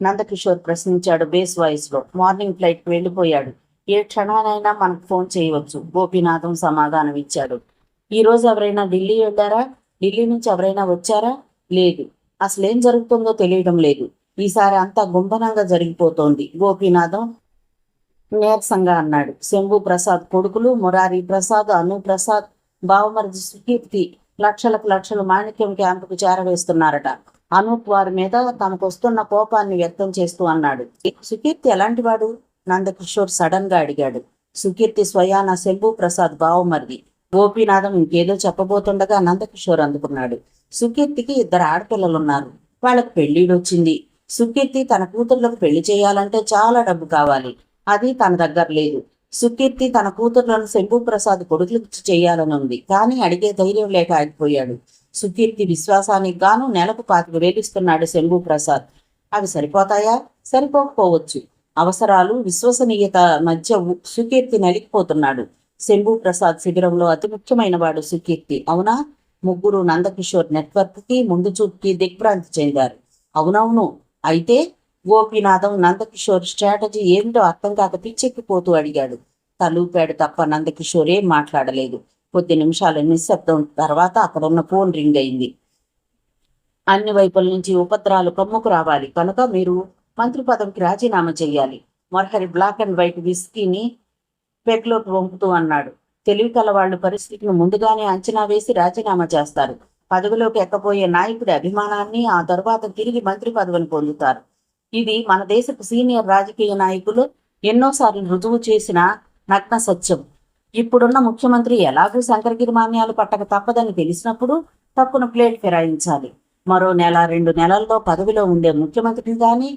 నందకిషోర్ ప్రశ్నించాడు బేస్ వాయిస్లో. మార్నింగ్ ఫ్లైట్కి వెళ్ళిపోయాడు. ఏ క్షణానైనా మనకు ఫోన్ చేయవచ్చు. గోపీనాథం సమాధానం ఇచ్చాడు. ఈ రోజు ఎవరైనా ఢిల్లీ వెళ్ళారా? ఢిల్లీ నుంచి ఎవరైనా వచ్చారా? లేదు. అసలేం జరుగుతుందో తెలియడం లేదు. ఈసారి అంతా గుంభనంగా జరిగిపోతోంది. గోపీనాథం నీరసంగా అన్నాడు. శంభు ప్రసాద్ కొడుకులు మురారి ప్రసాద్, అను ప్రసాద్, బావమరిది సుకీర్తి లక్షలకు లక్షలు మాణిక్యం క్యాంపుకు చేరవేస్తున్నారట. అనూప్ వారి మీద తమకు వస్తున్న కోపాన్ని వ్యక్తం చేస్తూ అన్నాడు. సుకీర్తి ఎలాంటి వాడు? నందకిషోర్ సడన్ గా అడిగాడు. సుకీర్తి స్వయాన శంభు ప్రసాద్ బావమరిది. గోపీనాథం ఇంకేదో చెప్పబోతుండగా నందకిషోర్ అందుకున్నాడు. సుకీర్తికి 2 ఆడపిల్లలున్నారు. వాళ్ళకి పెళ్లిడొచ్చింది. సుకీర్తి తన కూతుర్లకు పెళ్లి చేయాలంటే చాలా డబ్బు కావాలి. అది తన దగ్గర లేదు. సుకీర్తి తన కూతుర్లను శంభు ప్రసాద్ కొడుకులకు చేయాలని ఉంది. కానీ అడిగే ధైర్యం లేక ఆగిపోయాడు. సుకీర్తి విశ్వాసానికి గాను నెలకు 25,000 ఇస్తున్నాడు శంభు ప్రసాద్. అవి సరిపోతాయా? సరిపోకపోవచ్చు. అవసరాలు విశ్వసనీయత మధ్య సుకీర్తి నలిగిపోతున్నాడు. శంభు ప్రసాద్ శిబిరంలో అతి ముఖ్యమైన వాడు సుకీర్తి. అవునా? ముగ్గురు నందకిషోర్ నెట్వర్క్ కి ముందు చూపుకి దిగ్భ్రాంతి చెందారు. అవునవును. అయితే గోపీనాథం నందకిషోర్ స్ట్రాటజీ ఏమిటో అర్థం కాక పిచ్చెక్కిపోతూ అడిగాడు. తలూపాడు తప్ప నందకిషోర్ ఏం మాట్లాడలేదు. కొద్ది నిమిషాల నిశ్శబ్దం తర్వాత అక్కడున్న ఫోన్ రింగ్ అయింది. అన్ని వైపుల నుంచి ఉపద్రాలు కమ్ముకు రావాలి కనుక మీరు మంత్రి పదవికి రాజీనామా చెయ్యాలి. మొరహరి బ్లాక్ అండ్ వైట్ విస్కీని పెగ్లోకి వంపుతూ అన్నాడు. తెలివి కలవాళ్లు పరిస్థితిని ముందుగానే అంచనా వేసి రాజీనామా చేస్తారు. పదవిలోకి ఎక్కబోయే నాయకుడి అభిమానాన్ని ఆ తరువాత తిరిగి మంత్రి పదవిని పొందుతారు. ఇది మన దేశపు సీనియర్ రాజకీయ నాయకులు ఎన్నోసార్లు రుజువు చేసిన నగ్న సత్యం. ఇప్పుడున్న ముఖ్యమంత్రి ఎలాగూ శంకరగిరి మాన్యాలు పట్టక తప్పదని తెలిసినప్పుడు తప్పును ప్లేట్ ఫిరాయించాలి. మరో 1-2 నెలల్లో పదవిలో ఉండే ముఖ్యమంత్రిని కానీ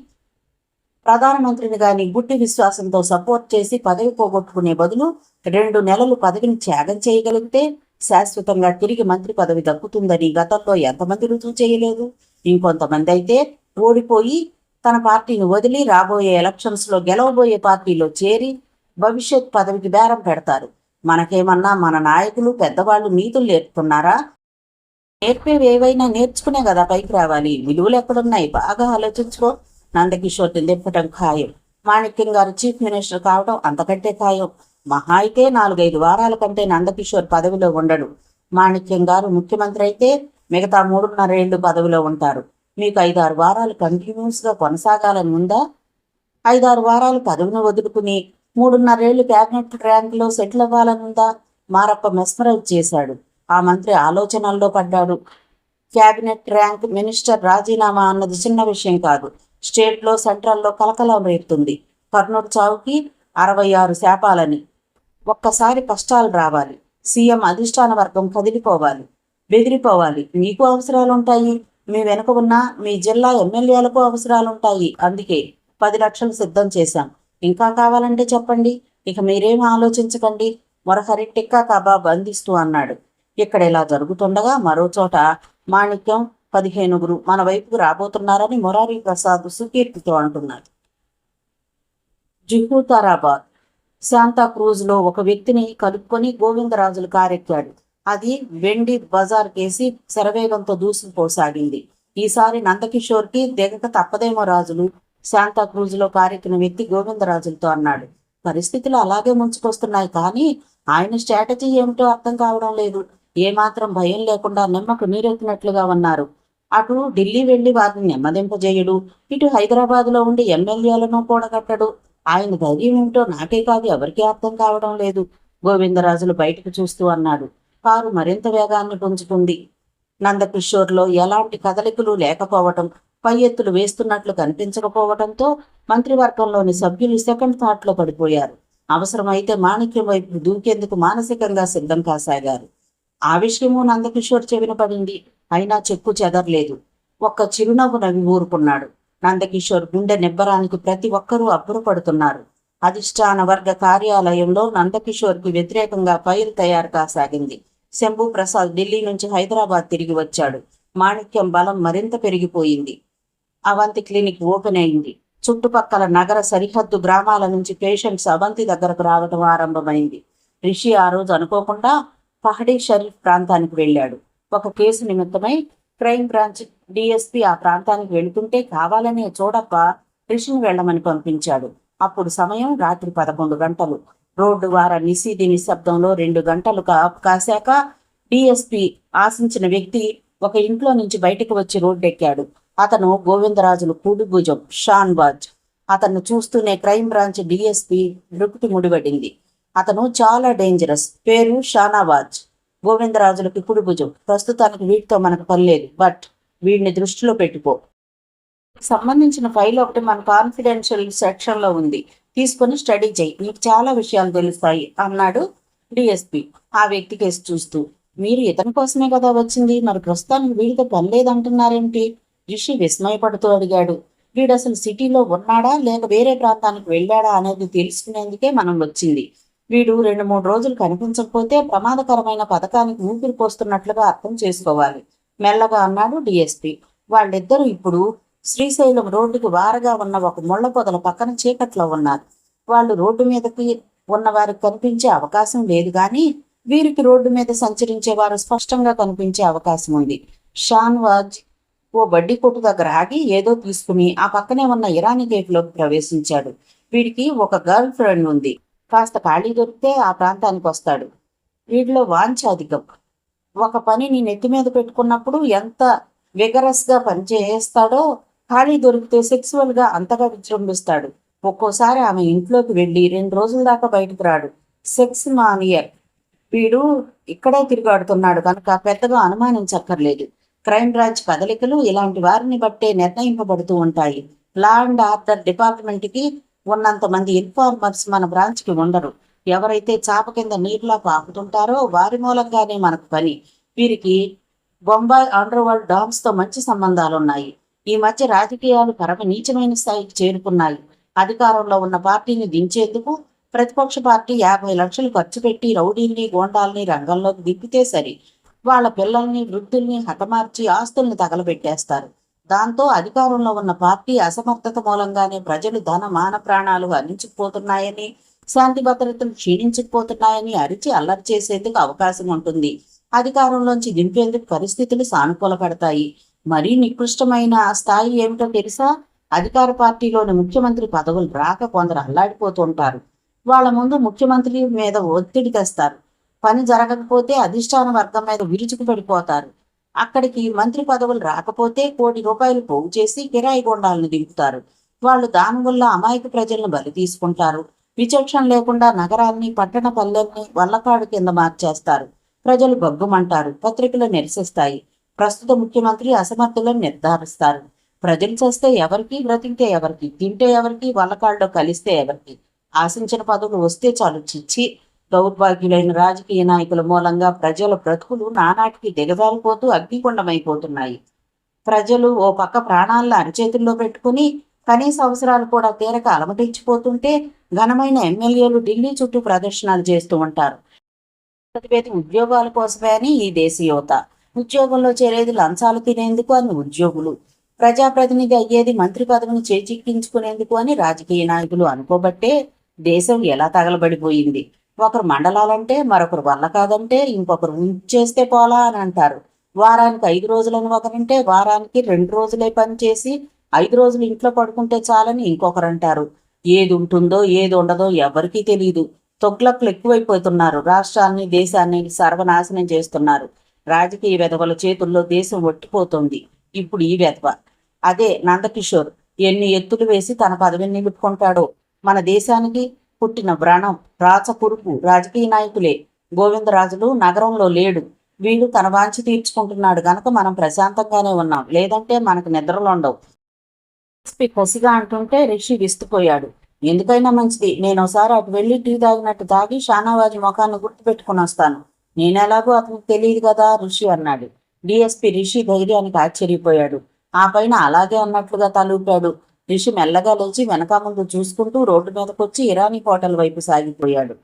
ప్రధానమంత్రిని కానీ గుడ్డి విశ్వాసంతో సపోర్ట్ చేసి పదవి పోగొట్టుకునే బదులు 2 నెలలు పదవిని త్యాగం చేయగలిగితే శాశ్వతంగా తిరిగి మంత్రి పదవి దక్కుతుందని గతంలో ఎంతమంది రుజువు చేయలేదు. ఇంకొంతమంది అయితే ఓడిపోయి తన పార్టీని వదిలి రాబోయే ఎలక్షన్స్లో గెలవబోయే పార్టీలో చేరి భవిష్యత్ పదవికి బేరం పెడతారు. మనకేమన్నా మన నాయకులు పెద్దవాళ్ళు నీతులు నేర్పుతున్నారా? నేర్పేవి ఏవైనా నేర్చుకునే కదా పైకి రావాలి. విలువలు ఎక్కడున్నాయి? బాగా ఆలోచించుకో. నందకిషోర్ దింపటం ఖాయం. మాణిక్యం గారు చీఫ్ మినిస్టర్ కావడం అంతకంటే ఖాయం. మహా అయితే 4-5 వారాల కంటే నందకిషోర్ పదవిలో ఉండడు. మాణిక్యం గారు ముఖ్యమంత్రి అయితే మిగతా 3.5 ఏళ్లు పదవిలో ఉంటారు. మీకు 5-6 వారాలు కంటిన్యూస్గా కొనసాగాలని ఉందా? 5-6 వారాలు పదవిని వదులుకుని 3.5 ఏళ్లు క్యాబినెట్ ర్యాంకులో సెటిల్ అవ్వాలని ఉందా? మారప్ప మెస్మరైజ్ చేశాడు. ఆ మంత్రి ఆలోచనల్లో పడ్డాడు. క్యాబినెట్ ర్యాంక్ మినిస్టర్ రాజీనామా అన్నది చిన్న విషయం కాదు. స్టేట్లో సెంట్రల్లో కలకలం రేపుతుంది. కర్నూలు చావుకి 66 శాపాలని. ఒక్కసారి కష్టాలు రావాలి. సీఎం అధిష్టాన వర్గం కదిలిపోవాలి, బెదిరిపోవాలి. మీకు అవసరాలుంటాయి. మీ వెనుక ఉన్న మీ జిల్లా ఎమ్మెల్యేలకు అవసరాలుంటాయి. అందుకే 10 లక్షలు సిద్ధం చేశాం. ఇంకా కావాలంటే చెప్పండి. ఇక మీరేం ఆలోచించకండి. మొరహరి టిక్కా కబాబ్ అందిస్తూ అన్నాడు. ఇక్కడ ఇలా జరుగుతుండగా మరో చోట మాణిక్యం 15 మన వైపుకు రాబోతున్నారని మురారి ప్రసాద్ సుకీర్తితో అంటున్నారు. జుహూతారాబాద్ శాంతాక్రూజ్లో ఒక వ్యక్తిని కలుపుకొని గోవిందరాజులు కారెక్కాడు. అది వెండి బజార్ కేసి శరవేగంతో దూసుకుపోసాగింది. ఈసారి నందకిషోర్కి దిగక తప్పదేమో రాజులు. శాంతాక్రూజ్లో కారెక్కిన వ్యక్తి గోవిందరాజులతో అన్నాడు. పరిస్థితులు అలాగే ముంచుకొస్తున్నాయి, కానీ ఆయన స్ట్రాటజీ ఏమిటో అర్థం కావడం లేదు. ఏమాత్రం భయం లేకుండా నిమ్మకు నీరెత్తినట్లుగా ఉన్నారు. అటు ఢిల్లీ వెళ్లి వారిని నెమ్మదింపజేయుడు, ఇటు హైదరాబాద్లో ఉండి ఎమ్మెల్యేలను కూడగట్టడు. ఆయన ధైర్యం ఏమిటో నాకే కాదు ఎవరికీ అర్థం కావడం లేదు. గోవిందరాజులు బయటకు చూస్తూ అన్నాడు. కారు మరింత వేగాన్ని పుంజుకుంది. నందకిషోర్లో ఎలాంటి కదలికలు లేకపోవటం, పై ఎత్తులు వేస్తున్నట్లు కనిపించకపోవడంతో మంత్రివర్గంలోని సభ్యులు సెకండ్ థాట్లో పడిపోయారు. అవసరమైతే మాణిక్యం వైపు దూకేందుకు మానసికంగా సిద్ధం కాసాగారు. ఆ విషయము నందకిషోర్ చెవిన పడింది. అయినా చెక్కు చెదరలేదు. ఒక్క చిరునవ్వు నవ్వి ఊరుకున్నాడు. నందకిషోర్ గుండె నిబ్బరానికి ప్రతి ఒక్కరూ అబ్బురపడుతున్నారు. అధిష్టాన వర్గ కార్యాలయంలో నందకిషోర్కి వ్యతిరేకంగా ఫైల్ తయారు కాసాగింది. శంభు ప్రసాద్ ఢిల్లీ నుంచి హైదరాబాద్ తిరిగి వచ్చాడు. మాణిక్యం బలం మరింత పెరిగిపోయింది. అవంతి క్లినిక్ ఓపెన్ అయింది. చుట్టుపక్కల నగర సరిహద్దు గ్రామాల నుంచి పేషెంట్స్ అవంతి దగ్గరకు రావడం ఆరంభమైంది. రిషి ఆ రోజు అనుకోకుండా పహడీ షరీఫ్ ప్రాంతానికి వెళ్ళాడు. ఒక కేసు నిమిత్తమై క్రైమ్ బ్రాంచ్ డిఎస్పీ ఆ ప్రాంతానికి వెళుతుంటే కావాలనే చూడప్ప రిషిని వెళ్లమని పంపించాడు. అప్పుడు సమయం రాత్రి 11 గంటలు. రోడ్డు వార నిశీది నిశ్శబ్దంలో 2 గంటలు కాశాక డిఎస్పీ ఆశించిన వ్యక్తి ఒక ఇంట్లో నుంచి బయటకు వచ్చి రోడ్డెక్కాడు. అతను గోవిందరాజులు కుడి భుజం షాన్వాజ్. అతన్ని చూస్తూనే క్రైమ్ బ్రాంచ్ డిఎస్పీ రుకుటి ముడిపడింది. అతను చాలా డేంజరస్. పేరు షానావాజ్. గోవిందరాజులకి కుడి భుజం. ప్రస్తుతానికి వీటితో మనకు పని లేదు, బట్ వీడిని దృష్టిలో పెట్టుకో. సంబంధించిన ఫైల్ ఒకటి మన కాన్ఫిడెన్షియల్ సెక్షన్లో ఉంది, తీసుకొని స్టడీ చేయి, నీకు చాలా విషయాలు తెలుస్తాయి అన్నాడు డిఎస్పీ ఆ వ్యక్తి కేసు చూస్తూ. మీరు ఇతని కోసమే కదా వచ్చింది, మరి ప్రస్తుతానికి వీడితో పని లేదంటున్నారేంటి? రిషి విస్మయపడుతూ అడిగాడు. వీడు అసలు సిటీలో ఉన్నాడా లేక వేరే ప్రాంతానికి వెళ్ళాడా అనేది తెలుసుకునేందుకే మనం వచ్చింది. వీడు 2-3 రోజులు కనిపించకపోతే ప్రమాదకరమైన పథకానికి ఊపిరి పోస్తున్నట్లుగా అర్థం చేసుకోవాలి, మెల్లగా అన్నాడు డిఎస్పీ. వాళ్ళిద్దరూ ఇప్పుడు శ్రీశైలం రోడ్డుకు వారగా ఉన్న ఒక ముళ్ల పొదల పక్కన చీకట్లో ఉన్నారు. వాళ్ళు రోడ్డు మీదకి ఉన్న వారికి కనిపించే అవకాశం లేదు, కానీ వీరికి రోడ్డు మీద సంచరించే వారు స్పష్టంగా కనిపించే అవకాశం ఉంది. షాన్వాజ్ ఓ బడ్డీ కొట్టు దగ్గర ఆగి ఏదో తీసుకుని ఆ పక్కనే ఉన్న ఇరానీ కేఫ్లోకి ప్రవేశించాడు. వీడికి ఒక గర్ల్ ఫ్రెండ్ ఉంది. కాస్త ఖాళీ దొరికితే ఆ ప్రాంతానికి వస్తాడు. వీడిలో వాంఛ అధికం. ఒక పని నీ నెత్తి మీద పెట్టుకున్నప్పుడు ఎంత విగరస్గా పనిచేస్తాడో, ఖాళీ దొరికితే సెక్సువల్గా అంతగా విజృంభిస్తాడు. ఒక్కోసారి ఆమె ఇంట్లోకి వెళ్ళి 2 రోజుల దాకా బయటకు రాడు. సెక్స్ మానియర్. వీడు ఇక్కడే తిరిగాడుతున్నాడు కనుక పెద్దగా అనుమానించక్కర్లేదు. క్రైమ్ బ్రాంచ్ కదలికలు ఇలాంటి వారిని బట్టే నిర్ణయింపబడుతూ ఉంటాయి. లా అండ్ ఆర్డర్ డిపార్ట్మెంట్కి ఉన్నంత మంది ఇన్ఫార్మర్స్ మన బ్రాంచ్కి ఉండరు. ఎవరైతే చాప కింద నీరులా పాకుతుంటారో వారి మూలంగానే మనకు పని. వీరికి బొంబాయి అండర్వరల్డ్ డామ్స్తో మంచి సంబంధాలున్నాయి. ఈ మధ్య రాజకీయాలు పరమ నీచమైన స్థాయికి చేరుకున్నాయి. అధికారంలో ఉన్న పార్టీని దించేందుకు ప్రతిపక్ష పార్టీ 50 లక్షలు ఖర్చు పెట్టి రౌడీల్ని గోండాల్ని రంగంలోకి దింపితే సరి, వాళ్ళ పిల్లల్ని వృద్ధుల్ని హతమార్చి ఆస్తుల్ని తగలబెట్టేస్తారు. దాంతో అధికారంలో ఉన్న పార్టీ అసమర్థత మూలంగానే ప్రజలు ధన మాన ప్రాణాలు హరించుకుపోతున్నాయని, శాంతి భద్రతలు క్షీణించుకుపోతున్నాయని అరిచి అల్లరి చేసేందుకు అవకాశం ఉంటుంది. అధికారంలోంచి దింపేందుకు పరిస్థితులు సానుకూలపడతాయి. మరీ నికృష్టమైన స్థాయి ఏమిటో తెలుసా? అధికార పార్టీలోని ముఖ్యమంత్రి పదవులు రాక కొందరు అల్లాడిపోతుంటారు. వాళ్ళ ముందు ముఖ్యమంత్రి మీద ఒత్తిడి తెస్తారు. పని జరగకపోతే అధిష్టాన వర్గం మీద విరుచుకు పడిపోతారు. అక్కడికి మంత్రి పదవులు రాకపోతే ₹1,00,00,000 పోగు చేసి కిరాయి గొండాలను దింపుతారు. వాళ్ళు దానివల్ల అమాయక ప్రజలను బలి తీసుకుంటారు. విచక్షణ లేకుండా నగరాల్ని, పట్టణ పల్లెల్ని వల్లకాడు కింద మార్చేస్తారు. ప్రజలు బగ్గుమంటారు, పత్రికలు నిరసిస్తాయి. ప్రస్తుత ముఖ్యమంత్రి అసమర్థులను నిర్ధారిస్తారు. ప్రజలు చేస్తే ఎవరికి, బ్రతికితే ఎవరికి, తింటే ఎవరికి, వల్లకాళ్ళలో కలిస్తే ఎవరికి? ఆశించిన పదవులు వస్తే చాలు చిచ్చి. దౌర్భాగ్యులైన రాజకీయ నాయకుల మూలంగా ప్రజల బ్రతుకులు నానాటికి దిగజారిపోతూ అగ్నికొండమైపోతున్నాయి. ప్రజలు ఓ పక్క ప్రాణాలను అరిచేతుల్లో పెట్టుకుని కనీస అవసరాలు కూడా తీరక అలమటించిపోతుంటే ఘనమైన ఎమ్మెల్యేలు ఢిల్లీ చుట్టూ ప్రదర్శనలు చేస్తూ ఉంటారు. ప్రతిపేద ఉద్యోగాల కోసమే అని ఈ దేశ యువత, ఉద్యోగంలో చేరేది లంచాలు తినేందుకు అని ఉద్యోగులు, ప్రజాప్రతినిధి అయ్యేది మంత్రి పదవిని చేజిక్కించుకునేందుకు అని రాజకీయ నాయకులు అనుకోబట్టే దేశం ఎలా తగలబడిపోయింది. ఒకరు మండలాలంటే, మరొకరు వల్ల కాదంటే, ఇంకొకరు ఉంచేస్తే పోలా అని అంటారు. వారానికి 5 రోజులని ఒకరంటే, వారానికి 2 రోజులే పని చేసి 5 రోజులు ఇంట్లో పడుకుంటే చాలని ఇంకొకరు అంటారు. ఏది ఉంటుందో ఏది ఉండదో ఎవరికీ తెలియదు. తొగ్లకులు ఎక్కువైపోతున్నారు. రాష్ట్రాన్ని దేశాన్ని సర్వనాశనం చేస్తున్నారు. రాజకీయ వెధవల చేతుల్లో దేశం ఒట్టిపోతుంది. ఇప్పుడు ఈ వెధవ అదే నందకిషోర్ ఎన్ని ఎత్తులు వేసి తన పదవిని నిలుపుకుంటాడో. మన దేశానికి పుట్టిన వ్రణం రాచపురుపు రాజకీయ నాయకులే. గోవిందరాజులు నగరంలో లేడు. వీడు తన వాంఛ తీర్చుకుంటున్నాడు గనక మనం ప్రశాంతంగానే ఉన్నాం. లేదంటే మనకు నిద్రలుండవు. కసిగా అంటుంటే రిషి విస్తుపోయాడు. ఎందుకైనా మంచిది, నేను ఒకసారి అటు వెళ్ళి టీ తాగినట్టు తాగి షానావాజీ ముఖాన్ని గుర్తుపెట్టుకుని వస్తాను. నేనెలాగో అతనికి తెలియదు కదా రిషి అన్నాడు. డిఎస్పి రిషి ధైర్యానికి ఆశ్చర్యపోయాడు. ఆ పైన అలాగే అన్నట్లుగా తలూపాడు. రిషి మెల్లగా లేచి వెనక ముందు చూసుకుంటూ రోడ్డు మీదకొచ్చి ఇరానీ హోటల్ వైపు సాగిపోయాడు.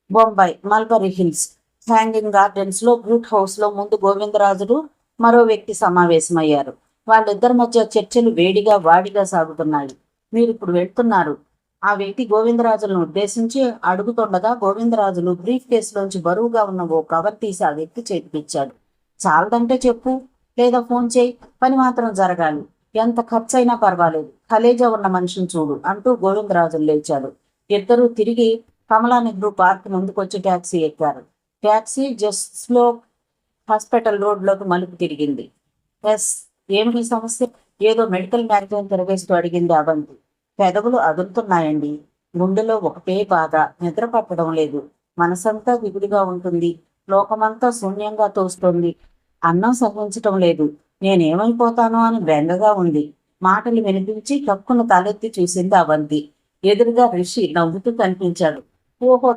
Bombay Malabar hills hanging gardens లో బ్రూట్ హౌస్ లో ముందు గోవిందరాజులు మరో వ్యక్తి సమావేశమయ్యారు. వాళ్ళిద్దరి మధ్య చర్చలు వేడిగా వాడిగా సాగుతున్నాయి. మీరు ఇప్పుడు వెళ్తున్నారు. ఆ వ్యక్తి గోవిందరాజులను ఉద్దేశించి అడుగుతుండగా గోవిందరాజులు బ్రీఫ్ కేసులోంచి బరువుగా ఉన్న ఓ కవర్ తీసి ఆ వ్యక్తి చేతికిచ్చాడు. చాలదంటే చెప్పు, లేదా ఫోన్ చేయి, పని మాత్రం జరగాలి. ఎంత ఖర్చైనా పర్వాలేదు, కలేజా ఉన్న మనిషిని చూడు అంటూ గోవిందరాజులు లేచాడు. ఇద్దరూ తిరిగి కమలా నెహ్రూ పార్క్ ముందుకొచ్చి ట్యాక్సీ ఎక్కారు. ట్యాక్సీ జస్ట్లో హాస్పిటల్ రోడ్లోకి మలుపు తిరిగింది. ఎస్, ఏమిటి సమస్య? ఏదో మెడికల్ మ్యాగజైన్ తిరగేస్తూ అడిగింది అవంతి. పెదవులు అదురుతున్నాయండి. గుండెలో ఒకటే బాధ, నిద్ర పట్టడం లేదు. మనసంతా విగుడిగా ఉంటుంది. లోకమంతా శూన్యంగా తోస్తుంది. అన్నం సహించటం లేదు. నేనేమైపోతానో అని బెంగగా ఉంది. మాటలు వినిపించి కక్కున తలెత్తి చూసింది అవంతి. ఎదురుగా రిషి నవ్వుతూ కనిపించాడు. ఓహో,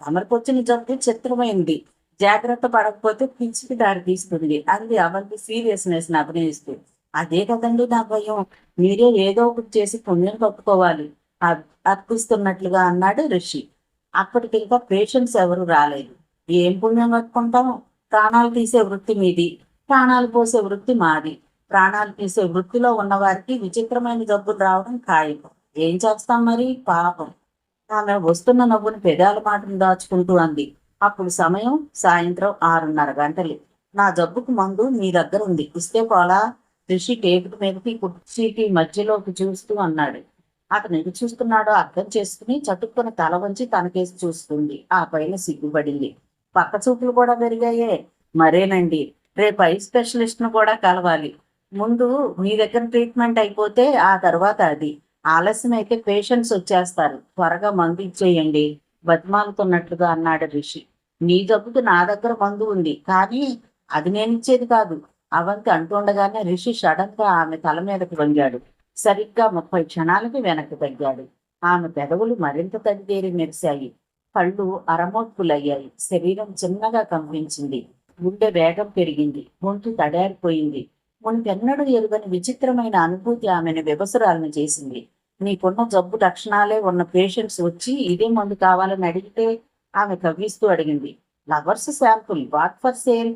తమరికొచ్చిన జబ్బు చిత్రమైంది. జాగ్రత్త పడకపోతే పిచ్చికి దారి తీస్తుంది అంది అవంతి సీరియస్నెస్ ని అభినయిస్తూ. అదే కదండి నా భయం. మీరే ఏదో ఒకటి చేసి పుణ్యం కట్టుకోవాలి అర్పిస్తున్నట్లుగా అన్నాడు రిషి. అప్పటికి ఇంకా పేషెంట్స్ ఎవరు రాలేదు. ఏం పుణ్యం కట్టుకుంటాం? ప్రాణాలు తీసే వృత్తి మీది, ప్రాణాలు పోసే వృత్తి మాది. ప్రాణాలు తీసే వృత్తిలో ఉన్నవారికి విచిత్రమైన జబ్బులు రావడం ఖాయం. ఏం చేస్తాం మరి? పాపం. ఆమె వస్తున్న నవ్వుని పెదాల మాటను దాచుకుంటూ అంది. అప్పుడు సమయం సాయంత్రం 6:30 గంటలు. నా జబ్బుకు మందు మీ దగ్గర ఉంది, ఇస్తే పోలా? రిషి టేబుల్ మీదకి కుర్చీకి మధ్యలోకి చూస్తూ అన్నాడు. అతను ఎటు చూస్తున్నాడో అర్థం చేసుకుని చటుక్కున తల వంచి తనకేసి చూస్తుంది. ఆ పైన సిగ్గుపడింది. పక్క చూపులు కూడా పెరిగాయే. మరేనండి, రేపు ఐ స్పెషలిస్ట్ ను కూడా కలవాలి. ముందు మీ దగ్గర ట్రీట్మెంట్ అయిపోతే ఆ తర్వాత అది. ఆలస్యం అయితే పేషెంట్స్ వచ్చేస్తారు. త్వరగా మందు ఇచ్చేయండి బతిమాలుతున్నట్లుగా అన్నాడు రిషి. నీ జబ్బుకు నా దగ్గర మందు ఉంది, కానీ అది నేను ఇచ్చేది కాదు అవంతి అంటుండగానే రిషి సడన్ గా ఆమె తల మీదకి వంగాడు. సరిగ్గా 30 క్షణాలకి వెనక్కి తగ్గాడు. ఆమె పెదవులు మరింత తడిదేరి మెరిశాయి. కళ్ళు అరమోట్పులయ్యాయి. శరీరం చిన్నగా కంపించింది. గుండె వేగం పెరిగింది. గొంతు తడారిపోయింది. మునిపెన్నడూ ఎరుగని విచిత్రమైన అనుభూతి ఆమెను వివసరాలను చేసింది. నీకున్న జబ్బు లక్షణాలే ఉన్న పేషెంట్స్ వచ్చి ఇదే మందు కావాలని అడిగితే ఆమె కవ్విస్తూ అడిగింది. Lovers sample, what for sale?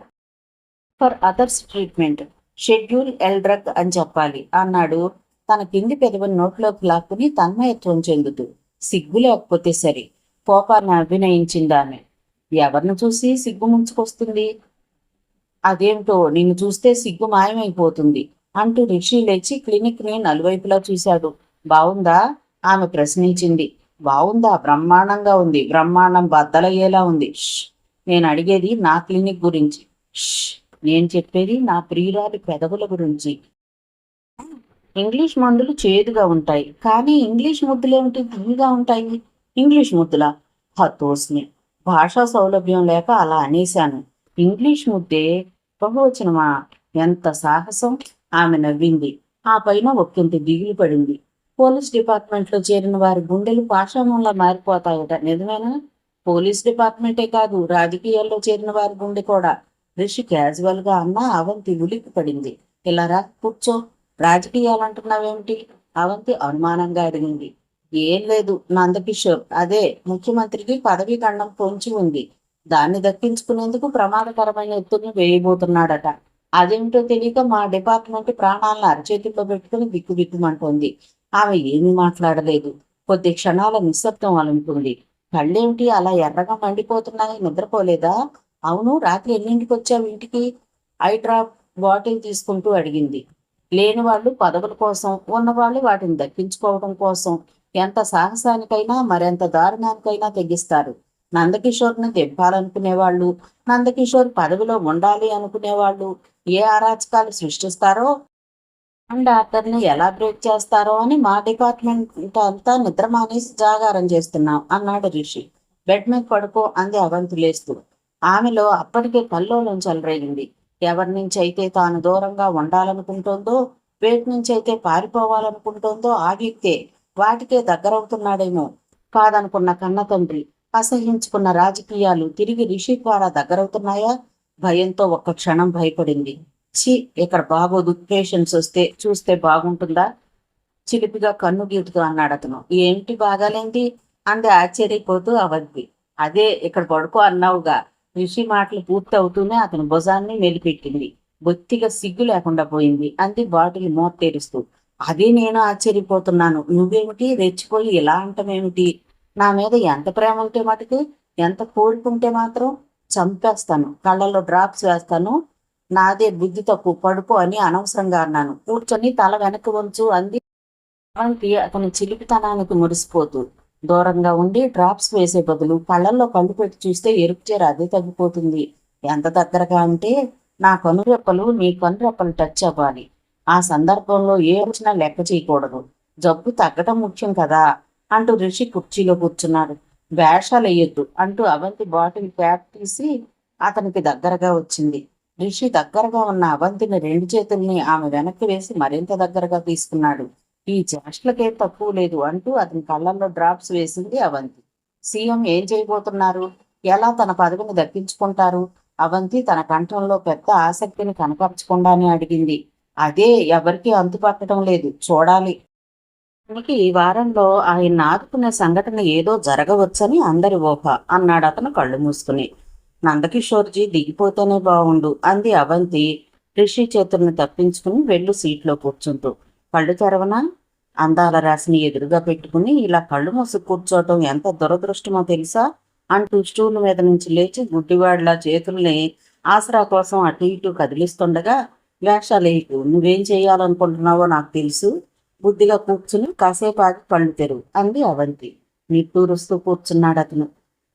For others treatment. Schedule L drug అని చెప్పాలి అన్నాడు తన కింది పెదవిని నోట్లోకి లాక్కుని తన్మయత్వం చెందుతూ. సిగ్గు లేకపోతే సరి, కోపాన్ని అభినయించింది ఆమె. ఎవరిని చూసి సిగ్గు ముంచుకొస్తుంది? అదేమిటో, నిన్ను చూస్తే సిగ్గు మాయమైపోతుంది అంటూ రిషి లేచి క్లినిక్ ని నలువైపులా చూశాడు. బావుందా? ఆమె ప్రశ్నించింది. బావుందా? బ్రహ్మాండంగా ఉంది. బ్రహ్మాండం బద్దలయ్యేలా ఉంది. నేను అడిగేది నా క్లినిక్ గురించి. నేను చెప్పేది నా ప్రియురాలి పెదవుల గురించి. ఇంగ్లీష్ మందులు చేదుగా ఉంటాయి, కానీ ఇంగ్లీష్ ముద్దులేమిటి తీయగా ఉంటాయి? ఇంగ్లీష్ ముద్దులా? హతోస్ని. భాషా సౌలభ్యం లేక అలా అనేశాను. ఇంగ్లీష్ ముద్దే? బహువచనమా? ఎంత సాహసం! ఆమె నవ్వింది. ఆ పైన ఒక్కింత దిగులు పడింది. పోలీస్ డిపార్ట్మెంట్లో చేరిన వారి గుండెలు పాషాణంలా మారిపోతాయట, నిజమేనా? పోలీస్ డిపార్ట్మెంటే కాదు, రాజకీయాల్లో చేరిన వారి గుండె కూడా. రిషి క్యాజువల్ గా అన్నా అవంతి ఉలిక్కి పడింది. ఇలా రా, కూర్చో. రాజకీయాలంటున్నావేమిటి? అవంతి అనుమానంగా అడిగింది. ఏం లేదు నందకిషోర్, అదే ముఖ్యమంత్రికి పదవీ ఖండం పొంచి ఉంది. దాన్ని దక్కించుకునేందుకు ప్రమాదకరమైన ఎత్తుల్ని వేయబోతున్నాడట. అదేమిటో తెలియక మా డిపార్ట్మెంట్ ప్రాణాలను అరచేతిలో పెట్టుకుని బిక్కుబిక్కుమంటోంది. ఆమె ఏమీ మాట్లాడలేదు. కొద్ది క్షణాల నిశ్శబ్దం అలుంటుంది. కళ్ళేమిటి అలా ఎర్రగా మండిపోతున్నాయి? నిద్రపోలేదా? అవును, రాత్రి ఎన్నింటికి వచ్చావు ఇంటికి? ఐ డ్రాప్ బాటిల్ తీసుకుంటూ అడిగింది. లేని వాళ్ళు పదవుల కోసం, ఉన్నవాళ్ళు వాటిని దక్కించుకోవడం కోసం. ఎంత సాహసానికైనా మరెంత దారుణానికైనా తెగిస్తారు. నందకిషోర్ని దింపాలనుకునేవాళ్ళు, నందకిషోర్ పదవిలో ఉండాలి అనుకునేవాళ్ళు ఏ అరాచకాలు సృష్టిస్తారో అండ్ ఆర్డర్ని ఎలా బ్రేక్ చేస్తారో అని మా డిపార్ట్మెంట్ అంతా నిద్ర మానేసి జాగారం చేస్తున్నాం అన్నాడు రిషి. బెడ్ మీద పడుకో అంది అవంతి లేస్తూ. ఆమెలో అప్పటికే కల్లోలం చెలరేగింది. ఎవరి నుంచి అయితే తాను దూరంగా ఉండాలనుకుంటోందో, వేటి నుంచి అయితే పారిపోవాలనుకుంటోందో ఆ వ్యక్తే వాటికే దగ్గరవుతున్నాడేమో. కాదనుకున్న కన్న తండ్రి, అసహించుకున్న రాజకీయాలు తిరిగి రిషి ద్వారా దగ్గరవుతున్నాయా? భయంతో ఒక్క క్షణం భయపడింది. ఛీ, ఇక్కడ బాగోదు, పేషెంట్స్ వస్తే చూస్తే బాగుంటుందా? చిలిపిగా కన్ను గీటుతూ అన్నాడు అతను. ఏంటి బాగాలేంది అంది ఆశ్చర్యపోతూ అవంతి. అదే ఇక్కడ పడుకో అన్నావుగా. రిషి మాటలు పూర్తి అవుతూనే అతని భుజాన్ని మెలిపెట్టింది. బొత్తిగా సిగ్గు లేకుండా పోయింది అంది బాటిల్ మూత తెరుస్తూ. అదే నేను ఆశ్చర్యపోతున్నాను. నువ్వేమిటి రెచ్చిపోయి ఇలా అంటమేమిటి? నా మీద ఎంత ప్రేమ ఉంటే మటుకు, ఎంత కోరుకుంటే మాత్రం చంపేస్తాను, కళ్ళల్లో డ్రాప్స్ వేస్తాను. నాదే బుద్ధి తక్కువ, పడుకో అని అనవసరంగా అన్నాను. కూర్చొని తల వెనక్కి వంచు అంది అవంతి అతని చిలిపితనానికి మురిసిపోతూ. దూరంగా ఉండి డ్రాప్స్ వేసే బదులు కళ్ళల్లో కళ్ళు పెట్టి చూస్తే ఎరుపు చీర అదే తగ్గిపోతుంది. ఎంత దగ్గరగా అంటే నా కనురెప్పలు నీ కనురెప్పలు టచ్ అవ్వాలి. ఆ సందర్భంలో ఏ వచ్చినా లెక్క చేయకూడదు. జబ్బు తగ్గటం ముఖ్యం కదా అంటూ రిషి కుర్చీలో కూర్చున్నాడు. వేషాలు వేయొద్దు అంటూ అవంతి బాటిల్ క్యాప్ తీసి అతనికి దగ్గరగా వచ్చింది. రిషి దగ్గరగా ఉన్న అవంతిని రెండు చేతుల్ని ఆమె వెనక్కి వేసి మరింత దగ్గరగా తీసుకున్నాడు. ఈ చేష్టలకేం తక్కువ లేదు అంటూ అతని కళ్ళల్లో డ్రాప్స్ వేసింది అవంతి. సీఎం ఏం చేయబోతున్నారు? ఎలా తన పదవిని దక్కించుకుంటారు? అవంతి తన కంఠంలో పెద్ద ఆసక్తిని కనపరచకుండానే అడిగింది. అదే ఎవరికీ అంతుపట్టడం లేదు, చూడాలి. ఈ వారంలో ఆయన ఆదుకునే సంఘటన ఏదో జరగవచ్చని అందరి ఊహ అన్నాడు అతను కళ్ళు మూసుకుని. నందకిషోర్జీ దిగిపోతేనే బావుండు అంది అవంతి రిషి చేతుల్ని తప్పించుకుని వెళ్ళు సీట్లో కూర్చుంటూ. కళ్ళు తెరవనా? అందాల రాశిని ఎదురుగా పెట్టుకుని ఇలా కళ్ళు మూసి కూర్చోవటం ఎంత దురదృష్టమో తెలుసా అంటూ స్టూల్ మీద నుంచి లేచి గుడ్డివాడిలా చేతుల్ని ఆసరా కోసం అటు ఇటు కదిలిస్తుండగా, వేషాలేకు, నువ్వేం చేయాలనుకుంటున్నావో నాకు తెలుసు, బుద్ధిగా కూర్చుని కాసేపు ఆగి కళ్ళు తెరువు అంది అవంతి. నిట్టూరుస్తూ కూర్చున్నాడు అతను.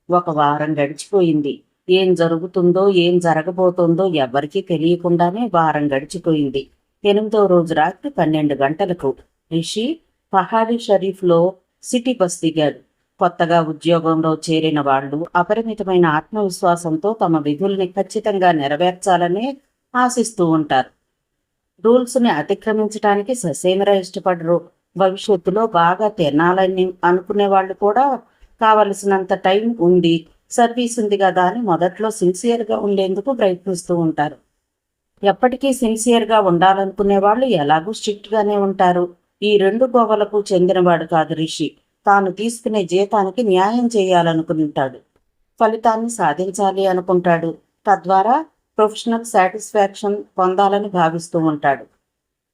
ఒక వారం గడిచిపోయింది. ఏం జరుగుతుందో ఏం జరగబోతుందో ఎవరికీ తెలియకుండానే వారం గడిచిపోయింది. 8వ రోజు రాత్రి 12 గంటలకు రిషి పహాడీ షరీఫ్లో సిటీ బస్ దిగాడు. కొత్తగా ఉద్యోగంలో చేరిన వాళ్ళు అపరిమితమైన ఆత్మవిశ్వాసంతో తమ విధుల్ని ఖచ్చితంగా నెరవేర్చాలనే ఆశిస్తూ ఉంటారు. రూల్స్ని అతిక్రమించడానికి ససేమిరా ఇష్టపడరు. భవిష్యత్తులో బాగా తినాలని అనుకునే వాళ్ళు కూడా కావలసినంత టైం ఉంది, సర్వీస్ ఉంది కదా అని మొదట్లో సిన్సియర్గా ఉండేందుకు ప్రయత్నిస్తూ ఉంటారు. ఎప్పటికీ సిన్సియర్గా ఉండాలనుకునే వాళ్ళు ఎలాగూ స్ట్రిక్ట్గానే ఉంటారు. ఈ రెండు గోవలకు చెందినవాడు కాదు రిషి. తాను తీసుకునే జీతానికి న్యాయం చేయాలనుకుంటాడు, ఫలితాన్ని సాధించాలి అనుకుంటాడు. తద్వారా ప్రొఫెషనల్ సాటిస్ఫాక్షన్ పొందాలని భావిస్తూ ఉంటాడు.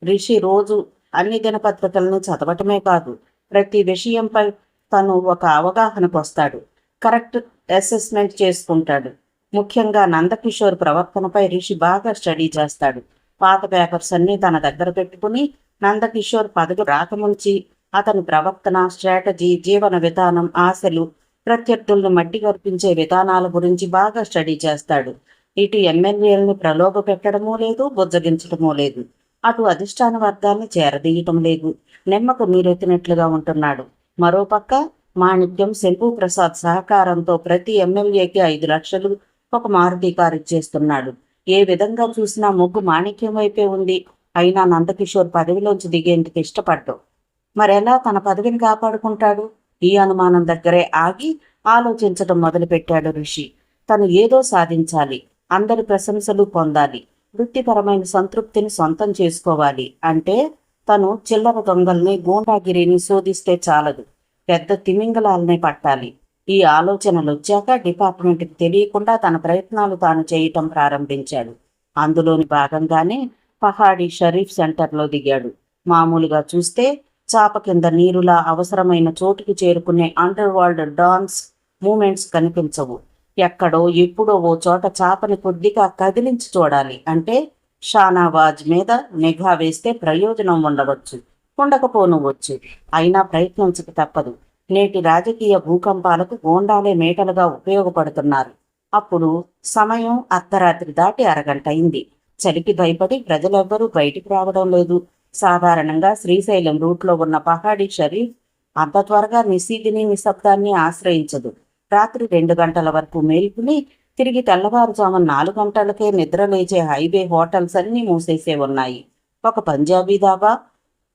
రిషి రోజు అన్ని దినపత్రికలను చదవటమే కాదు, ప్రతి విషయంపై తను ఒక అవగాహనకు వస్తాడు. కరెక్ట్ అసెస్మెంట్ చేసుకుంటాడు. ముఖ్యంగా నందకిషోర్ ప్రవర్తనపై రిషి బాగా స్టడీ చేస్తాడు. పాత పేపర్స్ అన్నీ తన దగ్గర పెట్టుకుని నందకిషోర్ పదవి రాకముంచి అతని ప్రవర్తన, స్ట్రాటజీ, జీవన విధానం, ఆశలు, ప్రత్యర్థులను మట్టి గర్పించే విధానాల గురించి బాగా స్టడీ చేస్తాడు. ఇటు ఎమ్మెల్యేలను ప్రలోభ పెట్టడమూ లేదు, బుజ్జగించటమూ లేదు. అటు అధిష్టాన వర్గాన్ని చేరదీయటం లేదు. నిమ్మకు నీరెత్తినట్లుగా ఉంటున్నాడు. మరోపక్క మాణిక్యం, శంభు ప్రసాద్ సహకారంతో ప్రతి ఎమ్మెల్యేకి 5 లక్షలు, ఒక మారుతి కారు ఇచ్చేస్తున్నాడు. ఏ విధంగా చూసినా మొగ్గు మాణిక్యం వైపే ఉంది. అయినా నందకిషోర్ పదవిలోంచి దిగేందుకు ఇష్టపడ్డాడు. మరెలా తన పదవిని కాపాడుకుంటాడు? ఈ అనుమానం దగ్గరే ఆగి ఆలోచించడం మొదలుపెట్టాడు రిషి. తను ఏదో సాధించాలి, అందరి ప్రశంసలు పొందాలి, వృత్తిపరమైన సంతృప్తిని సొంతం చేసుకోవాలి. అంటే తను చిల్లర దొంగల్ని, గూండాగిరిని శోధిస్తే చాలదు, పెద్ద తిమింగలాలనే పట్టాలి. ఈ ఆలోచనలు వచ్చాక డిపార్ట్మెంట్కి తెలియకుండా తన ప్రయత్నాలు తాను చేయటం ప్రారంభించాడు. అందులోని భాగంగానే పహాడీ షరీఫ్ సెంటర్లో దిగాడు. మామూలుగా చూస్తే చాప కింద నీరులా అవసరమైన చోటుకి చేరుకునే అండర్ వరల్డ్ డాన్స్ మూమెంట్స్ కనిపించవు. ఎక్కడో ఎప్పుడో ఓ చోట చాపని కొద్దిగా కదిలించి చూడాలి. అంటే షానావాజ్ మీద నిఘా వేస్తే ప్రయోజనం ఉండవచ్చు. ఉండకపోనవచ్చు. అయినా ప్రయత్నించక తప్పదు. నేటి రాజకీయ భూకంపాలకు గోండాలే మేటలుగా ఉపయోగపడుతున్నారు. అప్పుడు సమయం అర్ధరాత్రి దాటి అరగంట అయింది. చలికి భయపడి ప్రజలెవ్వరూ బయటికి రావడం లేదు. సాధారణంగా శ్రీశైలం రూట్లో ఉన్న పహాడీ షరీఫ్ అంత త్వరగా నిశీదిని నిశ్శబ్దాన్ని ఆశ్రయించదు. రాత్రి 2 గంటల వరకు మేల్కుని తిరిగి తెల్లవారుజామున 4 గంటలకే నిద్రలేచే హైవే హోటల్స్ అన్నీ మూసేసే ఉన్నాయి. ఒక పంజాబీ దాబా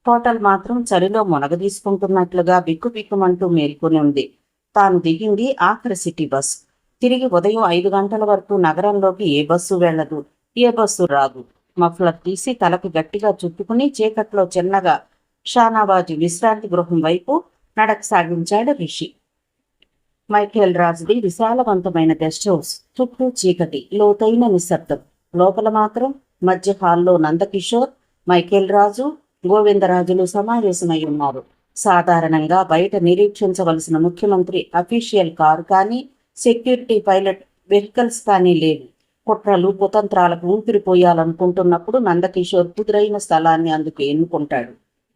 హోటల్ మాత్రం చలిలో మునగదీసుకుంటున్నట్లుగా బిక్కుబిక్కుమంటూ మేల్కొని ఉంది. తాను దిగింది ఆఖరి సిటీ బస్. తిరిగి ఉదయం 5 గంటల వరకు నగరంలోకి ఏ బస్సు వెళ్లదు, ఏ బస్సు రాదు. మఫ్లర్ తీసి తలకు గట్టిగా చుట్టుకుని చీకట్లో చిన్నగా షానాబాజు విశ్రాంతి గృహం వైపు నడక సాగించాడు రిషి. మైఖేల్ రాజుది విశాలవంతమైన గెస్ట్ హౌస్. చుట్టూ చీకటి, లోతైన నిశ్శబ్దం. లోపల మాత్రం మధ్య హాల్లో నందకిషోర్, మైఖేల్ రాజు, గోవిందరాజులు సమావేశమై ఉన్నారు. సాధారణంగా బయట నిరీక్షించవలసిన ముఖ్యమంత్రి అఫీషియల్ కారు కానీ, సెక్యూరిటీ పైలట్ వెహికల్స్ కానీ లేవు. కుట్రలు కుతంత్రాలకు ఊపిరిపోయాలనుకుంటున్నప్పుడు నందకిషోర్ కుదురైన స్థలాన్ని అందుకు ఎన్నుకుంటాడు.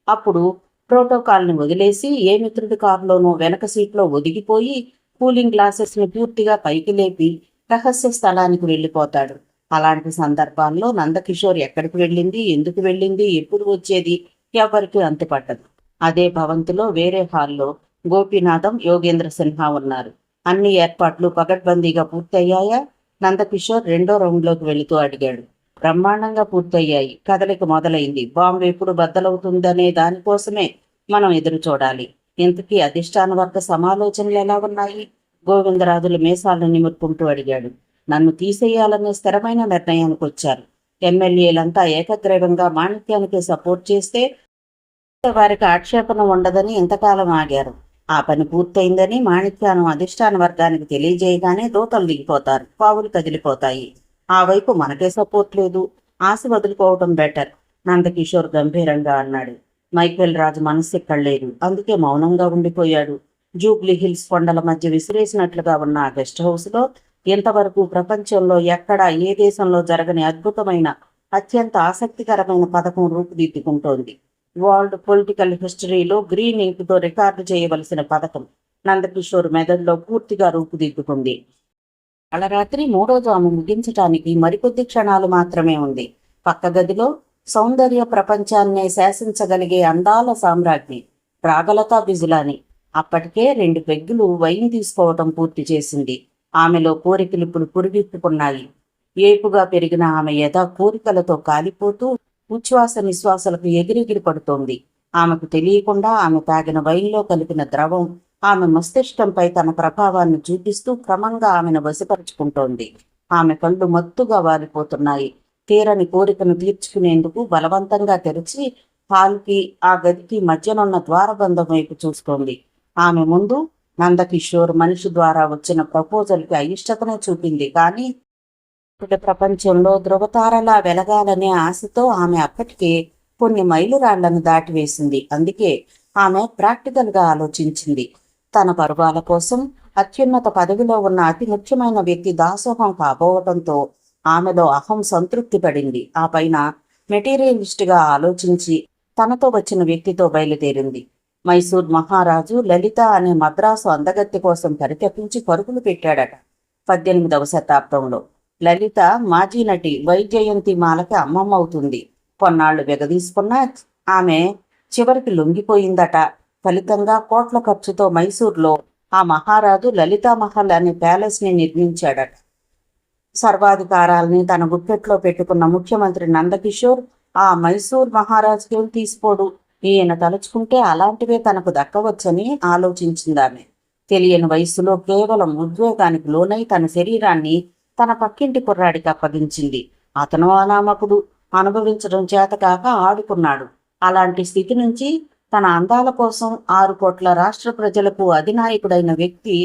అప్పుడు ప్రోటోకాల్ని వదిలేసి ఏ మిత్రుడి కారులోనో వెనక సీట్లో ఒదిగిపోయి కూలింగ్ గ్లాసెస్ని పూర్తిగా పైకి లేపి రహస్య స్థలానికి వెళ్ళిపోతాడు. అలాంటి సందర్భాల్లో నందకిషోర్ ఎక్కడికి వెళ్ళింది, ఎందుకు వెళ్ళింది, ఎప్పుడు వచ్చేది ఎవరికి అంతుపట్టదు. అదే భవంతిలో వేరే హాల్లో గోపీనాథం, యోగేంద్ర సిన్హా ఉన్నారు. అన్ని ఏర్పాట్లు పగడ్బందీగా పూర్తయ్యాయా? నందకిషోర్ రెండో రౌండ్లోకి వెళుతూ అడిగాడు. బ్రహ్మాండంగా పూర్తయ్యాయి. కదలిక మొదలైంది. బాంబు ఎప్పుడు బద్దలవుతుందనే దానికోసమే మనం ఎదురు చూడాలి. ఇంతకీ అధిష్టాన వర్గ సమాలోచనలు ఎలా ఉన్నాయి? గోవిందరాజుల మీసాలను నిమురుకుంటూ అడిగాడు. నన్ను తీసేయాలనే స్థిరమైన నిర్ణయానికి వచ్చారు. ఎమ్మెల్యేలంతా ఏకగ్రీవంగా మాణిక్యానికి సపోర్ట్ చేస్తే వారికి ఆక్షేపణ ఉండదని ఇంతకాలం ఆగారు. ఆ పని పూర్తయిందని మాణిక్యాను అధిష్టాన వర్గానికి తెలియజేయగానే దూతలు దిగిపోతారు, పావులు కదిలిపోతాయి. ఆ వైపు మనకే సపోర్ట్ లేదు. ఆశ వదులుకోవటం బెటర్, నందకిషోర్ గంభీరంగా అన్నాడు. మైఖేల్ రాజు మనస్సు ఎక్కడలేదు. అందుకే మౌనంగా ఉండిపోయాడు. జూబ్లీ హిల్స్ కొండల మధ్య విసిరేసినట్లుగా ఉన్న ఆ గెస్ట్ హౌస్లో ఇంతవరకు ప్రపంచంలో ఎక్కడా ఏ దేశంలో జరగని అద్భుతమైన, అత్యంత ఆసక్తికరమైన పథకం రూపుదిద్దుకుంటోంది. వరల్డ్ పొలిటికల్ హిస్టరీలో గ్రీన్ ఇంక్తో రికార్డు చేయవలసిన పథకం నందకిషోర్ మెదడులో పూర్తిగా రూపుదిద్దుకుంది. అలరాత్రి 3వ జాము ముగించటానికి మరికొద్ది క్షణాలు మాత్రమే ఉంది. పక్క గదిలో సౌందర్య ప్రపంచాన్నే శాసించగలిగే అందాల సామ్రాజ్ఞి రాగలతా బిజులాని అప్పటికే 2 పెగ్గులు వైన్ తీసుకోవటం పూర్తి చేసింది. ఆమెలో కోరికలిప్పుడు పురివిప్పుకున్నాయి. ఏపుగా పెరిగిన ఆమె ఎద కోరికలతో కాలిపోతూ ఉచ్ఛ్వాస నిశ్వాసలకు ఎగిరెగిరి పడుతోంది. ఆమెకు తెలియకుండా ఆమె తాగిన వైన్లో కలిపిన ద్రవం ఆమె మస్తిష్కంపై తన ప్రభావాన్ని చూపిస్తూ క్రమంగా ఆమెను వశపరుచుకుంటోంది. ఆమె కళ్ళు మత్తుగా వాలిపోతున్నాయి. తీరని కోరికను తీర్చుకునేందుకు బలవంతంగా తెరిచి హాల్కి, ఆ గదికి మధ్యనున్న ద్వారబంధం వైపు చూస్తోంది. ఆమె ముందు నందకిషోర్ మనిషి ద్వారా వచ్చిన ప్రపోజల్కి అయిష్టతనే చూపింది. కానీ ప్రపంచంలో ధృవతారలా వెలగాలనే ఆశతో ఆమె అప్పటికే కొన్ని మైలురాళ్లను దాటివేసింది. అందుకే ఆమె ప్రాక్టికల్గా ఆలోచించింది. తన పరువాల కోసం అత్యున్నత పదవిలో ఉన్న అతి ముఖ్యమైన వ్యక్తి దాసోహం కాబోవటంతో ఆమెలో అహం సంతృప్తి పడింది. ఆ పైన మెటీరియలిస్ట్గా ఆలోచించి తనతో వచ్చిన వ్యక్తితో బయలుదేరింది. మైసూర్ మహారాజు లలిత అనే మద్రాసు అందగత్తె కోసం పరితపించి పరుగులు పెట్టాడట 18వ శతాబ్దంలో. లలిత మాజీ నటి వైజయంతి మాలకి అమ్మమ్మ అవుతుంది. కొన్నాళ్లు వెగదీసుకున్నా ఆమె చివరికి లొంగిపోయిందట. ఫలితంగా కోట్ల ఖర్చుతో మైసూర్లో ఆ మహారాజు లలితామహల్ అనే ప్యాలెస్ని నిర్మించాడట. సర్వాధికారాల్ని తన గుప్పెట్లో పెట్టుకున్న ముఖ్యమంత్రి నందకిషోర్ ఆ మైసూర్ మహారాజుకేం తీసిపోడు. ఈయన తలుచుకుంటే అలాంటివే తనకు దక్కవచ్చని ఆలోచించిందామె. తెలియని వయస్సులో కేవలం ఉద్వేగానికి లోనై తన శరీరాన్ని తన పక్కింటి కుర్రాడికి అప్పగించింది. అతను అనామకుడు, అనుభవించడం చేతకాక ఆడుకున్నాడు. అలాంటి స్థితి నుంచి తన అందాల కోసం 6 కోట్ల రాష్ట్ర ప్రజలకు అధినాయకుడైన వ్యక్తి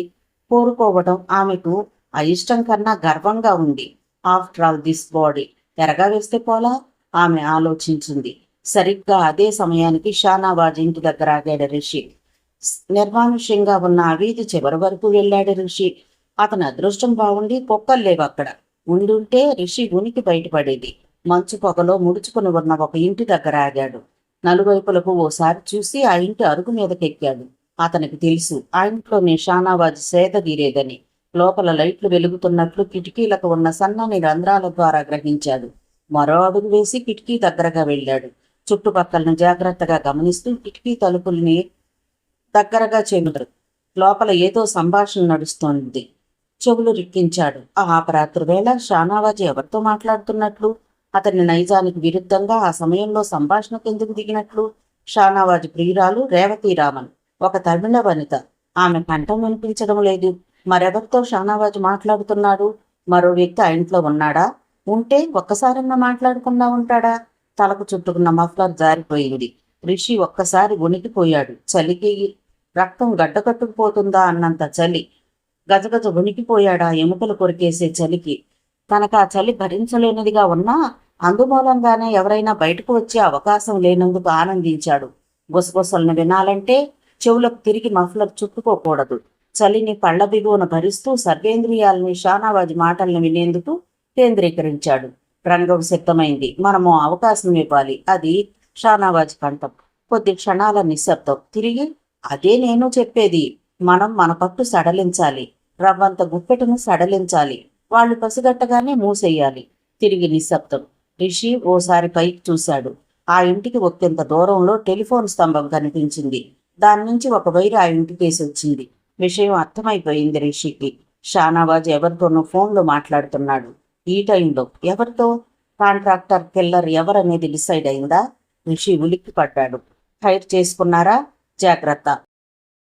కోరుకోవడం ఆమెకు అయిష్టం కన్నా గర్వంగా ఉంది. ఆఫ్టర్ ఆల్ దిస్ బాడీ తెరగా వేస్తే పోలా ఆమె ఆలోచించింది. సరిగ్గా అదే సమయానికి షానాబాజ్ ఇంటి దగ్గర ఆగాడు రిషి. నిర్మానుష్యంగా ఉన్న ఆ వీధి చివరి వరకు వెళ్ళాడు రిషి. అతని అదృష్టం బాగుండి కుక్కలు లేవు అక్కడ. ఉండుంటే రిషి ఉనికి బయటపడేది. మంచు పొగలో ముడుచుకుని ఉన్న ఒక ఇంటి దగ్గర ఆగాడు. నలువైపులకు ఓసారి చూసి ఆ ఇంటి అరుగు మీదకెక్కాడు. అతనికి తెలుసు ఆ ఇంట్లోనే షానావాజ్ సేద తీరేదని. లోపల లైట్లు వెలుగుతున్నట్లు కిటికీలకు ఉన్న సన్నని రంధ్రాల ద్వారా గ్రహించాడు. మరో అడుగు వేసి కిటికీ దగ్గరగా వెళ్ళాడు. చుట్టుపక్కలను జాగ్రత్తగా గమనిస్తూ కిటికీ తలుపుల్ని దగ్గరగా చెబుతాడు. లోపల ఏదో సంభాషణ నడుస్తోంది. చెవులు రిక్కించాడు. ఆ అపరాత్రి వేళ షానావాజ్ ఎవరితో మాట్లాడుతున్నట్లు, అతని నైజానికి విరుద్ధంగా ఆ సమయంలో సంభాషణకు ఎందుకు దిగినట్లు? షానావాజ్ ప్రియురాలు రేవతీరామన్, ఒక తమిళ వనిత. ఆమె కంఠం వినిపించడం లేదు. మరెవరితో షానావాజ్ మాట్లాడుతున్నాడు? మరో వ్యక్తి ఆ ఇంట్లో ఉన్నాడా? ఉంటే ఒక్కసారన్నా మాట్లాడకుండా ఉంటాడా? తలకు చుట్టుకున్న మఫ్లర్ జారిపోయింది. రిషి ఒక్కసారి వణికిపోయాడు. చలికి రక్తం గడ్డకట్టుకుపోతుందా అన్నంత చలి. గజగజ వణికిపోయాడా ఎముకలు కొరికేసే చలికి. తనకు ఆ చలి భరించలేనిదిగా ఉన్నా అందుమూలంగానే ఎవరైనా బయటకు వచ్చే అవకాశం లేనందుకు ఆనందించాడు. గుసగుసలను వినాలంటే చెవులకు తిరిగి మఫ్లర్ చుట్టుకోకూడదు. చలిని పళ్ల బిగువన భరిస్తూ సర్వేంద్రియాలని షానావాజ్ మాటల్ని వినేందుకు కేంద్రీకరించాడు. రంగం సిద్ధమైంది. మనము అవకాశం ఇవ్వాలి. అది షానావాజ్ కంఠం. కొద్ది క్షణాల నిశ్శబ్దం. తిరిగి, అదే నేను చెప్పేది. మనం మన పట్టు సడలించాలి. రవ్వంత గుప్పెటను సడలించాలి. వాళ్ళు పసిగట్టగానే మూసేయాలి. తిరిగి నిశ్శబ్దం. రిషి ఓసారి పైకి చూశాడు. ఆ ఇంటికి ఒకంత దూరంలో టెలిఫోన్ స్తంభం కనిపించింది. దాని నుంచి ఒక వైరు ఆ ఇంటికేసి వచ్చింది. విషయం అర్థమైపోయింది రిషికి. షానావాజ్ ఎవరితోనో ఫోన్లో మాట్లాడుతున్నాడు. ఈ టైంలో ఎవరితో? కాంట్రాక్టర్ కిల్లర్ ఎవరనేది డిసైడ్ అయిందా? రిషి ఉలిక్కి పడ్డాడు. హైర్ చేసుకున్నారా? జాగ్రత్త.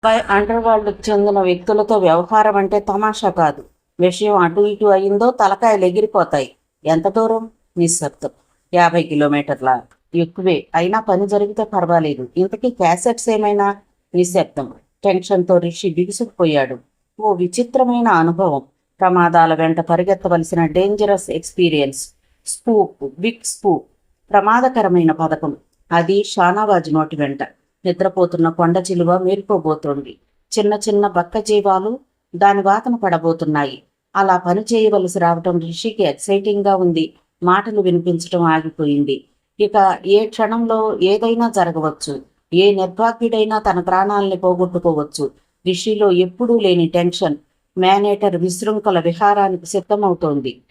పై అండర్వరల్డ్కి చెందిన వ్యక్తులతో వ్యవహారం అంటే తమాషా కాదు. విషయం అటు ఇటు అయిందో తలకాయలు ఎగిరిపోతాయి. ఎంత దూరం? నిశ్శబ్దం. 50 కిలోమీటర్ల. ఎక్కువే. అయినా పని జరిగితే పర్వాలేదు. ఇంతకీ క్యాసెట్స్ ఏమైనా? నిశ్శబ్దం. టెన్షన్తో రిషి బిగుసుకుపోయాడు. ఓ విచిత్రమైన అనుభవం. ప్రమాదాల వెంట పరిగెత్తవలసిన డేంజరస్ ఎక్స్పీరియన్స్. స్పూప్, బిగ్ స్పూప్. ప్రమాదకరమైన పథకం. అది షానావాజ్ నోటి వెంట. నిద్రపోతున్న కొండ చిలువ మేల్కోబోతోంది. చిన్న చిన్న బక్క జీవాలు దాని వాతన పడబోతున్నాయి. అలా పని చేయవలసి రావటం రిషికి ఎక్సైటింగ్గా ఉంది. మాటలు వినిపించటం ఆగిపోయింది. ఇక ఏ క్షణంలో ఏదైనా జరగవచ్చు. ఏ నిర్భాగ్యుడైనా తన ప్రాణాలని పోగొట్టుకోవచ్చు. రిషిలో ఎప్పుడూ లేని టెన్షన్. మేనేటర్ విశృంఖల విహారానికి సిద్ధమవుతోంది.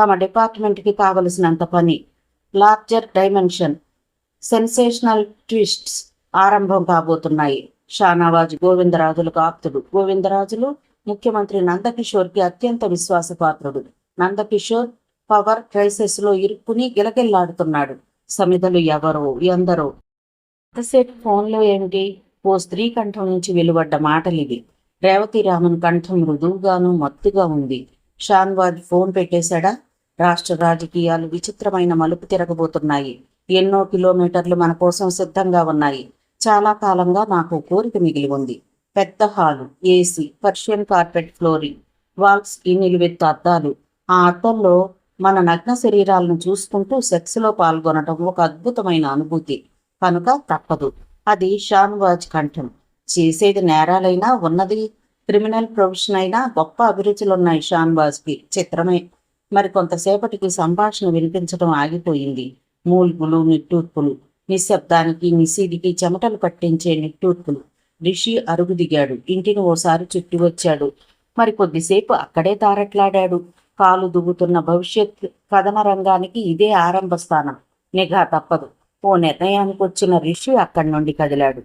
తమ డిపార్ట్మెంట్కి కావలసినంత పని. లార్జర్ డైమెన్షన్, సెన్సేషనల్ ట్విస్ట్స్ ఆరంభం కాబోతున్నాయి. షానావాజ్ గోవిందరాజులకు ఆప్తుడు. గోవిందరాజులు ముఖ్యమంత్రి నందకిషోర్కి అత్యంత విశ్వాసపాత్రుడు. నందకిషోర్ పవర్ క్రైసిస్లో ఇరుక్కుని గిలగిల్లాడుతున్నాడు. సమిధలు ఎవరో ఎందరో. ఎంతసేపు ఫోన్లో ఏమిటి? ఓ స్త్రీ కంఠం నుంచి వెలువడ్డ మాటలివి. రేవతీరామన్ కంఠం మృదువుగాను మత్తుగా ఉంది. షాన్వాజ్ ఫోన్ పెట్టేశాడా? రాష్ట్ర రాజకీయాలు విచిత్రమైన మలుపు తిరగబోతున్నాయి. ఎన్నో కిలోమీటర్లు మన కోసం సిద్ధంగా ఉన్నాయి. చాలా కాలంగా నాకు కోరిక మిగిలి ఉంది. పెద్ద hall, AC, Persian carpet flooring, వాల్స్కి నిలువెత్తు అద్దాలు. ఆ అద్దంలో మన నగ్న శరీరాలను చూసుకుంటూ సెక్స్లో పాల్గొనటం ఒక అద్భుతమైన అనుభూతి. కనుక తప్పదు. అది షాన్వాజ్ కంఠం. చేసేది నేరాలైనా, ఉన్నది క్రిమినల్ ప్రొఫెషన్ అయినా గొప్ప అభిరుచులున్నాయి షాన్వాజ్కి. చిత్రమే. మరి కొంతసేపటికి సంభాషణ వినిపించడం ఆగిపోయింది. మూల్గులు, నిట్టూర్పులు. నిశ్శబ్దానికి నిశీదికి చెమటలు పట్టించే నిట్టూర్పులు. రిషి అరుగు దిగాడు. ఇంటిని ఓసారి చుట్టి వచ్చాడు. మరి కొద్దిసేపు అక్కడే తారట్లాడాడు. కాలు దువ్వుతున్న భవిష్యత్ కథన రంగానికి ఇదే ఆరంభ స్థానం. నిఘా తప్పదు. ఓ నిర్ణయానికి వచ్చిన రిషి అక్కడి నుండి కదిలాడు.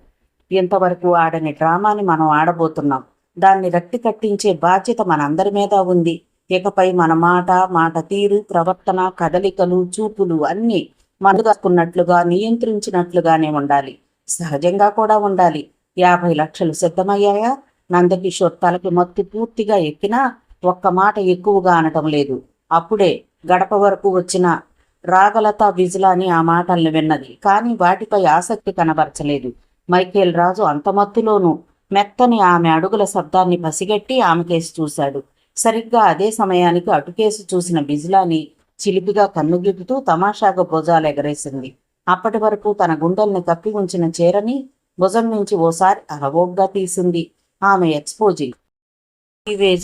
ఇంతవరకు ఆడని డ్రామాని మనం ఆడబోతున్నాం. దాన్ని రక్తి కట్టించే బాధ్యత మనందరి మీద ఉంది. ఇకపై మన మాట తీరు, ప్రవర్తన, కదలికలు, చూపులు అన్నీ మనదుకున్నట్లుగా, నియంత్రించినట్లుగానే ఉండాలి. సహజంగా కూడా ఉండాలి. 50 లక్షలు సిద్ధమయ్యాయా? నందకిషోర్ తలకి మత్తు పూర్తిగా ఎక్కినా ఒక్క మాట ఎక్కువగా అనటం లేదు. అప్పుడే గడప వరకు వచ్చిన రాగలత విజిలాని ఆ మాటల్ని విన్నది. కానీ వాటిపై ఆసక్తి కనబరచలేదు. మైకేల్ రాజు అంత మత్తులోనూ మెత్తని ఆమె అడుగుల శబ్దాన్ని పసిగట్టి ఆమెకేసి చూశాడు. సరిగ్గా అదే సమయానికి అటుకేసి చూసిన బిజిలాని చిలిపిగా కన్నుగిపుతూ తమాషాగా భుజాలు ఎగరేసింది. అప్పటి వరకు తన గుండెల్ని కప్పి ఉంచిన చీరని భుజం నుంచి ఓసారి అరవోగ్గా తీసింది. ఆమె ఎక్స్పోజింగ్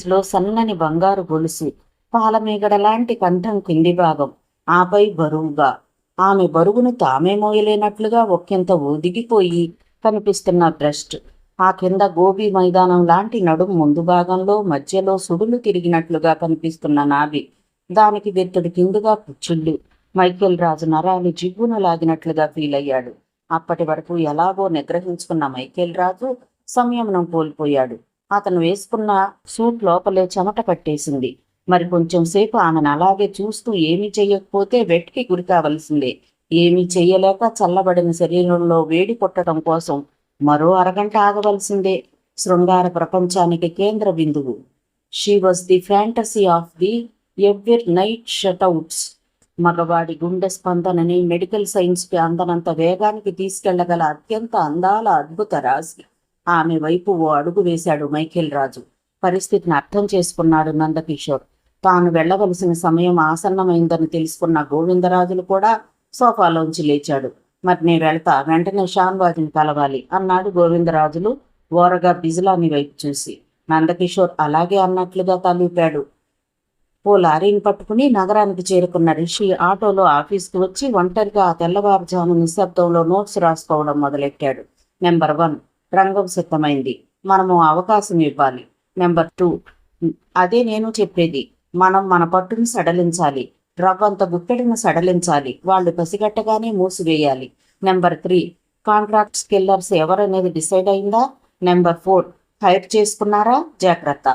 లో సన్నని బంగారు గొలుసు, పాలమీగడ లాంటి కంఠం కింది భాగం, ఆపై బరువుగా ఆమె బరువును తామే మోయలేనట్లుగా ఒకంత ఒదిగిపోయి కనిపిస్తున్న బ్రెస్ట్, ఆ కింద గోబీ మైదానం లాంటి నడుము ముందు భాగంలో మధ్యలో సుడులు తిరిగినట్లుగా కనిపిస్తున్న నాభి, దానికి వెత్తడి కిందుగా పుచ్చుళ్ళు. మైకేల్ రాజు నరాలు జివ్వున లాగినట్లుగా ఫీల్ అయ్యాడు. అప్పటి వరకు ఎలాగో నిగ్రహించుకున్న మైకేల్ రాజు సంయమనం కోల్పోయాడు. అతను వేసుకున్న సూట్ లోపలే చెమట పట్టేసింది. మరి కొంచెం సేపు ఆమెను అలాగే చూస్తూ ఏమీ చెయ్యకపోతే వెట్కి గురి కావలసిందే. ఏమీ చెయ్యలేక చల్లబడిన శరీరంలో వేడి పుట్టడం కోసం మరో అరగంట ఆగవలసిందే. శృంగార ప్రపంచానికి కేంద్ర బిందువు. She was the fantasy of the every night shutouts. మగవాడి గుండె స్పందనని మెడికల్ సైన్స్కి అందనంత వేగానికి తీసుకెళ్లగల అత్యంత అందాల అద్భుత రాశి. ఆమె వైపు ఓ అడుగు వేశాడు మైకేల్ రాజు. పరిస్థితిని అర్థం చేసుకున్నాడు నందకిషోర్. తాను వెళ్లవలసిన సమయం ఆసన్నమైందని తెలుసుకున్న గోవిందరాజులు కూడా సోఫాలోంచి లేచాడు. మరి నేను వెళ్తా, వెంటనే షాన్వాజ్ని కలవాలి అన్నాడు గోవిందరాజులు ఓరగా బిజిలాని వైపు చూసి. నందకిషోర్ అలాగే అన్నట్లుగా తలూపాడు. ఓ లారీని పట్టుకుని నగరానికి చేరుకున్న రిషి ఆటోలో ఆఫీస్కి వచ్చి ఒంటరిగా ఆ తెల్లవారుజాము నిశ్శబ్దంలో నోట్స్ రాసుకోవడం మొదలెట్టాడు. నెంబర్ 1, రంగం సిద్ధమైంది, మనము అవకాశం ఇవ్వాలి. నెంబర్ 2, అదే నేను చెప్పేది, మనం మన పట్టుని సడలించాలి, రవ్వంత గుప్పెడిని సడలించాలి, వాళ్ళు పసిగట్టగానే మూసివేయాలి. నెంబర్ 3, కాంట్రాక్ట్స్ కిల్లర్స్ ఎవరనేది డిసైడ్ అయిందా? నెంబర్ 4, హైర్ చేసుకున్నారా? జాగ్రత్త.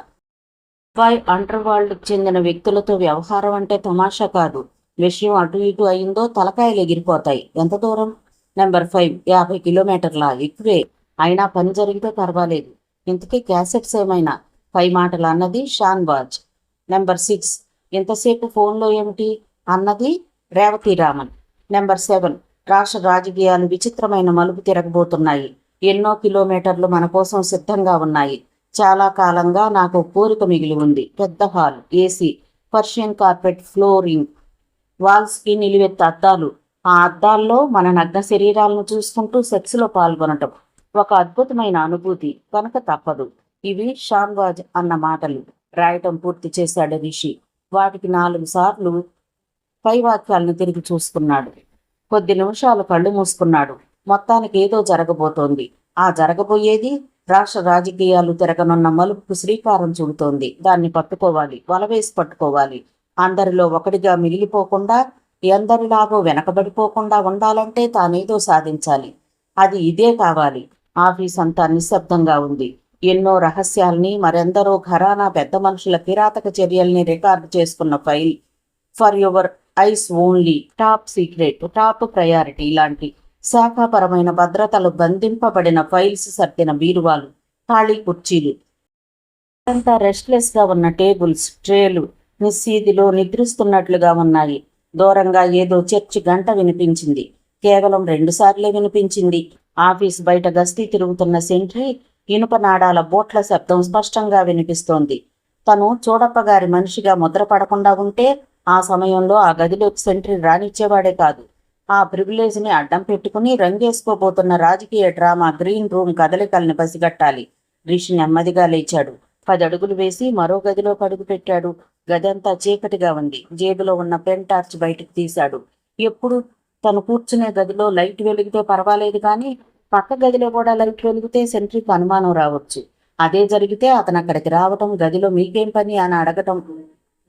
అండర్ వరల్డ్కి చెందిన వ్యక్తులతో వ్యవహారం అంటే తమాషా కాదు. విషయం అటు ఇటు అయిందో తలకాయలు ఎగిరిపోతాయి. ఎంత దూరం? నెంబర్ 5, 50 కిలోమీటర్ల ఎక్కువే. అయినా పని జరిగితే పర్వాలేదు. ఇంతకీ క్యాసెట్స్ ఏమైనా? పై మాటలు అన్నది షాన్వాజ్. నెంబర్ 6, ఇంతసేపు ఫోన్లో ఏమిటి అన్నది రేవతిరామన్. నెంబర్ 7, రాష్ట్ర రాజకీయాలు విచిత్రమైన మలుపు తిరగబోతున్నాయి. ఎన్నో కిలోమీటర్లు మన కోసం సిద్ధంగా ఉన్నాయి. చాలా కాలంగా నాకు కోరిక మిగిలి ఉంది. పెద్ద hall, AC, Persian carpet flooring, వాల్స్కి నిలువెత్త అద్దాలు. ఆ అద్దాల్లో మన నగ్న శరీరాలను చూసుకుంటూ సెక్స్లో పాల్గొనటం ఒక అద్భుతమైన అనుభూతి. కనుక తప్పదు. ఇవి షాన్వాజ్ అన్న మాటలు. రాయటం పూర్తి చేశాడు రిషి. వాటికి 4 సార్లు పై వాక్యాలను తిరిగి చూసుకున్నాడు. కొద్ది నిమిషాలు కళ్ళు మూసుకున్నాడు. మొత్తానికి ఏదో జరగబోతోంది. ఆ జరగబోయేది రాష్ట్ర రాజకీయాలు తిరగనున్న మలుపుకు శ్రీకారం చుడుతోంది. దాన్ని పట్టుకోవాలి, వలవేసి పట్టుకోవాలి. అందరిలో ఒకటిగా మిగిలిపోకుండా, ఎందరిలాగో వెనకబడిపోకుండా ఉండాలంటే తానేదో సాధించాలి. అది ఇదే కావాలి. ఆఫీస్ అంతా నిశ్శబ్దంగా ఉంది. ఎన్నో రహస్యాల్ని, మరెందరో ఘరానా పెద్ద మనుషుల కిరాతక చర్యల్ని రికార్డు చేసుకున్న file. For your eyes only, top secret, top priority లాంటి శాఖాపరమైన భద్రతలు బంధింపబడిన ఫైల్స్ సర్దిన బీరువాలు, ఖాళీ కుర్చీలు, అంతా రెస్ట్లెస్గా ఉన్న టేబుల్స్, ట్రేలు నిస్సీదిలో నిద్రిస్తున్నట్లుగా ఉన్నాయి. దూరంగా ఏదో చర్చి గంట వినిపించింది. కేవలం 2 సార్లే వినిపించింది. ఆఫీస్ బయట గస్తీ తిరుగుతున్న సెంట్రీ ఇనుప నాడాల బోట్ల శబ్దం స్పష్టంగా వినిపిస్తోంది. తను చూడప్పగారి మనిషిగా ముద్రపడకుండా ఉంటే ఆ సమయంలో ఆ గదిలోకి సెంట్రీ రానిచ్చేవాడే కాదు. ఆ ప్రివిలేజ్ని అడ్డం పెట్టుకుని రంగేసుకోబోతున్న రాజకీయ డ్రామా గ్రీన్ రూమ్ కదలికల్ని పసిగట్టాలి. రిషి నెమ్మదిగా లేచాడు. 10 అడుగులు వేసి మరో గదిలోకి అడుగు పెట్టాడు. గదంతా చీకటిగా ఉంది. జేబులో ఉన్న పెన్ టార్చ్ బయటకు తీశాడు. ఎప్పుడు తను కూర్చునే గదిలో లైట్ వెలిగితే పర్వాలేదు, కానీ పక్క గదిలో కూడా లైట్ వెలిగితే సెంట్రీకి అనుమానం రావచ్చు. అదే జరిగితే అతను అక్కడికి రావటం, గదిలో మీకేం పని అని అడగటం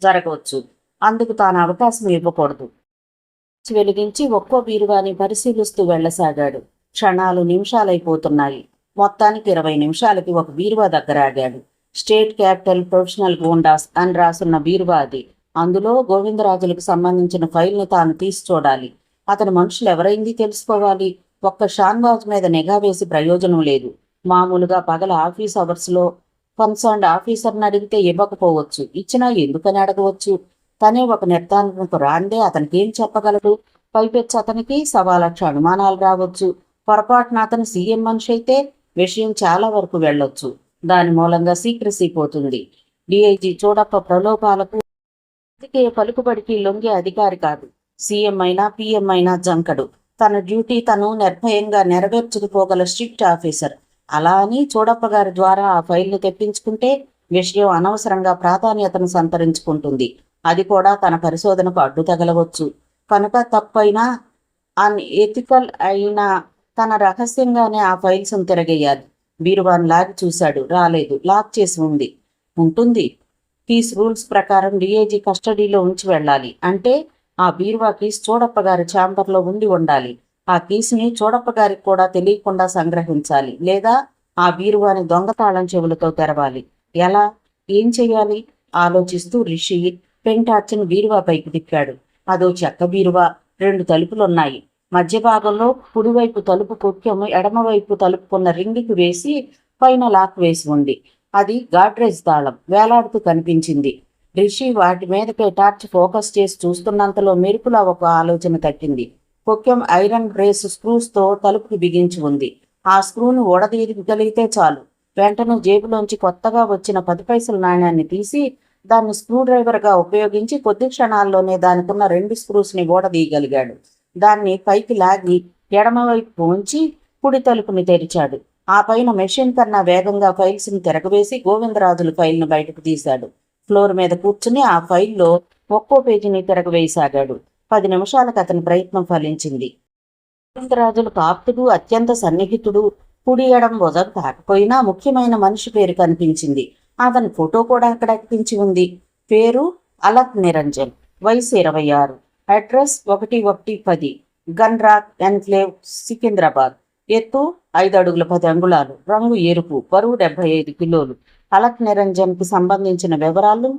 జరగవచ్చు. అందుకు తాను అవకాశం ఇవ్వకూడదు. వెలిగించి ఒక్కో బీరువాని పరిశీలిస్తూ వెళ్లసాగాడు. క్షణాలు నిమిషాలైపోతున్నాయి. మొత్తానికి 20 నిమిషాలకి ఒక బీరువా దగ్గర ఆగాడు. స్టేట్ క్యాపిటల్ ప్రొఫెషనల్ గూండాస్ అని రాసున్న బీరువా అది. అందులో గోవిందరాజులకు సంబంధించిన ఫైల్ని తాను తీసి చూడాలి. అతని మనుషులు ఎవరైంది తెలుసుకోవాలి. ఒక్క షాన్వాజ్ మీద నిఘా వేసి ప్రయోజనం లేదు. మామూలుగా పగల ఆఫీస్ అవర్స్లో కన్సర్న్డ్ ఆఫీసర్ని అడిగితే ఇవ్వకపోవచ్చు. ఇచ్చినా ఎందుకని అడగవచ్చు. తనే ఒక నిర్ధారణకు రాందే అతనికి ఏం చెప్పగలడు. పైపెచ్చి అతనికి 1,00,000 అనుమానాలు రావచ్చు. పొరపాటున అతను సీఎం మనిషి అయితే విషయం చాలా వరకు వెళ్ళొచ్చు. దాని మూలంగా సీక్రెసీ పోతుంది. డిఐజీ చూడప్ప ప్రలోభాలకు, రాజకీయ పలుకుబడికి లొంగే అధికారి కాదు. సీఎం అయినా పీఎం అయినా జంకడు. తన డ్యూటీ తను నిర్భయంగా నెరవేర్చుకుపోగల స్ట్రిక్ట్ ఆఫీసర్. అలా అని చూడప్ప గారి ద్వారా ఆ ఫైల్ని తెప్పించుకుంటే విషయం అనవసరంగా ప్రాధాన్యతను సంతరించుకుంటుంది. అది కూడా తన పరిశోధనకు అడ్డు తగలవచ్చు. కనుక తప్పైనా ఎథికల్ అయినా తన రహస్యంగానే ఆ ఫైల్స్ను తిరగేయాలి. బీరువాను లాగి చూశాడు. రాలేదు. లాక్ చేసి ఉంటుంది. కీస్ రూల్స్ ప్రకారం డిఏజీ కస్టడీలో ఉంచి వెళ్ళాలి. అంటే ఆ బీరువా కీస్ చోడప్ప గారి ఛాంబర్లో ఉండాలి. ఆ కీస్ని చోడప్ప గారికి కూడా తెలియకుండా సంగ్రహించాలి. లేదా ఆ బీరువాని దొంగతాళం చెవులతో తెరవాలి. ఎలా? ఏం చెయ్యాలి? ఆలోచిస్తూ రిషి పెంటార్చిని బీరువా పైకి తిప్పాడు. అదో చెక్క బీరువా. 2 తలుపులున్నాయి. మధ్య భాగంలో కుడివైపు తలుపు కొక్కెము ఎడమవైపు తలుపుకున్న రింగికి వేసి పైన లాక్ వేసి ఉంది. అది గాడ్రేజ్ తాళం వేలాడుతూ కనిపించింది. రిషి వాటి మీదకే టార్చ్ ఫోకస్ చేసి చూస్తున్నంతలో మెరుపులా ఒక ఆలోచన తట్టింది. కొక్కెం ఐరన్ బ్రేస్ స్క్రూస్తో తలుపుకి బిగించి ఉంది. ఆ స్క్రూను ఊడదీయగలిగితే చాలు. వెంటనే జేబులోంచి కొత్తగా వచ్చిన 10 పైసల నాణ్యాన్ని తీసి దాన్ని స్క్రూ డ్రైవర్గా ఉపయోగించి కొద్ది క్షణాల్లోనే దానికున్న 2 స్క్రూస్ని ఊడదీయగలిగాడు. దాన్ని పైకి లాగి ఎడమవైపు ఉంచి కుడి తలుపుని తెరిచాడు. ఆ పైన మెషిన్ కన్నా వేగంగా ఫైల్స్ని తిరగవేసి గోవిందరాజుల ఫైల్ను బయటకు తీశాడు. ఫ్లోర్ మీద కూర్చుని ఆ ఫైల్లో ఒక్కో పేజీని తిరగవేయసాగాడు. 10 నిమిషాలకు అతని ప్రయత్నం ఫలించింది. గోవిందరాజులకు ఆప్తుడు, అత్యంత సన్నిహితుడు, కుడి ఎడం భుజం కాకపోయినా ముఖ్యమైన మనిషి పేరు కనిపించింది. అతని ఫోటో కూడా అక్కడ అతికించి ఉంది. పేరు అలక్ నిరంజన్, వయసు 26, address 1110 gun rock enclave, Secunderabad. ఎత్తు 5 అడుగుల 10 అంగుళాలు, రంగు ఎరుపు, బరువు 75 కిలోలు. అలక్ నిరంజన్కి సంబంధించిన వివరాలు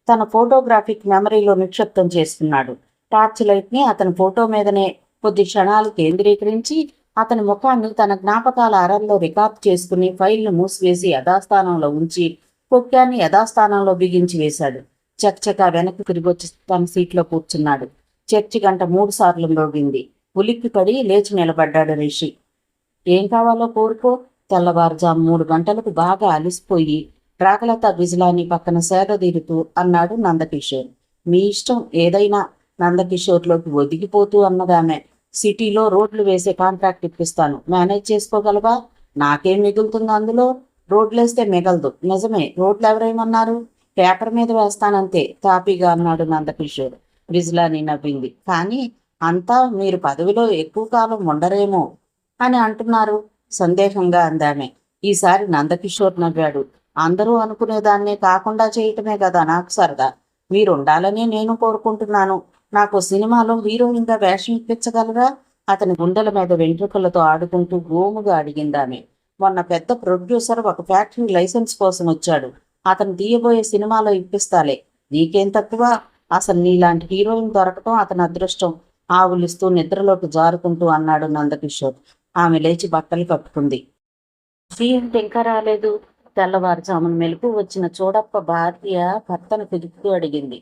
తన ఫోటోగ్రాఫిక్ మెమరీలో నిక్షిప్తం చేసుకున్నాడు. టార్చ్ లైట్ని అతని ఫోటో మీదనే కొద్ది క్షణాలు కేంద్రీకరించి అతని ముఖాన్ని తన జ్ఞాపకాల అరల్లో రికార్డ్ చేసుకుని ఫైల్ను మూసివేసి యథాస్థానంలో ఉంచి కొక్కాన్ని యథాస్థానంలో బిగించి వేశాడు. చకచకా వెనక్కి తిరిగొచ్చి తన సీట్లో కూర్చున్నాడు. చర్చి గంట 3 సార్లు మ్రోగింది. ఉలిక్కిపడి లేచి నిలబడ్డాడు రిషి. ఏం కావాలో కోరుకో. తెల్లవారుజాము 3 గంటలకు బాగా అలిసిపోయి రాగలత బిజిలాని పక్కన సేదదీరుతూ అన్నాడు నందకిషోర్. మీ ఇష్టం ఏదైనా, నందకిషోర్లోకి ఒదిగిపోతూ అన్నదామె. సిటీలో రోడ్లు వేసే కాంట్రాక్ట్ ఇప్పిస్తాను, మేనేజ్ చేసుకోగలవా? నాకేం మిగులుతుంది అందులో? రోడ్లేస్తే మిగలదు. నిజమే, రోడ్లు ఎవరేమన్నారు? పేపర్ మీద వేస్తానంతే, తాపీగా అన్నాడు నందకిషోర్. బిజిలాని నవ్వింది. కానీ అంతా మీరు పదవిలో ఎక్కువ కాలం ఉండరేమో అని అంటున్నారు, సందేహంగా అందామె. ఈసారి నందకిషోర్ నవ్వాడు. అందరూ అనుకునేదాన్నే కాకుండా చేయటమే కదా నాకు సరదా. మీరుండాలని నేను కోరుకుంటున్నాను. నాకు సినిమాలో హీరోయిన్గా వేషం ఇప్పించగలరా? అతని గుండెల మీద వెంట్రుకలతో ఆడుకుంటూ గోముగా అడిగిందామె. మొన్న పెద్ద ప్రొడ్యూసర్ ఒక ఫ్యాక్టరీ లైసెన్స్ కోసం వచ్చాడు. అతను తీయబోయే సినిమాలో ఇప్పిస్తాలే. నీకేం తక్కువ? అసలు నీలాంటి హీరోయిన్ దొరకటం అతని అదృష్టం, ఆవులిస్తూ నిద్రలోకి జారుకుంటూ అన్నాడు నందకిషోర్. ఆమె లేచి బట్టలు కట్టుకుంది. సీఎంట్ ఇంకా రాలేదు. తెల్లవారుజామున మెలకు వచ్చిన చోడప్ప భార్య భర్తను పిలుపుతూ అడిగింది.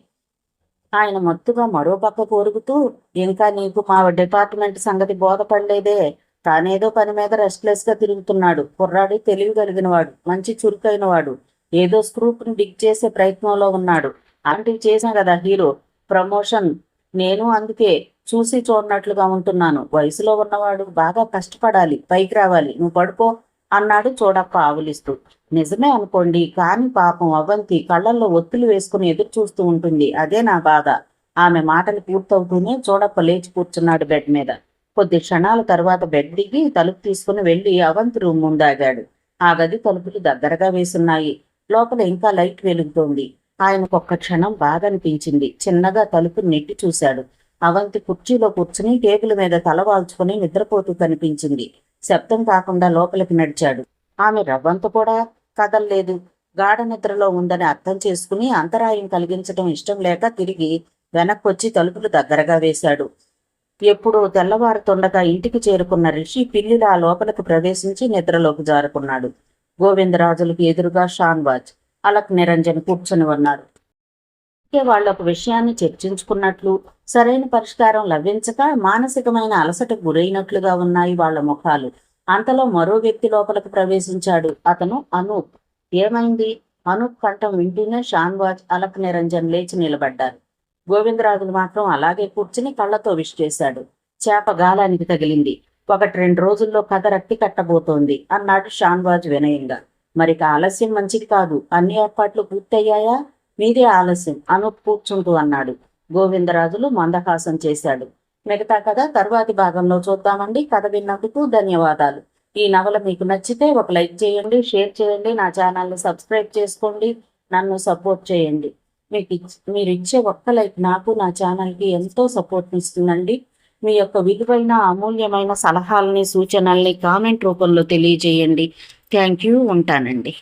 ఆయన మత్తుగా మరో పక్క కోరుగుతూ, ఇంకా నీకు మా డిపార్ట్మెంట్ సంగతి బోధపడలేదే. తానేదో పని మీద రెస్ట్లెస్గా తిరుగుతున్నాడు. కుర్రాడు తెలివి కలిగినవాడు, మంచి చురుకైనవాడు. ఏదో స్క్రూప్ని డిగ్ చేసే ప్రయత్నంలో ఉన్నాడు. అలాంటివి చేశాం కదా హీరో. ప్రమోషన్ నేను అందుకే చూసి చూడనట్లుగా ఉంటున్నాను. వయసులో ఉన్నవాడు బాగా కష్టపడాలి, పైకి రావాలి. నువ్వు పడుకో అన్నాడు చోడప్ప ఆవులిస్తూ. నిజమే అనుకోండి, కానీ పాపం అవంతి కళ్ళల్లో ఒత్తులు వేసుకుని ఎదురు చూస్తూ ఉంటుంది. అదే నా బాధ. ఆమె మాటలు పూర్తవుతూనే చోడప్ప లేచి కూర్చున్నాడు బెడ్ మీద. కొద్ది క్షణాల తర్వాత బెడ్ దిగి తలుపు తీసుకుని వెళ్లి అవంతి రూమ్ ముందాగాడు. ఆ గది తలుపులు దగ్గరగా వేసున్నాయి. లోపల ఇంకా లైట్ వెలుగుతోంది. ఆయనకొక్క క్షణం బాగా అనిపించింది. చిన్నగా తలుపు నెట్టి చూశాడు. అవంతి కుర్చీలో కూర్చుని టేబుల్ మీద తల వాల్చుకుని నిద్రపోతూ కనిపించింది. శబ్దం కాకుండా లోపలికి నడిచాడు. ఆమె రవ్వంత కూడా కదల్లేదు. గాఢ నిద్రలో ఉందని అర్థం చేసుకుని అంతరాయం కలిగించడం ఇష్టం లేక తిరిగి వెనక్కొచ్చి తలుపులు దగ్గరగా వేశాడు. ఎప్పుడో తెల్లవారుతుండగా ఇంటికి చేరుకున్న రిషి పిల్లిలా లోపలికి ప్రవేశించి నిద్రలోకి జారుకున్నాడు. గోవిందరాజులకు ఎదురుగా షాన్వాజ్, అలక్ నిరంజన్ కూర్చొని ఉన్నారు. వాళ్ళొక విషయాన్ని చర్చించుకున్నట్లు, సరైన పరిష్కారం లభించక మానసికమైన అలసటకు గురైనట్లుగా ఉన్నాయి వాళ్ల ముఖాలు. అంతలో మరో వ్యక్తి లోపలికి ప్రవేశించాడు. అతను అనూప్. ఏమైంది? అనూప్ కంఠం వింటూనే షాన్వాజ్, అలక్ నిరంజన్ లేచి నిలబడ్డారు. గోవిందరాజులు మాత్రం అలాగే కూర్చుని కళ్ళతో విష్ చేశాడు. చేప గాలానికి తగిలింది. 1-2 రోజుల్లో కథ రక్తి కట్టబోతోంది అన్నాడు షాన్వాజ్ వినయంగా. మరిక ఆలస్యం మంచిది కాదు. అన్ని ఏర్పాట్లు పూర్తయ్యాయా? మీదే ఆలస్యం, అనూప్ కూర్చుంటూ అన్నాడు. గోవిందరాజులు మందహాసం చేశాడు. మిగతా కథ తరువాతి భాగంలో చూద్దామండి. కథ విన్నందుకు ధన్యవాదాలు. ఈ నవల మీకు నచ్చితే ఒక లైక్ చేయండి, షేర్ చేయండి, నా ఛానల్ని సబ్స్క్రైబ్ చేసుకోండి, నన్ను సపోర్ట్ చేయండి. మీరు ఇచ్చే ఒక్క లైక్ నాకు, నా ఛానల్కి ఎంతో సపోర్ట్ని ఇస్తుందండి. మీ యొక్క విలువైన అమూల్యమైన సలహాలని, సూచనల్ని కామెంట్ రూపంలో తెలియజేయండి. Thank you. ఉంటానండి.